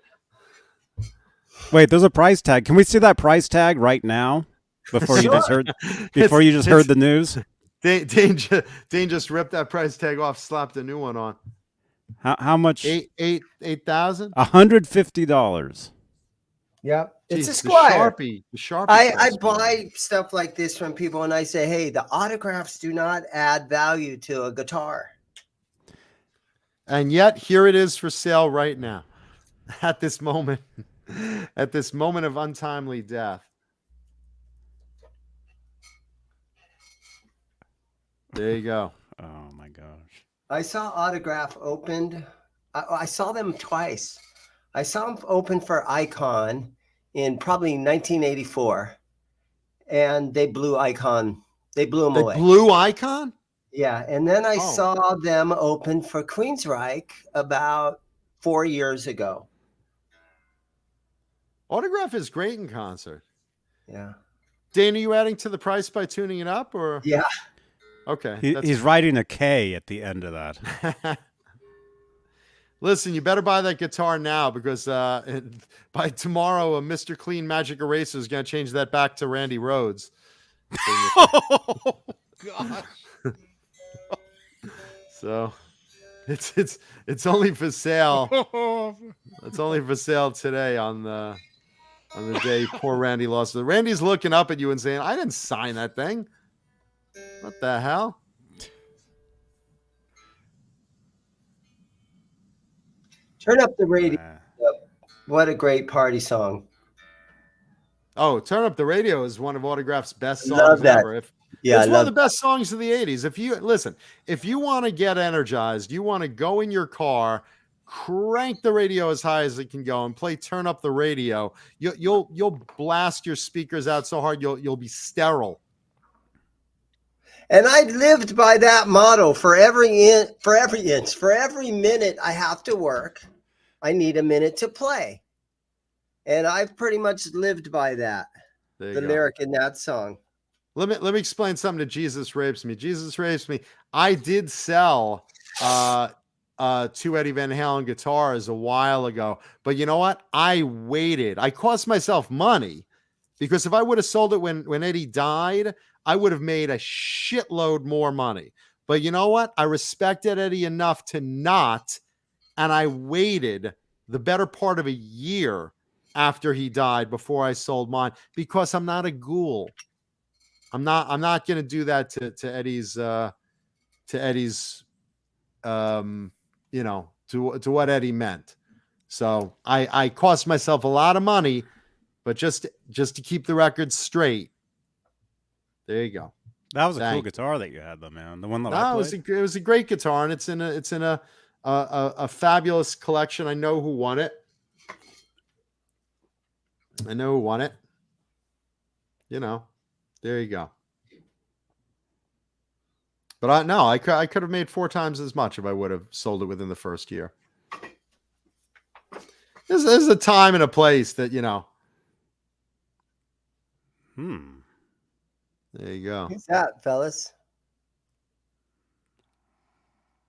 Wait, there's a price tag. Can we see that price tag right now? Before you just heard the news? Dane just ripped that price tag off, slapped a new one on. How much? $8,000? $150. Yep. It's a Jeez, Squire. The Sharpie. I buy stuff like this from people and I say, hey, the autographs do not add value to a guitar. And yet here it is for sale right now. At this moment. At this moment of untimely death. There you go. Oh my gosh. I saw Autograph opened. I saw them twice. I saw them open for Icon in probably 1984. And they blew Icon. They blew them away. Blue Icon? Yeah. And then I saw them open for Queensryche about 4 years ago. Autograph is great in concert. Yeah. Dane, are you adding to the price by tuning it up? Or Yeah. Okay. He's writing a K at the end of that. Listen, you better buy that guitar now because by tomorrow, a Mr. Clean Magic Eraser is going to change that back to Randy Rhodes. Oh gosh. So it's only for sale. It's only for sale today on the day poor Randy lost it. Randy's looking up at you and saying, I didn't sign that thing. What the hell? Turn up the radio. What a great party song. Oh, Turn Up the Radio is one of Autograph's best songs Love that. ever. It's one of the best songs of the 80s. If you want to get energized, you want to go in your car, crank the radio as high as it can go and play Turn Up the Radio. You'll blast your speakers out so hard you'll be sterile. And I lived by that motto for every minute I have to work, I need a minute to play. And I've pretty much lived by that. The lyric in that song. Let me explain something to Jesus Rapes Me. Jesus Rapes Me. I did sell 2 Eddie Van Halen guitars a while ago, but you know what? I waited. I cost myself money because if I would have sold it when Eddie died, I would have made a shitload more money. But you know what? I respected Eddie enough to not, and I waited the better part of a year after he died before I sold mine because I'm not a ghoul. I'm not going to do that to Eddie's to what Eddie meant. So I cost myself a lot of money, but just to keep the record straight. There you go. That was a cool guitar that you had, though, man. The one that I played. It was a great guitar, and it's in a fabulous collection. I know who won it. You know, there you go. But I could have made 4 times as much if I would have sold it within the first year. There's a time and a place that, you know. There you go. Who's that, fellas?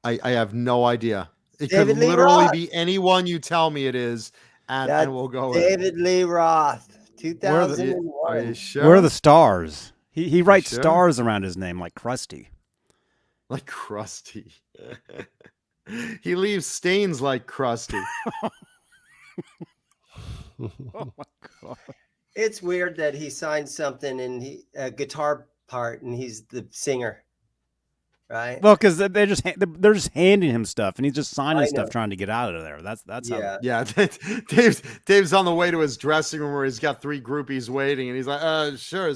I have no idea. It David could Lee literally Roth. be anyone you tell me it is, and we'll go with it. David Lee Roth, 2001. Are you sure? Where are the stars? He writes sure? stars around his name like Krusty. Like Krusty. He leaves stains like Krusty. Oh my God. It's weird that he signed something and a guitar part and he's the singer, right? Well, because they're just handing him stuff and he's just signing I stuff know. trying to get out of there. That's how. Yeah. Yeah, Dave's on the way to his dressing room where he's got 3 groupies waiting, and he's like, sure.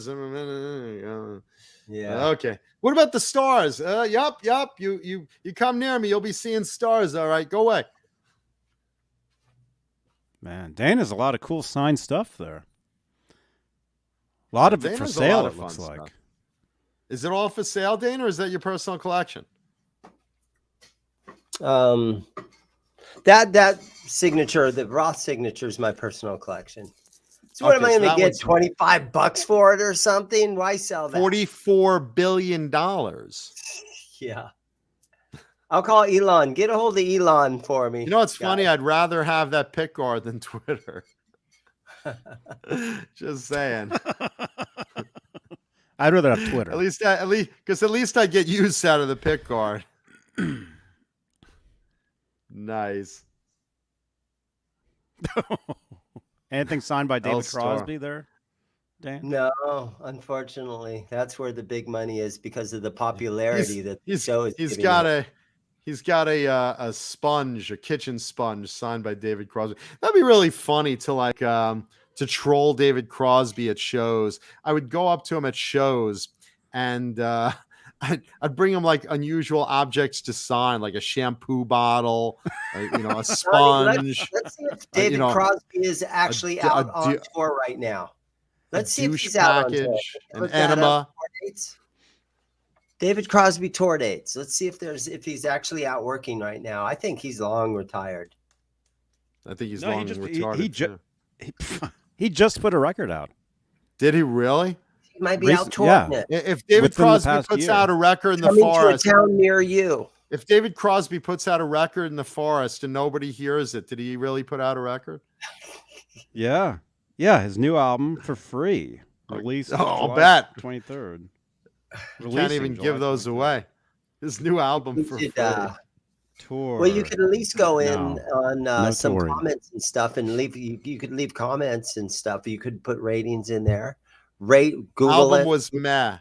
Yeah. Okay. What about the stars? Yup. You come near me, you'll be seeing stars. All right, go away. Man, Dana's a lot of cool signed stuff there. A lot of it for Dana's a sale, lot it of looks fun like. stuff. Is it all for sale, Dana, or is that your personal collection? That signature, the Roth signature, is my personal collection. So what am I Okay, so going to that get? one's- $25 for it or something? Why sell that? $44 billion. Yeah. I'll call Elon. Get a hold of Elon for me. You know what's funny? I'd rather have that pick guard than Twitter. Just saying. I'd rather have Twitter. At least, because at least I get use out of the pick guard. Nice. Anything signed by David Star. Crosby there, Dan? No, unfortunately, that's where the big money is because of the popularity that the show is. He's giving got it. a sponge, a kitchen sponge signed by David Crosby. That'd be really funny to to troll David Crosby at shows. I would go up to him at shows and I'd bring him like unusual objects to sign, like a shampoo bottle, a sponge. Let's see if David Crosby is actually out on tour right now. Let's see if he's out on tour. An enema. David Crosby tour dates. Let's see if he's actually out working right now. I think he's long retired. I think he's No, long retarded. He just put a record out. Did he really? He might be out touring it. If David Crosby puts out a record in the forest, to a town near you. If David Crosby puts out a record in the forest and nobody hears it, did he really put out a record? Yeah. Yeah, his new album for free. Released I'll July bet. 23rd. Can't even give those away. His new album for free. Tour. Well, you could at least go in on some touring. comments and stuff and leave. You could leave comments and stuff. You could put ratings in there. Rate Google Album it. was meh.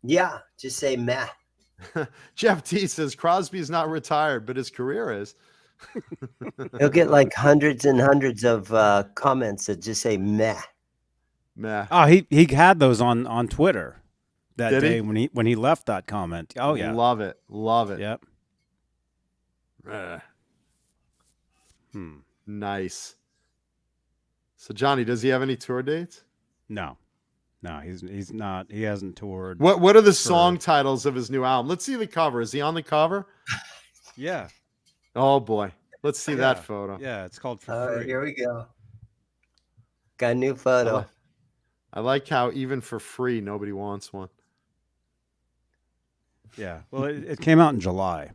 Yeah, just say meh. Jeff T says Crosby's not retired, but his career is. He'll get like hundreds and hundreds of comments that just say meh. Meh. Oh, he had those on Twitter that Did he? day when he left that comment. Oh yeah. Love it. Love it. Yep. Nice. So Johnny, does he have any tour dates? No, he's not. He hasn't toured. What are the song titles of his new album? Let's see the cover. Is he on the cover? Yeah. Oh boy. Let's see that photo. Yeah, it's called For Free. Here we go. Got a new photo. I like how even for free, nobody wants one. Yeah. Well, it came out in July.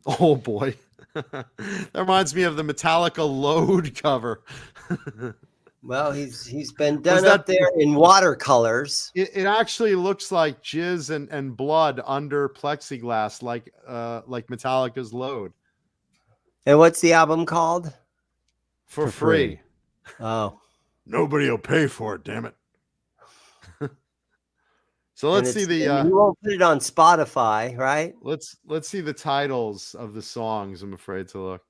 Oh boy. That reminds me of the Metallica Load cover. Well, he's been done up there in watercolors. It actually looks like jizz and blood under plexiglass, like Metallica's Load. And what's the album called? For free. Oh. Nobody will pay for it, damn it. So let's see the you won't put it on Spotify, right? let's see the titles of the songs. I'm afraid to look.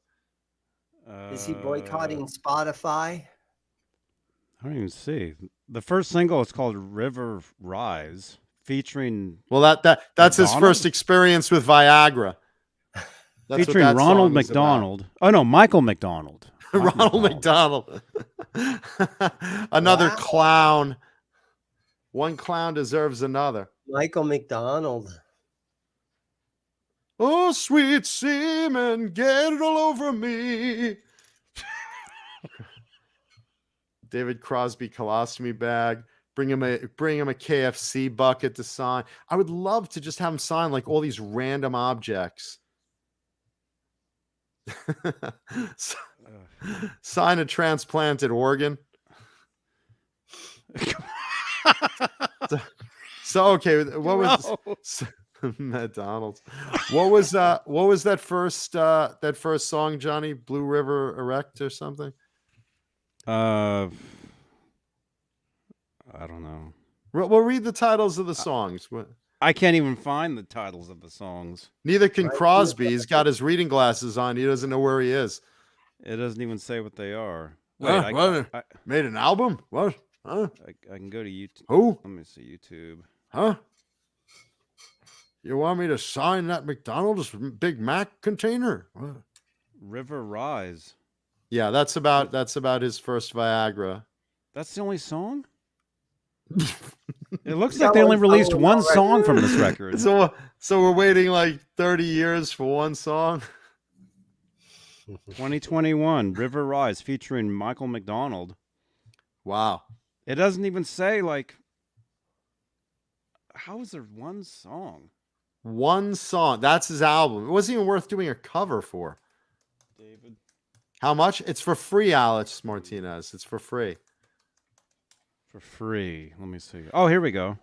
Is he boycotting Spotify? I don't even see. The first single is called River Rise, featuring That's his first experience with Viagra. That's featuring Ronald McDonald. Oh no, Michael McDonald. Ronald McDonald. Another clown. One clown deserves another. Michael McDonald. Oh, sweet semen, get it all over me. David Crosby colostomy bag. Bring him a KFC bucket to sign. I would love to just have him sign like all these random objects. Sign a transplanted organ. So okay, what was McDonald's? What was that first song, Johnny? Blue River Erect or something? I don't know. Well, read the titles of the songs. I can't even find the titles of the songs. Neither can Crosby. He's got his reading glasses on. He doesn't know where he is. It doesn't even say what they are. Wait, what? Made an album? What? Huh? I can go to YouTube. Who? Let me see YouTube. Huh? You want me to sign that McDonald's Big Mac container? What? River Rise. Yeah, that's about his first Viagra. That's the only song? It looks like they only released one song from this record. So we're waiting like 30 years for one song. 2021, River Rise, featuring Michael McDonald. Wow. It doesn't even say, like, how is there one song? One song. That's his album. It wasn't even worth doing a cover for. David. How much? It's for free, Alex Martinez. It's for free. For free. Let me see. Oh, here we go.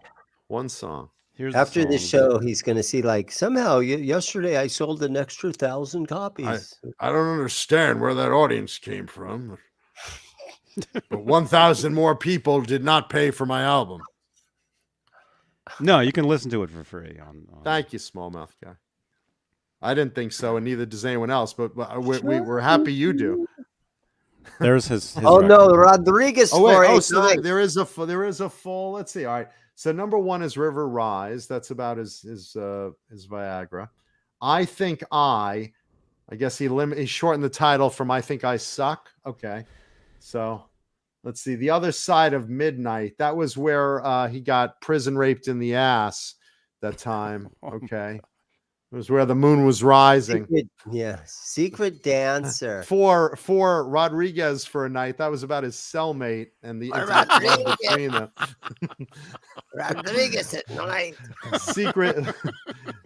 One song. Here's After the this show, he's going to see like somehow yesterday I sold an extra 1,000 copies. I don't understand where that audience came from. But 1,000 more people did not pay for my album. No, you can listen to it for free. Thank you, smallmouth guy. I didn't think so, and neither does anyone else. But we're happy you do. There's his oh record. no, Rodriguez. Oh wait, for so there is a full. Let's see. All right. So number one is River Rise. That's about his Viagra. I guess he shortened the title from I Think I Suck. Okay. So let's see. The Other Side of Midnight. That was where he got prison raped in the ass that time. Okay. It was where the moon was rising. Secret Dancer. For Rodriguez for a night. That was about his cellmate and the intimate between them. Rodriguez at night.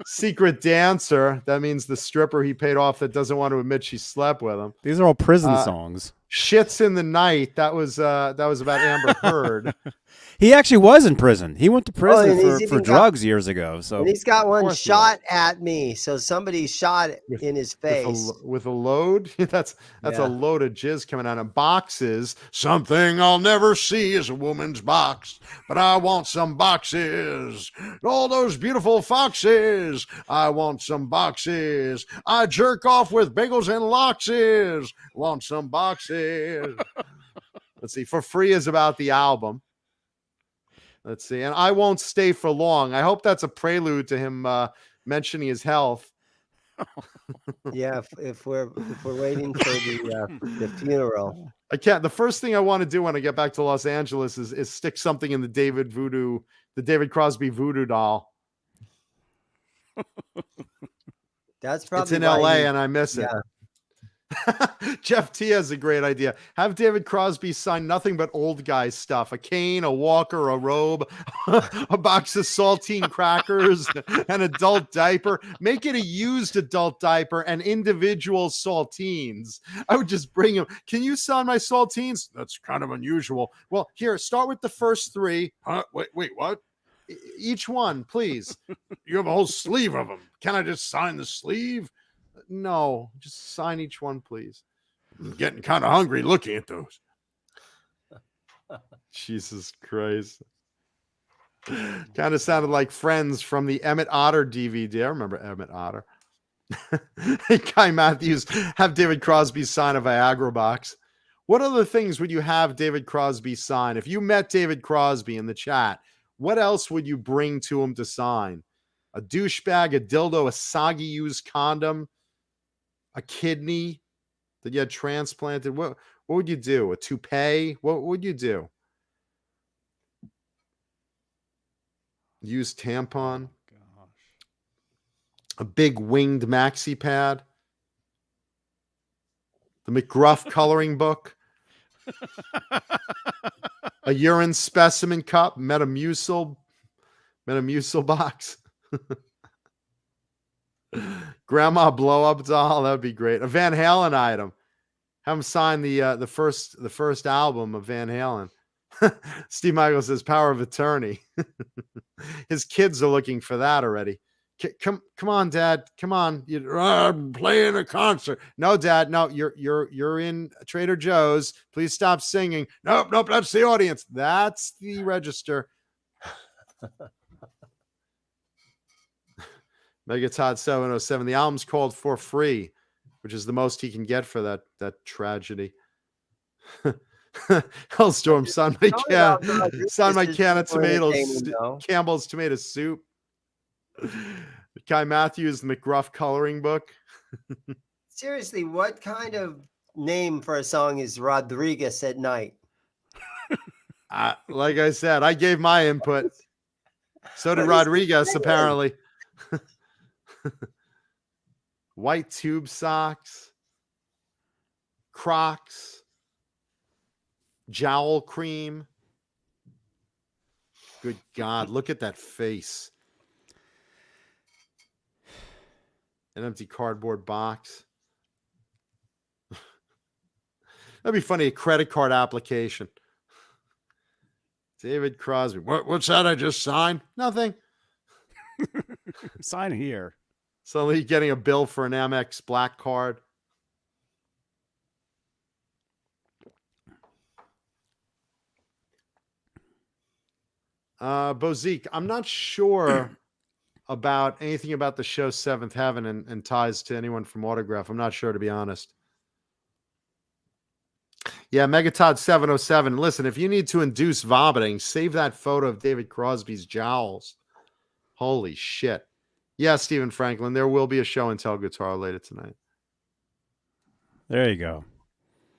Secret Dancer. That means the stripper he paid off that doesn't want to admit she slept with him. These are all prison songs. Shits in the Night. That was about Amber Heard. He actually was in prison. He went to prison for drugs years ago. So and he's got one shot at me. So somebody shot in his face with a load. That's a load of jizz coming out of boxes. Something I'll never see is a woman's box, but I want some boxes. All those beautiful foxes. I want some boxes. I jerk off with bagels and loxes. Want some boxes. Let's see. For Free is about the album. Let's see. And I Won't Stay for Long. I hope that's a prelude to him mentioning his health. Yeah, if we're waiting for the funeral. I can't. The first thing I want to do when I get back to Los Angeles is stick something in the David Crosby voodoo doll. That's probably it's in LA and I miss it. Jeff T has a great idea. Have David Crosby sign nothing but old guy stuff: a cane, a walker, a robe, a box of saltine crackers, an adult diaper. Make it a used adult diaper and individual saltines. I would just bring him. Can you sign my saltines? That's kind of unusual. Well, here, start with the first three. Wait, what? Each one, please. You have a whole sleeve of them. Can I just sign the sleeve? No, just sign each one, please. I'm getting kind of hungry looking at those. Jesus Christ. Kind of sounded like Friends from the Emmett Otter DVD. I remember Emmett Otter. Hey, Guy Matthews, have David Crosby sign a Viagra box. What other things would you have David Crosby sign? If you met David Crosby in the chat, what else would you bring to him to sign? A douchebag, a dildo, a soggy used condom, a kidney that you had transplanted. What would you do? A toupee? What would you do? Used tampon? a big winged maxi pad, the McGruff coloring book, a urine specimen cup, Metamucil box, grandma blow up doll. That'd be great. A Van Halen item. Have him sign the first album of Van Halen. Steve Michael says power of attorney. His kids are looking for that already. Come on, Dad. Come on. I'm playing a concert. No, Dad. No, you're in Trader Joe's. Please stop singing. Nope. That's the audience. That's the register. Megatod 707. The album's called For Free, which is the most he can get for that tragedy. Hellstorm, sign my can of tomatoes. Campbell's tomato soup. Kai Matthews, the McGruff coloring book. Seriously, what kind of name for a song is Rodriguez at Night? Like I said, I gave my input. So did Rodriguez, apparently. White tube socks. Crocs. Jowl cream. Good God, look at that face. An empty cardboard box. That'd be funny, a credit card application. David Crosby. What's that I just signed? Nothing. Sign here. Suddenly getting a bill for an Amex Black card. Bozique, I'm not sure about anything about the show Seventh Heaven and ties to anyone from Autograph. I'm not sure, to be honest. Yeah, Megatod 707. Listen, if you need to induce vomiting, save that photo of David Crosby's jowls. Holy shit. Yeah, Stephen Franklin, there will be a show and tell guitar later tonight. There you go.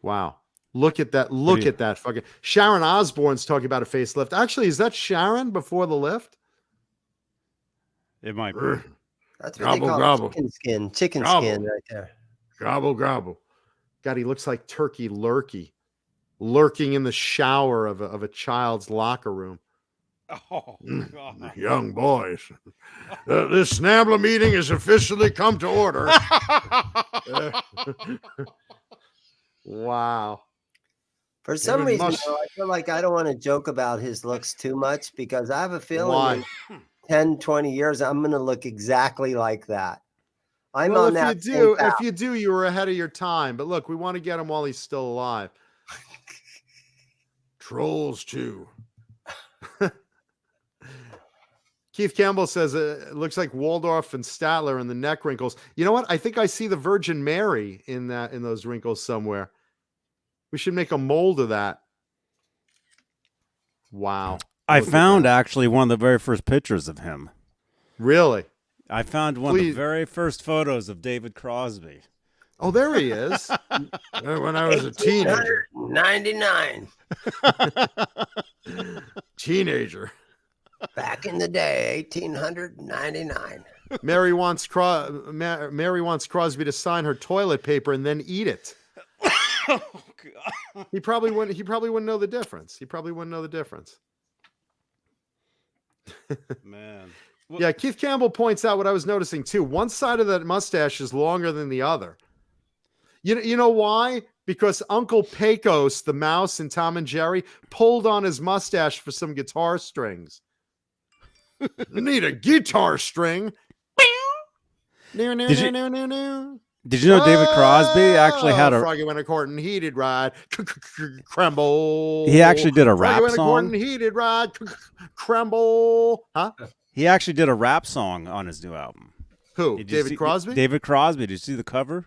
Wow. Look at that. Look at that fucking. Sharon Osbourne's talking about a facelift. Actually, is that Sharon before the lift? It might be. That's what they call chicken skin. Chicken skin right there. Gobble, gobble. God, he looks like Turkey Lurkey. Lurking in the shower of a child's locker room. Oh, God. Young boys. This Snambler meeting has officially come to order. Wow. For some reason, though, I feel like I don't want to joke about his looks too much because I have a feeling in 10, 20 years, I'm going to look exactly like that. If you do, you were ahead of your time. But look, we want to get him while he's still alive. Trolls 2. Keith Campbell says it looks like Waldorf and Statler in the neck wrinkles. You know what? I think I see the Virgin Mary in those wrinkles somewhere. We should make a mold of that. Wow. I found actually one of the very first pictures of him. Really? I found one of the very first photos of David Crosby. Oh, there he is. When I was a teenager. 99. Teenager. Back in the day, 1899. Mary wants Crosby to sign her toilet paper and then eat it. Oh, God. He probably wouldn't know the difference. Man. Well, yeah, Keith Campbell points out what I was noticing too. One side of that mustache is longer than the other. You know why? Because Uncle Pecos, the mouse in Tom and Jerry, pulled on his mustache for some guitar strings. Need a guitar string. Did you know David Crosby actually had a Froggy went a court and heated ride? Crumble. He actually did a rap Froggy song. went a heated ride. Crumble. Huh? He actually did a rap song on his new album. Who? David Crosby? David Crosby. Did you see the cover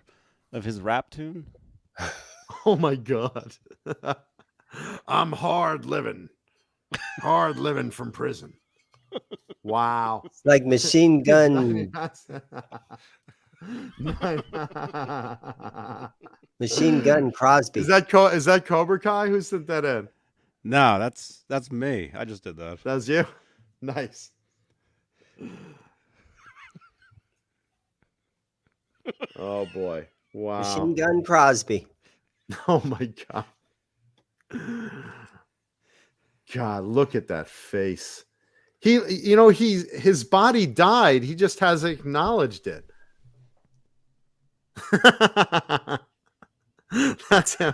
of his rap tune? Oh my God. I'm hard living from prison. Wow. It's like Machine Gun. Machine Gun Crosby. Is that Cobra Kai? Who sent that in? No, that's me. I just did that. That's you? Nice. Oh boy. Wow. Machine Gun Crosby. Oh my God. God, look at that face. His body died. He just hasn't acknowledged it. That's him.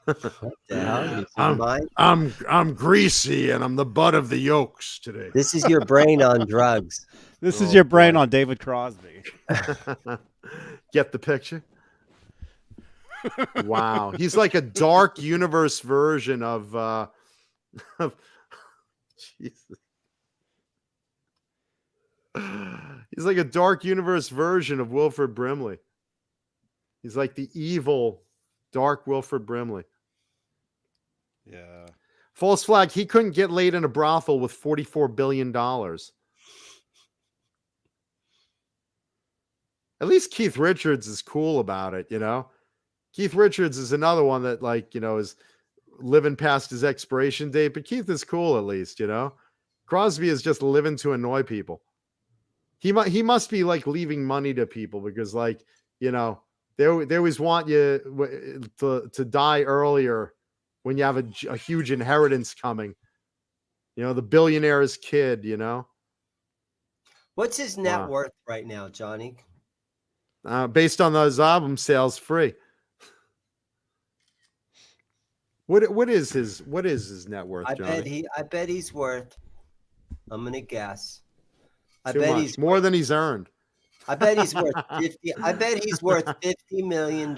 What the hell? Is it mine? I'm greasy and I'm the butt of the yolks today. This is your brain on drugs. This is your brain on David Crosby. Get the picture? Wow. He's like a dark universe version of Jesus. He's like a dark universe version of Wilford Brimley. He's like the evil, dark Wilford Brimley. Yeah. False flag. He couldn't get laid in a brothel with $44 billion. At least Keith Richards is cool about it, you know? Keith Richards is another one that, like, you know, is living past his expiration date, but Keith is cool at least, you know? Crosby is just living to annoy people. He must be, like, leaving money to people because, like, you know, they always want you to die earlier when you have a huge inheritance coming. You know, the billionaire's kid, you know? What's his net worth right now, Johnny? Based on those album sales, free. What is his net worth, Johnny? I bet he's worth, I'm gonna guess. He's more than he's earned. I bet he's worth 50. I bet he's worth $50 million.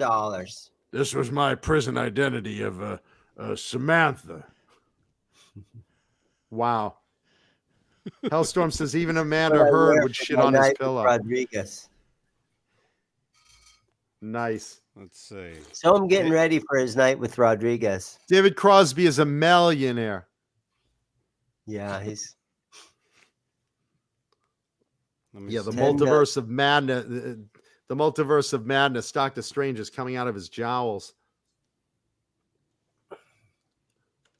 This was my prison identity of Samantha. Wow. Hellstorm says even Amanda Heard would shit on his pillow. Rodriguez. Nice. Let's see. So I'm getting ready for his night with Rodriguez. David Crosby is a millionaire. Yeah, he's. Yeah, the multiverse of madness. The multiverse of madness. Doctor Strange is coming out of his jowls.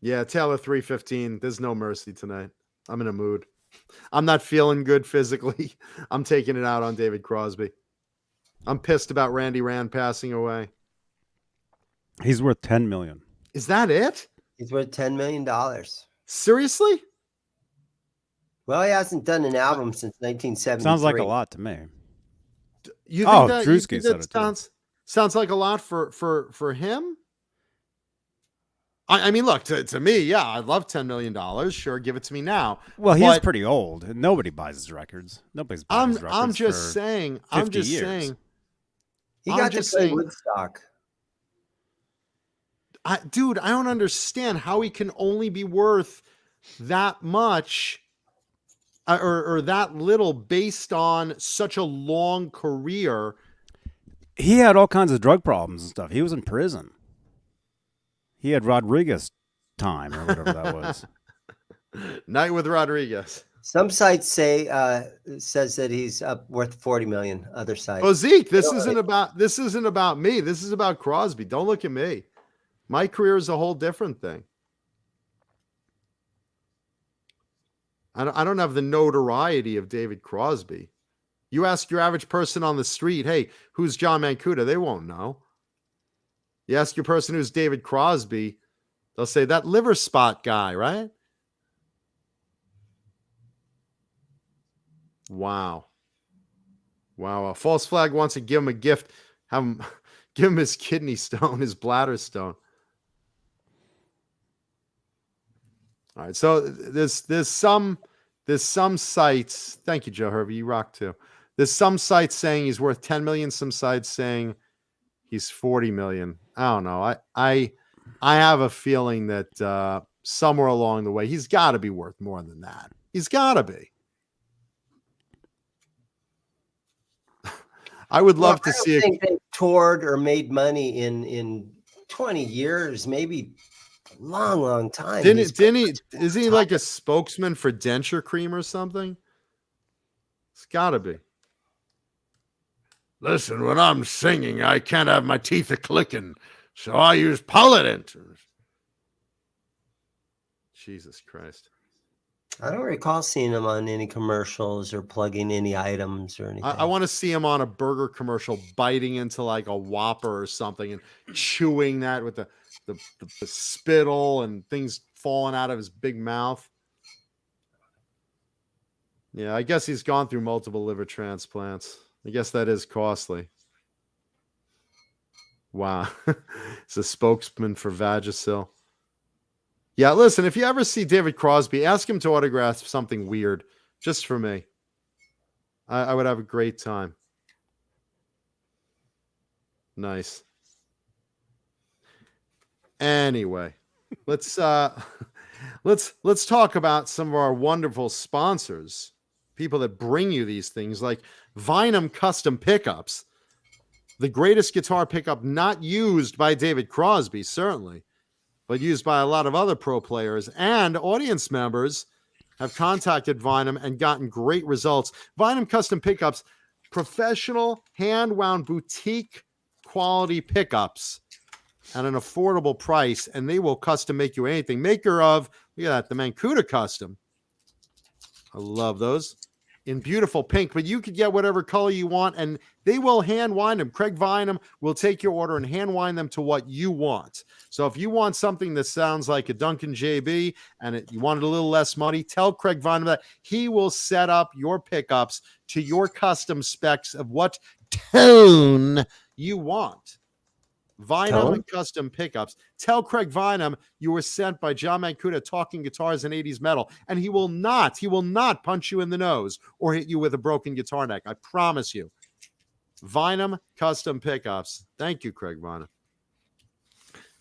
Yeah, Taylor 315. There's no mercy tonight. I'm in a mood. I'm not feeling good physically. I'm taking it out on David Crosby. I'm pissed about Randy Rand passing away. He's worth $10 million. Is that it? He's worth $10 million. Seriously? Well, he hasn't done an album since 1973. Sounds like a lot to me. You think that, Drewski said it sounds like a lot for him? I mean, look, to me, yeah, I'd love $10 million. Sure, give it to me now. Well, he's pretty old. Nobody buys his records. Nobody's buying his records. I'm just saying. He got to play Woodstock. Dude, I don't understand how he can only be worth that much or that little based on such a long career. He had all kinds of drug problems and stuff. He was in prison. He had Rodriguez time or whatever that was. Night with Rodriguez. Some sites says that he's worth 40 million. Other sites. Oh, Zeke, this isn't about me. This is about Crosby. Don't look at me. My career is a whole different thing. I don't have the notoriety of David Crosby. You ask your average person on the street, hey, who's John Mancuda? They won't know. You ask your person who's David Crosby, they'll say that liver spot guy, right? Wow. A false flag wants to give him a gift. Give him his kidney stone, his bladder stone. All right. So there's some sites. Thank you, Joe Hervey. You rock too. There's some sites saying he's worth 10 million. Some sites saying he's 40 million. I don't know. I have a feeling that somewhere along the way, he's got to be worth more than that. He's got to be. I would love to see. I think they toured or made money in 20 years, maybe a long time. Is he like a spokesman for denture cream or something? It's got to be. Listen, when I'm singing, I can't have my teeth a-clicking, so I use polydentures. Jesus Christ. I don't recall seeing him on any commercials or plugging any items or anything. I want to see him on a burger commercial biting into like a Whopper or something and chewing that with the spittle and things falling out of his big mouth. Yeah, I guess he's gone through multiple liver transplants. I guess that is costly. Wow. He's a spokesman for Vagisil. Yeah, listen, if you ever see David Crosby, ask him to autograph something weird just for me. I would have a great time. Nice. Anyway, let's talk about some of our wonderful sponsors, people that bring you these things like Vineham Custom Pickups, the greatest guitar pickup not used by David Crosby, certainly, but used by a lot of other pro players, and audience members have contacted Vineham and gotten great results. Vineham Custom Pickups, professional hand-wound boutique quality pickups at an affordable price, and they will custom make you anything. Maker of, look at that, the Mancuda Custom. I love those. In beautiful pink, but you could get whatever color you want, and they will hand wind them. Craig Vineham will take your order and hand wind them to what you want. So if you want something that sounds like a Duncan JB and you want it a little less money, tell Craig Vineham that he will set up your pickups to your custom specs of what tone you want. Vineham Custom Pickups. Tell Craig Vineham you were sent by John Mancuda Talking Guitars and 80s Metal, and he will not punch you in the nose or hit you with a broken guitar neck. I promise you. Vineham Custom Pickups. Thank you, Craig Vineham.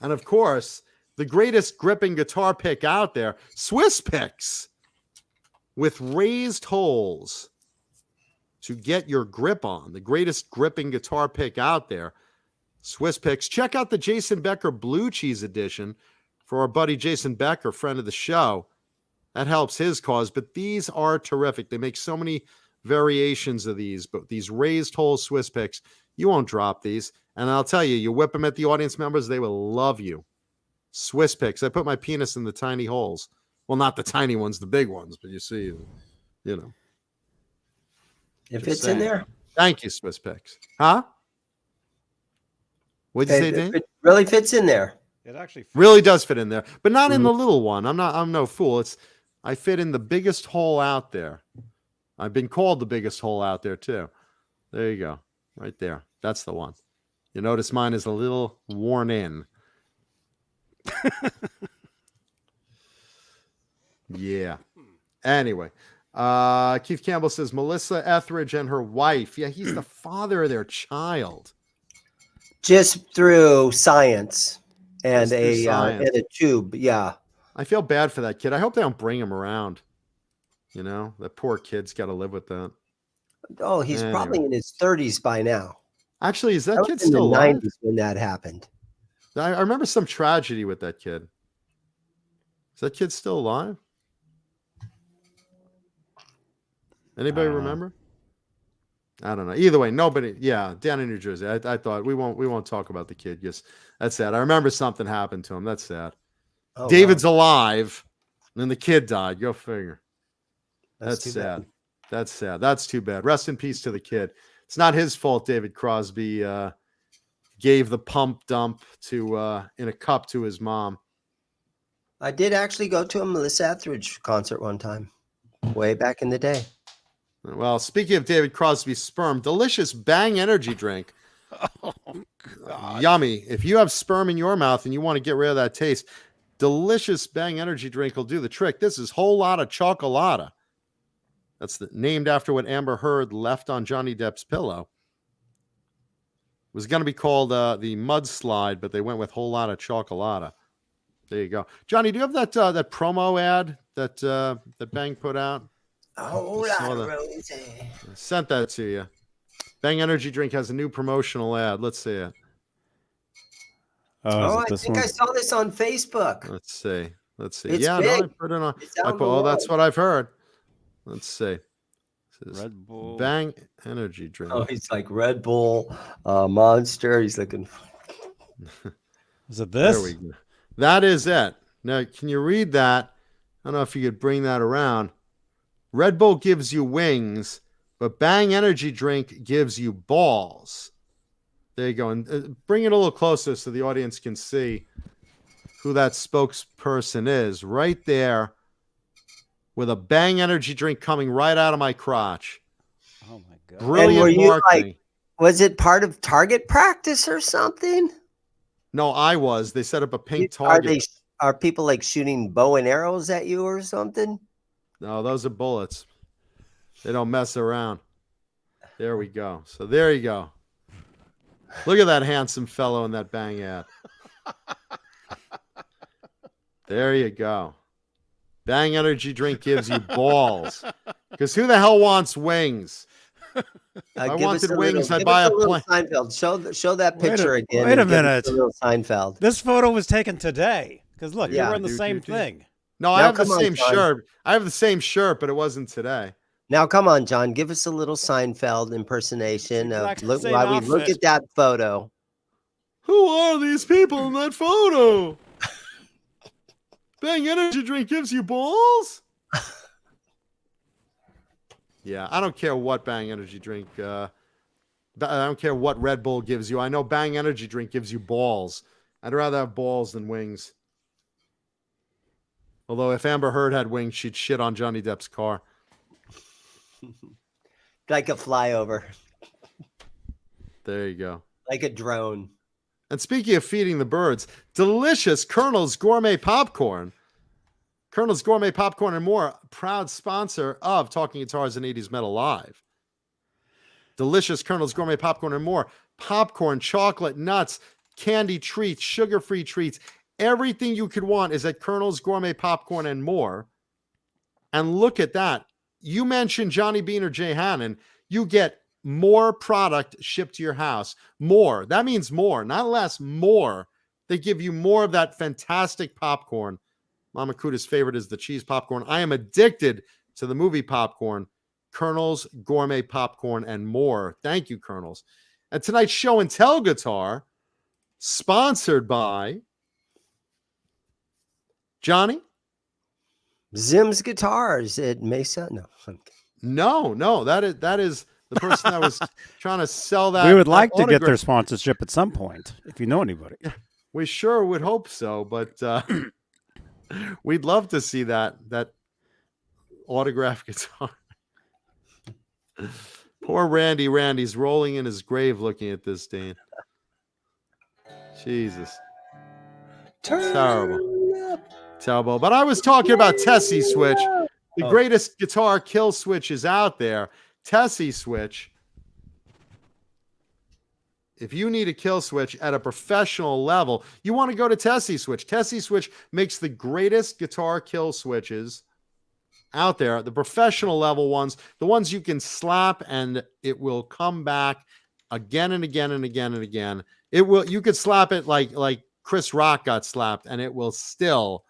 And of course, the greatest gripping guitar pick out there, Swiss Picks, with raised holes to get your grip on. The greatest gripping guitar pick out there. Swiss Picks. Check out the Jason Becker Blue Cheese edition for our buddy Jason Becker, friend of the show. That helps his cause, but these are terrific. They make so many variations of these, but these raised hole Swiss Picks, you won't drop these. And I'll tell you, you whip them at the audience members, they will love you. Swiss Picks. I put my penis in the tiny holes. Well, not the tiny ones, the big ones, but you see, you know. If it's in there. Thank you, Swiss Picks. Huh? What'd you say, Dan? It really fits in there. It actually really does fit in there, but not in the little one. I'm no fool. I fit in the biggest hole out there. I've been called the biggest hole out there too. There you go. Right there. That's the one. You notice mine is a little worn in. Yeah. Anyway, Keith Campbell says Melissa Etheridge and her wife. Yeah, he's the father of their child. Just through science and a tube. Yeah. I feel bad for that kid. I hope they don't bring him around. You know, that poor kid's got to live with that. Oh, he's probably in his 30s by now. Actually, is that kid still alive? In the 90s when that happened. I remember some tragedy with that kid. Is that kid still alive? Anybody remember? I don't know. Either way, nobody. Yeah, down in New Jersey. I thought we won't talk about the kid. Yes, that's sad. I remember something happened to him. That's sad. Oh, David's alive, and then the kid died. Go figure. That's sad. Bad. That's sad. That's too bad. Rest in peace to the kid. It's not his fault. David Crosby gave the pump dump to in a cup to his mom. I did actually go to a Melissa Etheridge concert one time, way back in the day. Well, speaking of David Crosby's sperm, delicious Bang energy drink. Oh, God. Yummy. If you have sperm in your mouth and you want to get rid of that taste, delicious Bang energy drink will do the trick. This is Whole Lotta Chocolata. That's named after what Amber Heard left on Johnny Depp's pillow. It was going to be called the Mudslide, but they went with Whole Lotta Chocolata. There you go. Johnny, do you have that promo ad that Bang put out? I sent that to you. Bang Energy Drink has a new promotional ad. Let's see it. I think I saw this on Facebook. Let's see. It's yeah, big. no, I put it on. That's what I've heard. Let's see. Red Bull. Bang Energy Drink. Oh, he's like Red Bull, Monster. He's looking. Is it this? There we go. That is it. Now, can you read that don't know if you could bring that around. Red Bull gives you wings, but Bang energy drink gives you balls. There you go. And bring it a little closer so the audience can see who that spokesperson is. Right there with a Bang energy drink coming right out of my crotch. Oh, my God. Brilliant marketing. Was it part of target practice or something? No, I was. They set up a pink target. Are people like shooting bow and arrows at you or something? No, those are bullets. They don't mess around. There we go. So there you go. Look at that handsome fellow in that Bang ad. There you go. Bang energy drink gives you balls. Because who the hell wants wings? I wanted wings. I'd buy a plane. Seinfeld. Show that picture again. Wait a minute. Seinfeld. This photo was taken today. Because look, you're wearing the same thing. No, I have the same shirt. I have the same shirt, but it wasn't today. Now, come on, John. Give us a little Seinfeld impersonation while we look at that photo. Who are these people in that photo? Bang energy drink gives you balls? Yeah, I don't care what Bang energy drink. I don't care what Red Bull gives you. I know Bang energy drink gives you balls. I'd rather have balls than wings. Although if Amber Heard had wings, she'd shit on Johnny Depp's car. Like a flyover. There you go. Like a drone. And speaking of feeding the birds, delicious Kernels Gourmet Popcorn. Kernels Gourmet Popcorn and more, proud sponsor of Talking Guitars and 80s Metal Live. Delicious Kernels Gourmet Popcorn and more. Popcorn, chocolate, nuts, candy treats, sugar-free treats. Everything you could want is at Kernels Gourmet Popcorn and more. And look at that. You mentioned Johnny Beane or Jay Hannon, you get more product shipped to your house. More. That means more, not less, more. They give you more of that fantastic popcorn. Mama Kuda's favorite is the cheese popcorn. I am addicted to the movie popcorn. Kernels Gourmet Popcorn and more. Thank you, Kernels. And tonight's show and tell guitar, sponsored by Johnny? Zim's Guitars at Mesa. No, that is the person that was trying to sell that. We would like to autograph. get their sponsorship at some point, if you know anybody. We sure would hope so, but we'd love to see that autograph guitar. Poor Randy. Randy's rolling in his grave looking at this, Dane. Jesus. Terrible. But I was talking about Tesi Switch, the greatest guitar kill switches out there. Tesi Switch. If you need a kill switch at a professional level, you want to go to Tesi Switch. Tesi Switch makes the greatest guitar kill switches out there, the professional level ones, the ones you can slap and it will come back again and again and again and again. It will. You could slap it like Chris Rock got slapped, and it will still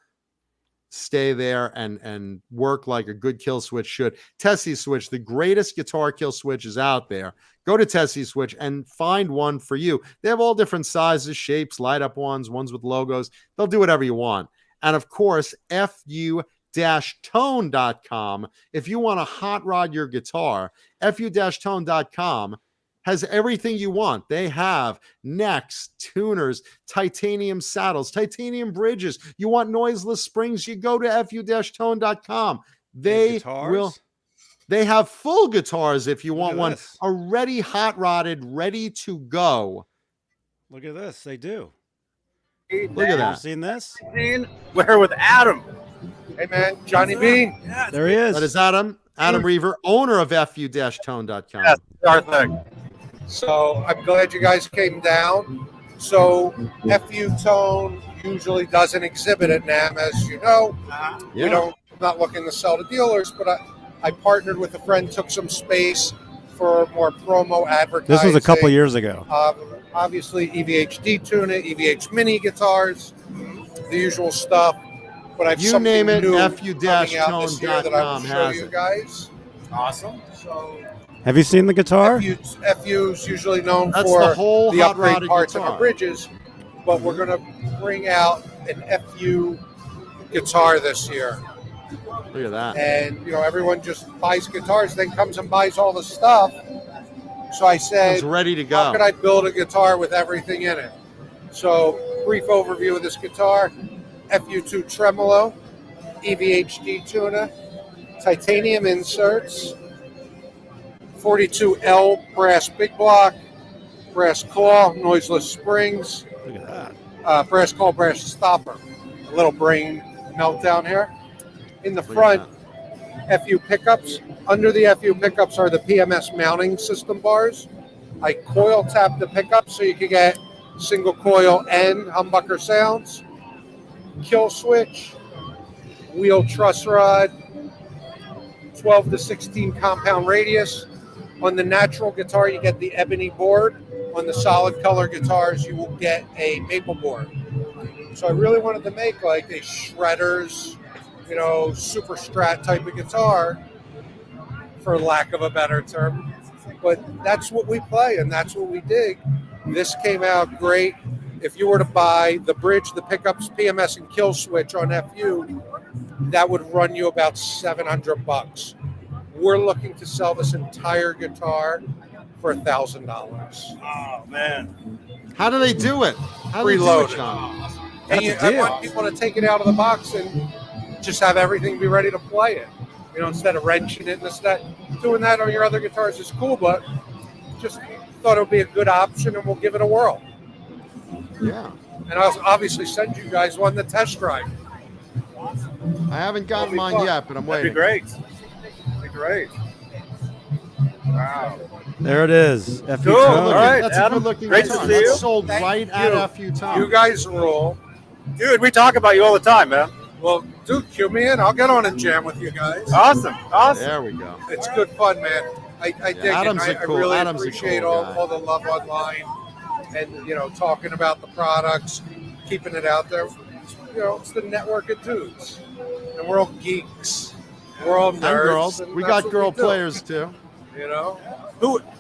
stay there and work like a good kill switch should. Tesi Switch, the greatest guitar kill switches out there. Go to Tesi Switch and find one for you. They have all different sizes, shapes, light up ones with logos. They'll do whatever you want. And of course, fu-tone.com. If you want to hot rod your guitar, fu-tone.com has everything you want. They have necks, tuners, titanium saddles, titanium bridges. You want noiseless springs, you go to fu-tone.com. They have full guitars if you want one. Already hot rodded, ready to go. Look at this. They do. Look at that. Seen this? We're here with Adam. Hey, man. Johnny Beane. Yeah, there he is. That is Adam Reaver, owner of fu-tone.com. Yes, our thing. So I'm glad you guys came down. So FU-Tone usually doesn't exhibit at NAMM, as you know. We don't, not looking to sell to dealers, but I partnered with a friend, took some space for more promo advertising. This was a couple years ago. Obviously, EVH D-Tuna, EVH Mini guitars, the usual stuff. But I've you name it, fu-tone.com has you it. Guys. Awesome. So. Have you seen the guitar? FU's usually known That's for the whole the upgrade parts guitar. and the bridges, but we're going to bring out an FU guitar this year. Look at that. And, everyone just buys guitars, then comes and buys all the stuff. So I said, It's ready to go. how could I build a guitar with everything in it? So, brief overview of this guitar. FU2 tremolo, EVHD tuner, titanium inserts, 42L brass big block, brass claw, noiseless springs. Look at that. Brass claw, brass stopper. A little brain meltdown here. In the front, FU pickups. Under the FU pickups are the PMS mounting system bars. I coil tap the pickups so you can get single coil and humbucker sounds. Kill switch, wheel truss rod, 12 to 16 compound radius. On the natural guitar, you get the ebony board. On the solid color guitars, you will get a maple board. So I really wanted to make like a shredder's, super strat type of guitar, for lack of a better term. But that's what we play and that's what we dig. This came out great. If you were to buy the bridge, the pickups, PMS, and kill switch on FU, that would run you about $700. We're looking to sell this entire guitar for $1,000. Oh man! How do they do it? How do they do Preloaded. it, John? And That's a I deal. want people to take it out of the box and just have everything be ready to play it. Instead of wrenching it and this, that. Doing that on your other guitars is cool, but just thought it would be a good option and we'll give it a whirl. Yeah. And I'll obviously send you guys one to test drive. I haven't gotten That'll be mine fun. yet, but I'm That'd be waiting. great. That'd be great. Wow. There it is. FU Cool. Tone. All right, That's Adam, a good-looking great to guitar. see That's you. sold Thank right you. at FU Tone. You guys rule. Dude, we talk about you all the time, man. Well, dude, cue me in. I'll get on and jam with you guys. Awesome. There we go. It's good fun, man. I dig Adam's it. a cool- I really Adam's a appreciate cool all, guy. all the love online and, talking about the products, keeping it out there. It's the network of dudes. And we're all geeks. We're all nerds. And girls. and We that's got what girl we do, players too.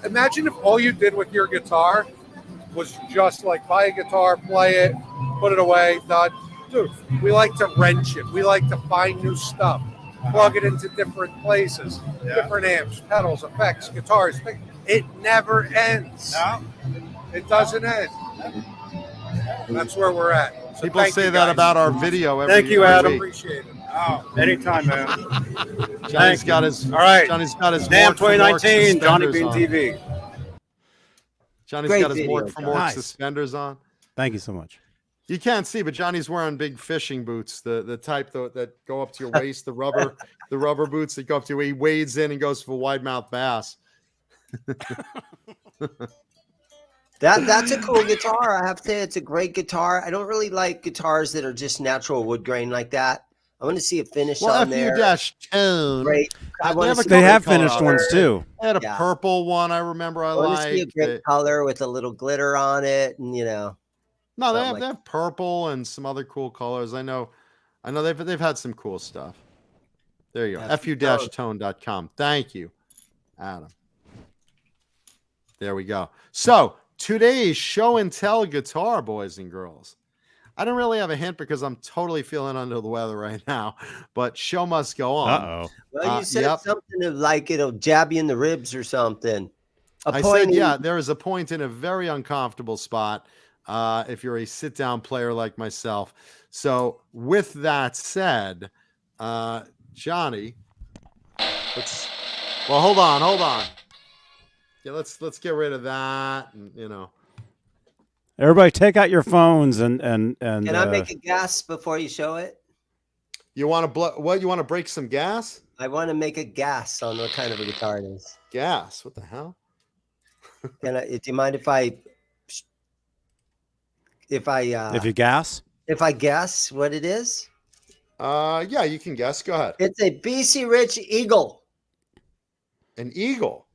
Imagine if all you did with your guitar was just like buy a guitar, play it, put it away, done. Dude, we like to wrench it. We like to find new stuff, plug it into different places, different amps, pedals, effects, guitars. It never ends. No? It doesn't end. That's where we're at. So People thank say you that guys. about our video every Thank you, every Adam. week. Appreciate it. Oh, anytime, man. Johnny's Thank got you. his. All right. Johnny's got his. NAMM Mork for Mork 2019, Johnny suspenders Bean on. TV. Johnny's Great got his video, Mork for John. Mork Nice. suspenders on. Thank you so much. You can't see, but Johnny's wearing big fishing boots, the type that go up to your waist, the rubber boots that go up to where he wades in and goes for a wide mouth bass. That's a cool guitar. I have to say it's a great guitar. I don't really like guitars that are just natural wood grain like that. I want to see a finish Well, on there. FU-tone. Great. I want to see They They a have great finished color. ones too. They had a Yeah. purple one. I remember. I I want to see a liked. great color with a little glitter on it, and No, they something have like they have purple and some other cool colors. I know they've had some cool stuff. There you go. Yeah, fu-tone.com. Thank you, Adam. There we go. So today's show and tell guitar, boys and girls. I don't really have a hint because I'm totally feeling under the weather right now, but show must go on. Uh-oh. well, you said Yep. something of like it'll jab you in the ribs or something. I said, yeah, there is a point in a very uncomfortable spot if you're a sit-down player like myself. So with that said, Johnny, hold on. Yeah, let's get rid of that, and Everybody, take out your phones and Can I make a guess before you show it? you want to you want to break some gas? I want to make a guess on what kind of a guitar it is. Gas? What the hell? Do you mind if I if you gas? if I guess what it is? Yeah, you can guess. Go ahead. It's a BC Rich Eagle. An eagle.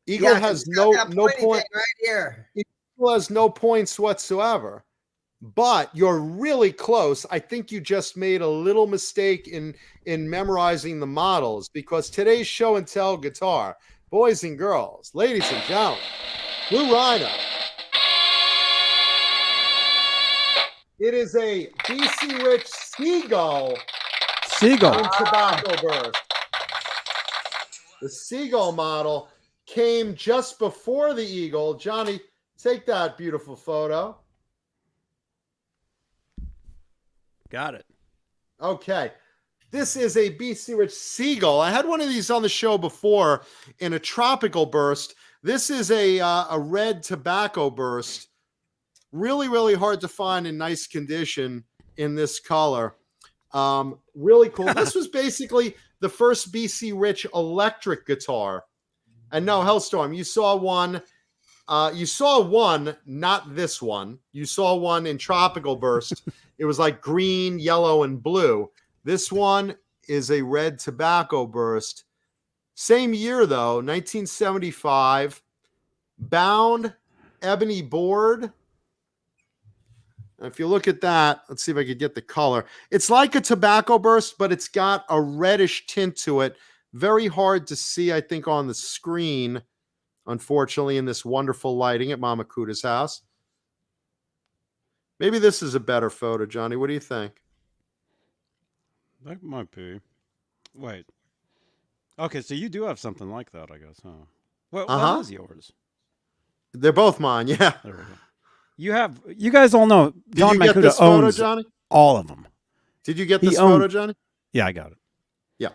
Eagle Yeah, has it's got that no pointy point. thing right here. Eagle has no points whatsoever. But you're really close. I think you just made a little mistake in memorizing the models, because today's show and tell guitar, boys and girls, ladies and gentlemen, Blue Rhino. It is a BC Rich Seagull Seagull. in tobacco burst. The Seagull model came just before the Eagle. Johnny, take that beautiful photo. Got it. Okay. This is a BC Rich Seagull. I had one of these on the show before in a tropical burst. This is a red tobacco burst. Really, really hard to find in nice condition in this color. Really cool. This was basically the first BC Rich electric guitar. And no, Hellstorm, you saw one. You saw one, not this one. You saw one in tropical burst. It was like green, yellow, and blue. This one is a red tobacco burst. Same year, though, 1975. Bound ebony board. If you look at that, let's see if I could get the color. It's like a tobacco burst, but it's got a reddish tint to it. Very hard to see, I think, on the screen, unfortunately, in this wonderful lighting at Mama Kuda's house. Maybe this is a better photo, Johnny. What do you think? That might be. Wait. Okay, so you do have something like that, I guess, huh? What is yours? They're both mine, yeah. There we go. You guys all know Don Did you get Makuda this photo, owns Johnny? all of them. Did you get this photo, Johnny? Yeah, I got it. Yeah.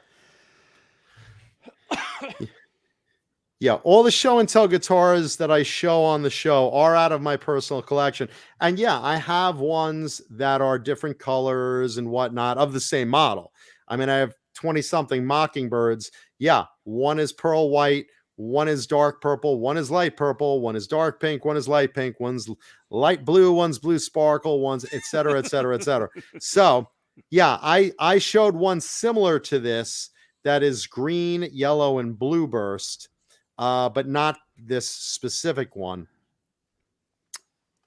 Yeah, all the show and tell guitars that I show on the show are out of my personal collection. And yeah, I have ones that are different colors and whatnot of the same model. I mean, I have 20-something Mockingbirds. Yeah, one is pearl white, one is dark purple, one is light purple, one is dark pink, one is light pink, one's light blue, one's blue sparkle, one's et cetera, et cetera, et cetera. So yeah, I showed one similar to this that is green, yellow, and blue burst. But not this specific one.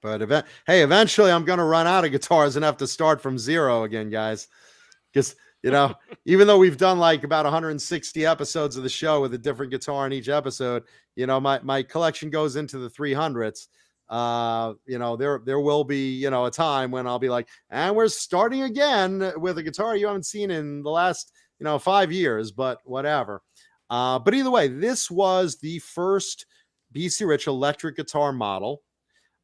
But eventually I'm going to run out of guitars and have to start from zero again, guys. Because, even though we've done like about 160 episodes of the show with a different guitar in each episode, my collection goes into the 300s. There will be, a time when I'll be like, and we're starting again with a guitar you haven't seen in the last, 5 years, but whatever. But either way, this was the first BC Rich electric guitar model.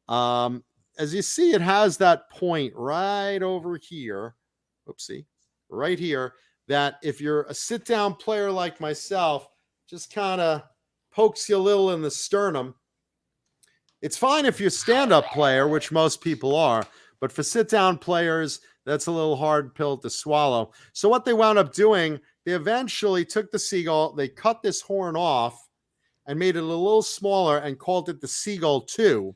As you see, it has that point right over here. Oopsie, right here. That if you're a sit-down player like myself, just kind of pokes you a little in the sternum. It's fine if you're a stand-up player, which most people are, but for sit-down players, that's a little hard pill to swallow. So what they wound up doing, they eventually took the Seagull, they cut this horn off and made it a little smaller and called it the Seagull 2.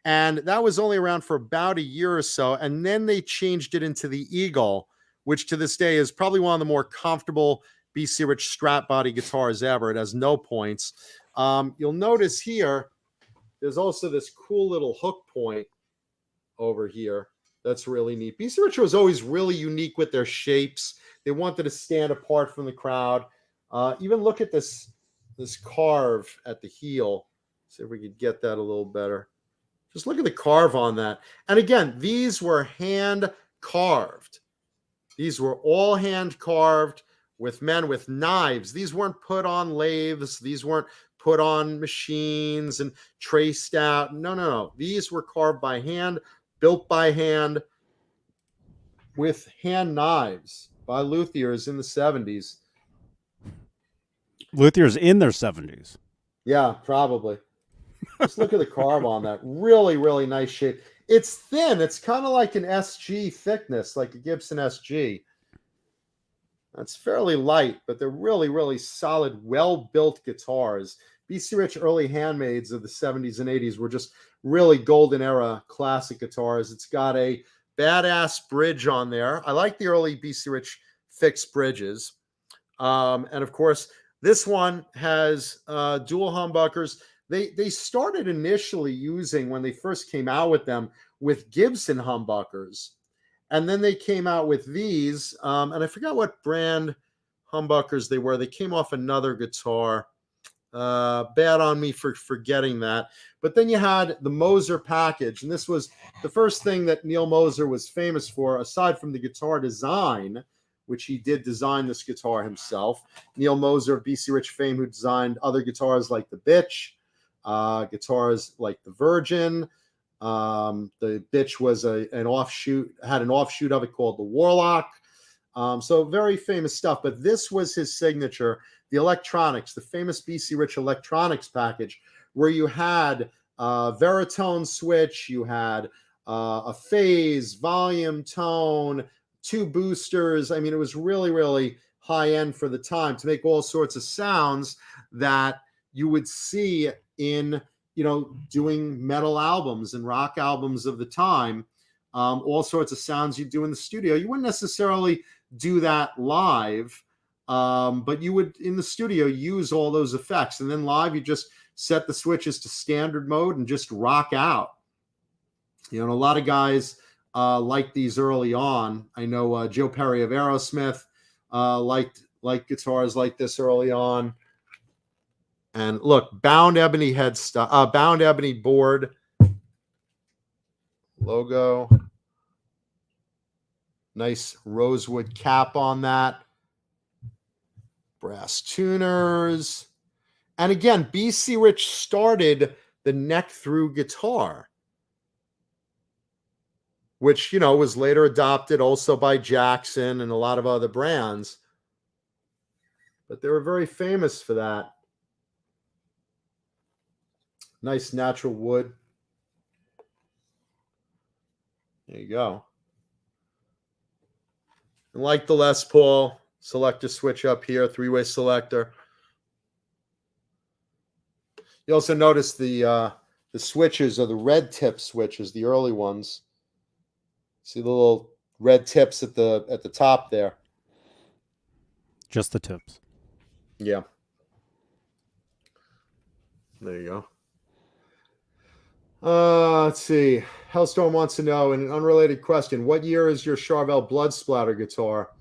And that was only around for about a year or so. And then they changed it into the Eagle, which to this day is probably one of the more comfortable BC Rich strap body guitars ever. It has no points. You'll notice here, there's also this cool little hook point over here. That's really neat. BC Rich was always really unique with their shapes. They wanted to stand apart from the crowd. Even look at this carve at the heel. See if we could get that a little better. Just look at the carve on that. And again, these were hand carved. These were all hand carved with men with knives. These weren't put on lathes. These weren't put on machines and traced out. No. These were carved by hand, built by hand with hand knives by luthiers in the 70s. Luthiers in their 70s. Yeah, probably. Just look at the carve on that. Really, really nice shape. It's thin. It's kind of like an SG thickness, like a Gibson SG. That's fairly light, but they're really, really solid, well-built guitars. BC Rich early handmaids of the 70s and 80s were just really golden era classic guitars. It's got a badass bridge on there. I like the early BC Rich fixed bridges. And of course, this one has dual humbuckers. They started initially using, when they first came out with them, with Gibson humbuckers. And then they came out with these, and I forgot what brand humbuckers they were. They came off another guitar. Bad on me for forgetting that. But then you had the Moser package, and this was the first thing that Neil Moser was famous for, aside from the guitar design, which he did design this guitar himself. Neil Moser of BC Rich fame, who designed other guitars like the Bitch, guitars like the Virgin. The Bitch was an offshoot of it called the Warlock. So very famous stuff. But this was his signature, the electronics, the famous BC Rich electronics package, where you had Veritone switch, you had a phase, volume, tone, 2 boosters. I mean, it was really, really high end for the time to make all sorts of sounds that you would see in, doing metal albums and rock albums of the time. All sorts of sounds you do in the studio. You wouldn't necessarily do that live, but you would in the studio use all those effects. And then live, you just set the switches to standard mode and just rock out. A lot of guys liked these early on. I know Joe Perry of Aerosmith liked guitars like this early on. And look, bound ebony bound ebony board logo. Nice rosewood cap on that. Brass tuners. And again, BC Rich started the neck through guitar, which, was later adopted also by Jackson and a lot of other brands. But they were very famous for that. Nice natural wood. There you go. And like the Les Paul, selector switch up here, 3-way selector. You also notice the switches are the red tip switches, the early ones. See the little red tips at the top there. Just the tips. Yeah. There you go. Let's see. Hellstorm wants to know, in an unrelated question, what year is your Charvel Blood Splatter guitar?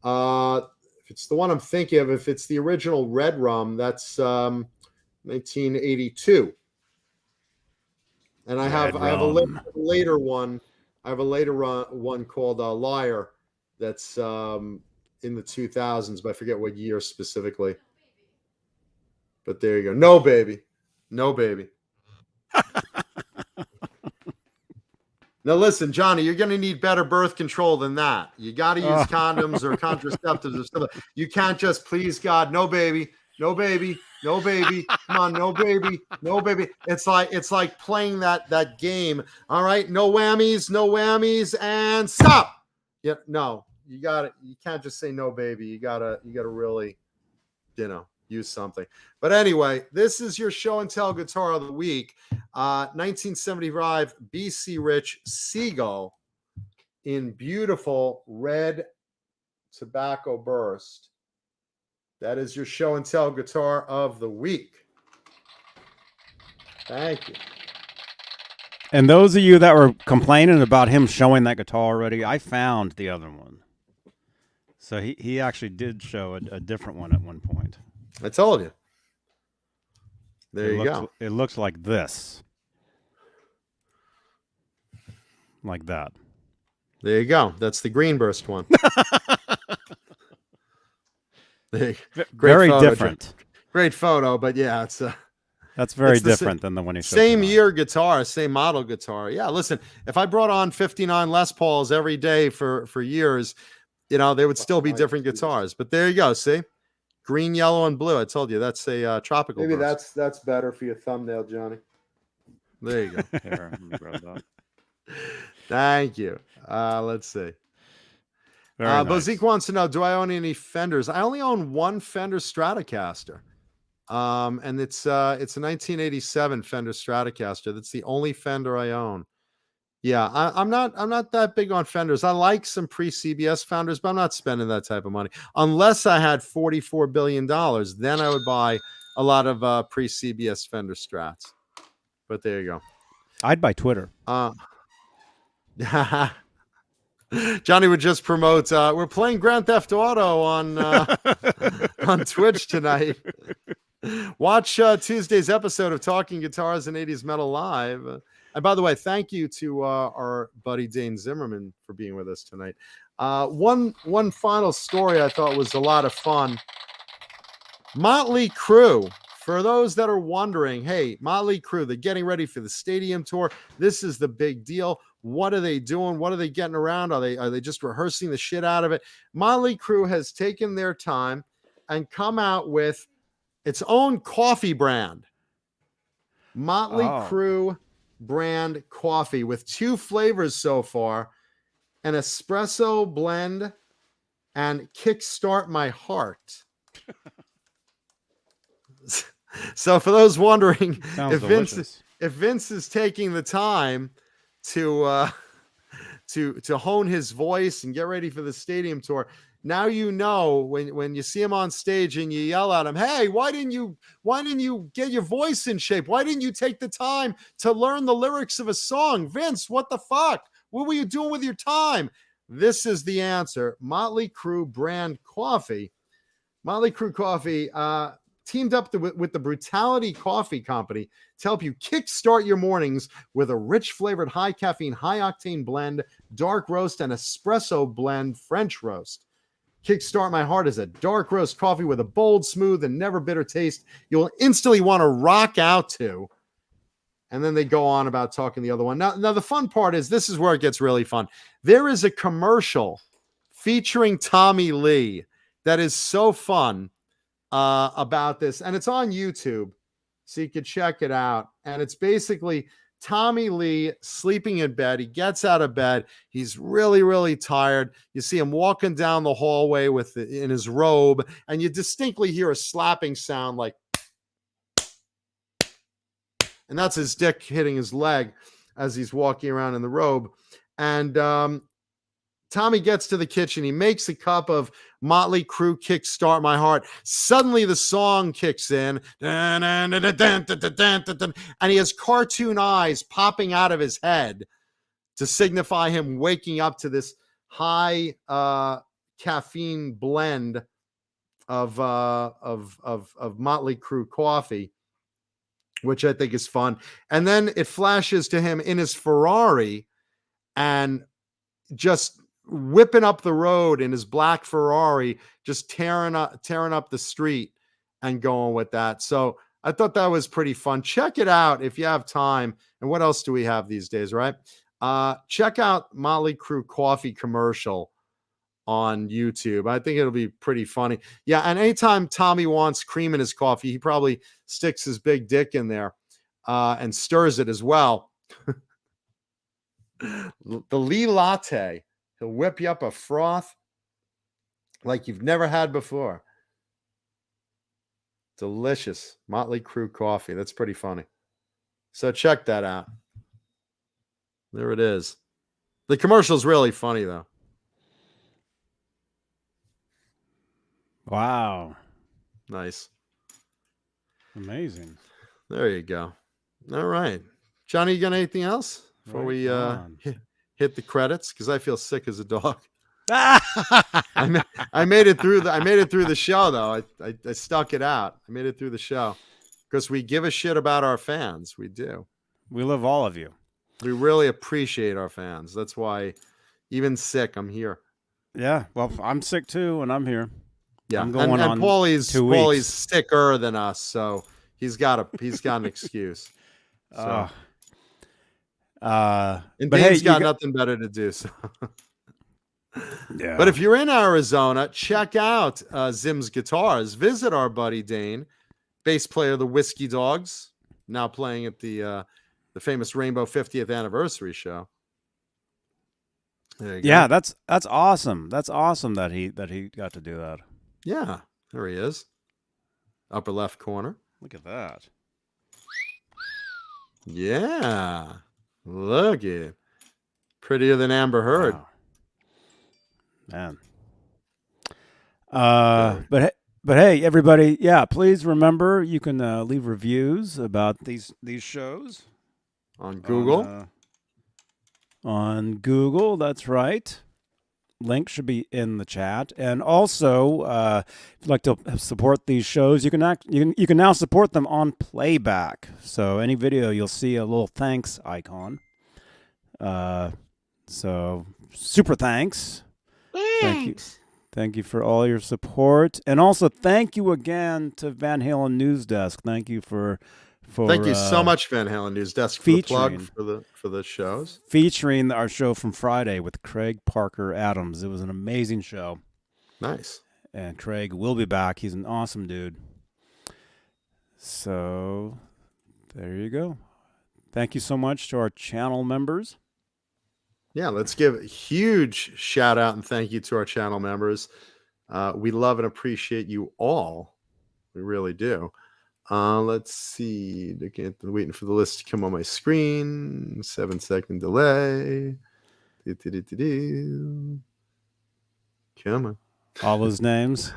If it's the one I'm thinking of, if it's the original Red Rum, that's 1982. And I have a later one. I have a later one called Liar that's in the 2000s, but I forget what year specifically. But there you go. No, baby. No, baby. Now, listen, Johnny, you're going to need better birth control than that. You got to use condoms or contraceptives or something. You can't just, please God, no, baby. No, baby. No, baby. Come on, no, baby. No, baby. It's like playing that game. All right, no whammies, and stop. Yeah, no, you got it. You can't just say no, baby. You gotta really, use something. But anyway, this is your show and tell guitar of the week. 1975 BC Rich Seagull in beautiful red tobacco burst. That is your show and tell guitar of the week. Thank you. And those of you that were complaining about him showing that guitar already, I found the other one. So he actually did show a different one at one point. I told you. There you go. It looks like this. Like that. There you go. That's the green burst one. Very different. Great photo, but yeah, that's very different than the one you showed. Same year guitar, same model guitar. Yeah, listen, if I brought on 59 Les Pauls every day for years, they would still be different guitars. But there you go. See? Green, yellow, and blue. I told you that's a tropical. Maybe burst. That's better for your thumbnail, Johnny. There you go. Here, let me grab that. Thank you. Let's see. Nice. Bozique wants to know, do I own any Fenders? I only own one Fender Stratocaster. And it's a 1987 Fender Stratocaster. That's the only Fender I own. Yeah, I'm not that big on Fenders. I like some pre-CBS Fenders, but I'm not spending that type of money. Unless I had $44 billion, then I would buy a lot of pre-CBS Fender Strats. But there you go. I'd buy Twitter. Johnny would just promote. We're playing Grand Theft Auto on Twitch tonight. Watch Tuesday's episode of Talking Guitars and 80s Metal Live. And by the way, thank you to our buddy Dane Zimmerman for being with us tonight. One final story I thought was a lot of fun. Motley Crue. For those that are wondering, hey, Motley Crue, they're getting ready for the stadium tour. This is the big deal. What are they doing? What are they getting around? Are they just rehearsing the shit out of it? Motley Crue has taken their time and come out with its own coffee brand. Motley Crue brand coffee with 2 flavors so far, an espresso blend and Kickstart My Heart. So for those wondering if Vince is taking the time to hone his voice and get ready for the stadium tour, now you know when you see him on stage and you yell at him, hey, why didn't you get your voice in shape? Why didn't you take the time to learn the lyrics of a song? Vince, what the fuck? What were you doing with your time? This is the answer. Motley Crue brand coffee. Motley Crue coffee teamed up with the Brutality Coffee Company to help you kickstart your mornings with a rich flavored, high caffeine, high octane blend, dark roast, and espresso blend French roast. Kickstart My Heart is a dark roast coffee with a bold, smooth, and never bitter taste you'll instantly want to rock out to. And then they go on about talking the other one. Now the fun part is, this is where it gets really fun. There is a commercial featuring Tommy Lee that is so fun about this, and it's on YouTube, so you can check it out. And it's basically Tommy Lee sleeping in bed. He gets out of bed. He's really, really tired. You see him walking down the hallway in his robe, and you distinctly hear a slapping sound like, and that's his dick hitting his leg as he's walking around in the robe. And Tommy gets to the kitchen. He makes a cup of Motley Crue Kickstart My Heart. Suddenly the song kicks in. And he has cartoon eyes popping out of his head to signify him waking up to this high caffeine blend of Motley Crue coffee, which I think is fun. And then it flashes to him in his Ferrari and just whipping up the road in his black Ferrari, just tearing up the street and going with that. So I thought that was pretty fun. Check it out if you have time. And what else do we have these days, right? Check out Motley Crue coffee commercial on YouTube. I think it'll be pretty funny. Yeah, and anytime Tommy wants cream in his coffee, he probably sticks his big dick in there and stirs it as well. The Lee Latte. He'll whip you up a froth like you've never had before. Delicious. Motley Crue coffee. That's pretty funny. So check that out. There it is. The commercial's really funny, though. Wow. Nice. Amazing. There you go. All right. Johnny, you got anything else before we hit the credits? Because I feel sick as a dog. I made it through the show, though. I stuck it out. I made it through the show because we give a shit about our fans. We do. We love all of you. We really appreciate our fans. That's why, even sick, I'm here. Yeah. Well, I'm sick too, and I'm here. Yeah. I'm going on Paulie's sicker than us, so he's got an excuse. So. And Dave's got nothing better to do. So. Yeah. But if you're in Arizona, check out Zim's Guitars. Visit our buddy Dane, bass player of the Whiskey Dogs, now playing at the famous Rainbow 50th anniversary show. There you go. Yeah, that's awesome. That's awesome that he got to do that. Yeah, there he is. Upper left corner. Look at that. Yeah. Look at it. Prettier than Amber Heard. Wow. Man. But hey, everybody, yeah, please remember you can leave reviews about these shows on Google. On Google, that's right. link should be in the chat. And also, if you'd like to support these shows, you can now support them on playback. So any video, you'll see a little thanks icon. So super thanks. Thank you for all your support. And also thank you again to Van Halen News Desk. Thank you for thank you so much, Van Halen News Desk, for the plug for the shows. Featuring our show from Friday with Craig Parker Adams. It was an amazing show. Nice. And Craig will be back. He's an awesome dude. So there you go. Thank you so much to our channel members. Yeah, let's give a huge shout out and thank you to our channel members. We love and appreciate you all. We really do. Let's see. Waiting for the list to come on my screen. 7-second delay. Come on. All those names.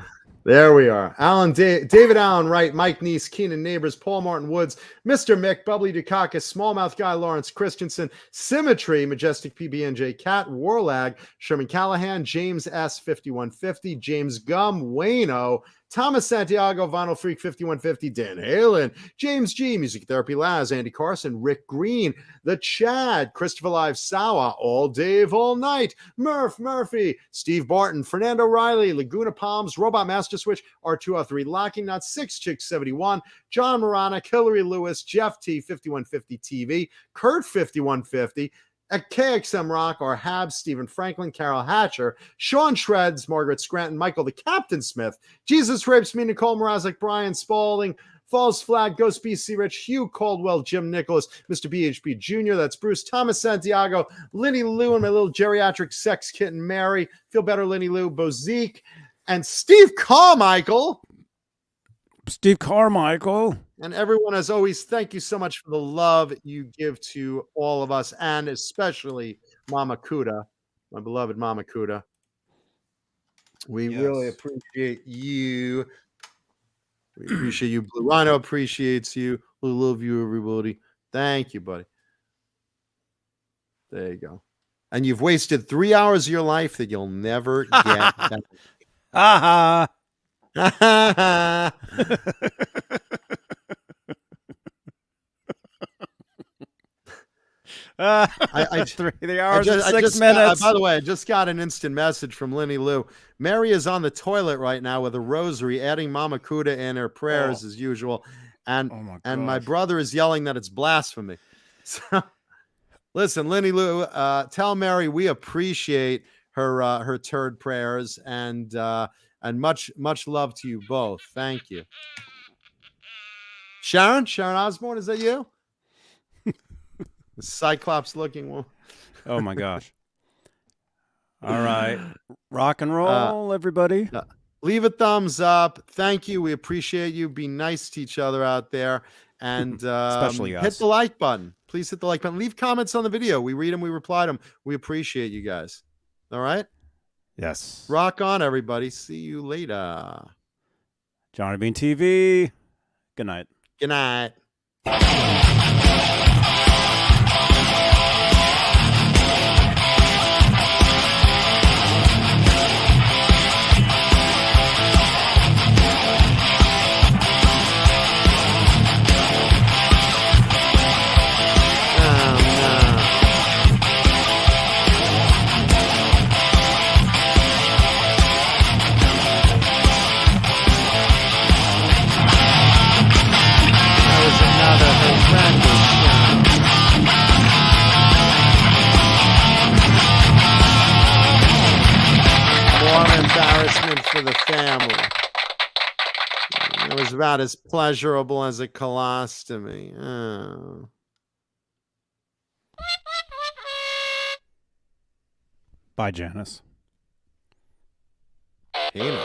There we are. David Allen, Wright, Mike Neese, Keenan Neighbors, Paul Martin Woods, Mr. Mick, Bubbly Dukakis, Smallmouth Guy, Lawrence Christensen, Symmetry, Majestic PB&J, Cat, Warlag, Sherman Callahan, James S. 5150, James Gum, Wayno, Thomas Santiago, Vinyl Freak 5150, Dan Halen, James G, Music Therapy Laz, Andy Carson, Rick Green, The Chad, Christopher Live Sawa, All Dave, All Night, Murphy, Steve Barton, Fernando Riley, Laguna Palms, Robot Master Switch, R203, Locking Nut, 6 Chicks 71, John Morana, Hillary Lewis, Jeff T 5150 TV, Kurt 5150, at KXM Rock are Habs, Stephen Franklin, Carol Hatcher, Sean Shreds, Margaret Scranton, Michael the Captain Smith, Jesus Rapes Me, Nicole Mrazek, Brian Spalding, False Flag, Ghost BC Rich, Hugh Caldwell, Jim Nicholas, Mr. BHB Jr., that's Bruce, Thomas Santiago, Lenny Lou, and my little geriatric sex kitten Mary, Feel Better Lenny Lou, Bozique, and Steve Carmichael. And everyone, as always, thank you so much for the love you give to all of us, and especially Mama Kuda, my beloved Mama Kuda. We really appreciate you. We appreciate you. Blue Rhino appreciates you. We love you, everybody. Thank you, buddy. There you go. And you've wasted 3 hours of your life that you'll never get back. Ha ha. I 3 hours and 6 minutes. By the way, I just got an instant message from Lenny Lou. Mary is on the toilet right now with a rosary, adding Mama Kuda in her prayers as usual. And my brother is yelling that it's blasphemy. So listen, Lenny Lou, tell Mary we appreciate her turd prayers, and much love to you both. Thank you. Sharon Osbourne, is that you? The Cyclops looking one. Oh my gosh. All right. Rock and roll, everybody. Leave a thumbs up. Thank you. We appreciate you. Be nice to each other out there. And especially us. Hit the like button. Please hit the like button. Leave comments on the video. We read them. We reply to them. We appreciate you guys. All right? Yes. Rock on, everybody. See you later. Johnny Bean TV. Good night. Good night. For the family. It was about as pleasurable as a colostomy. Oh. Bye, Janice. Beane.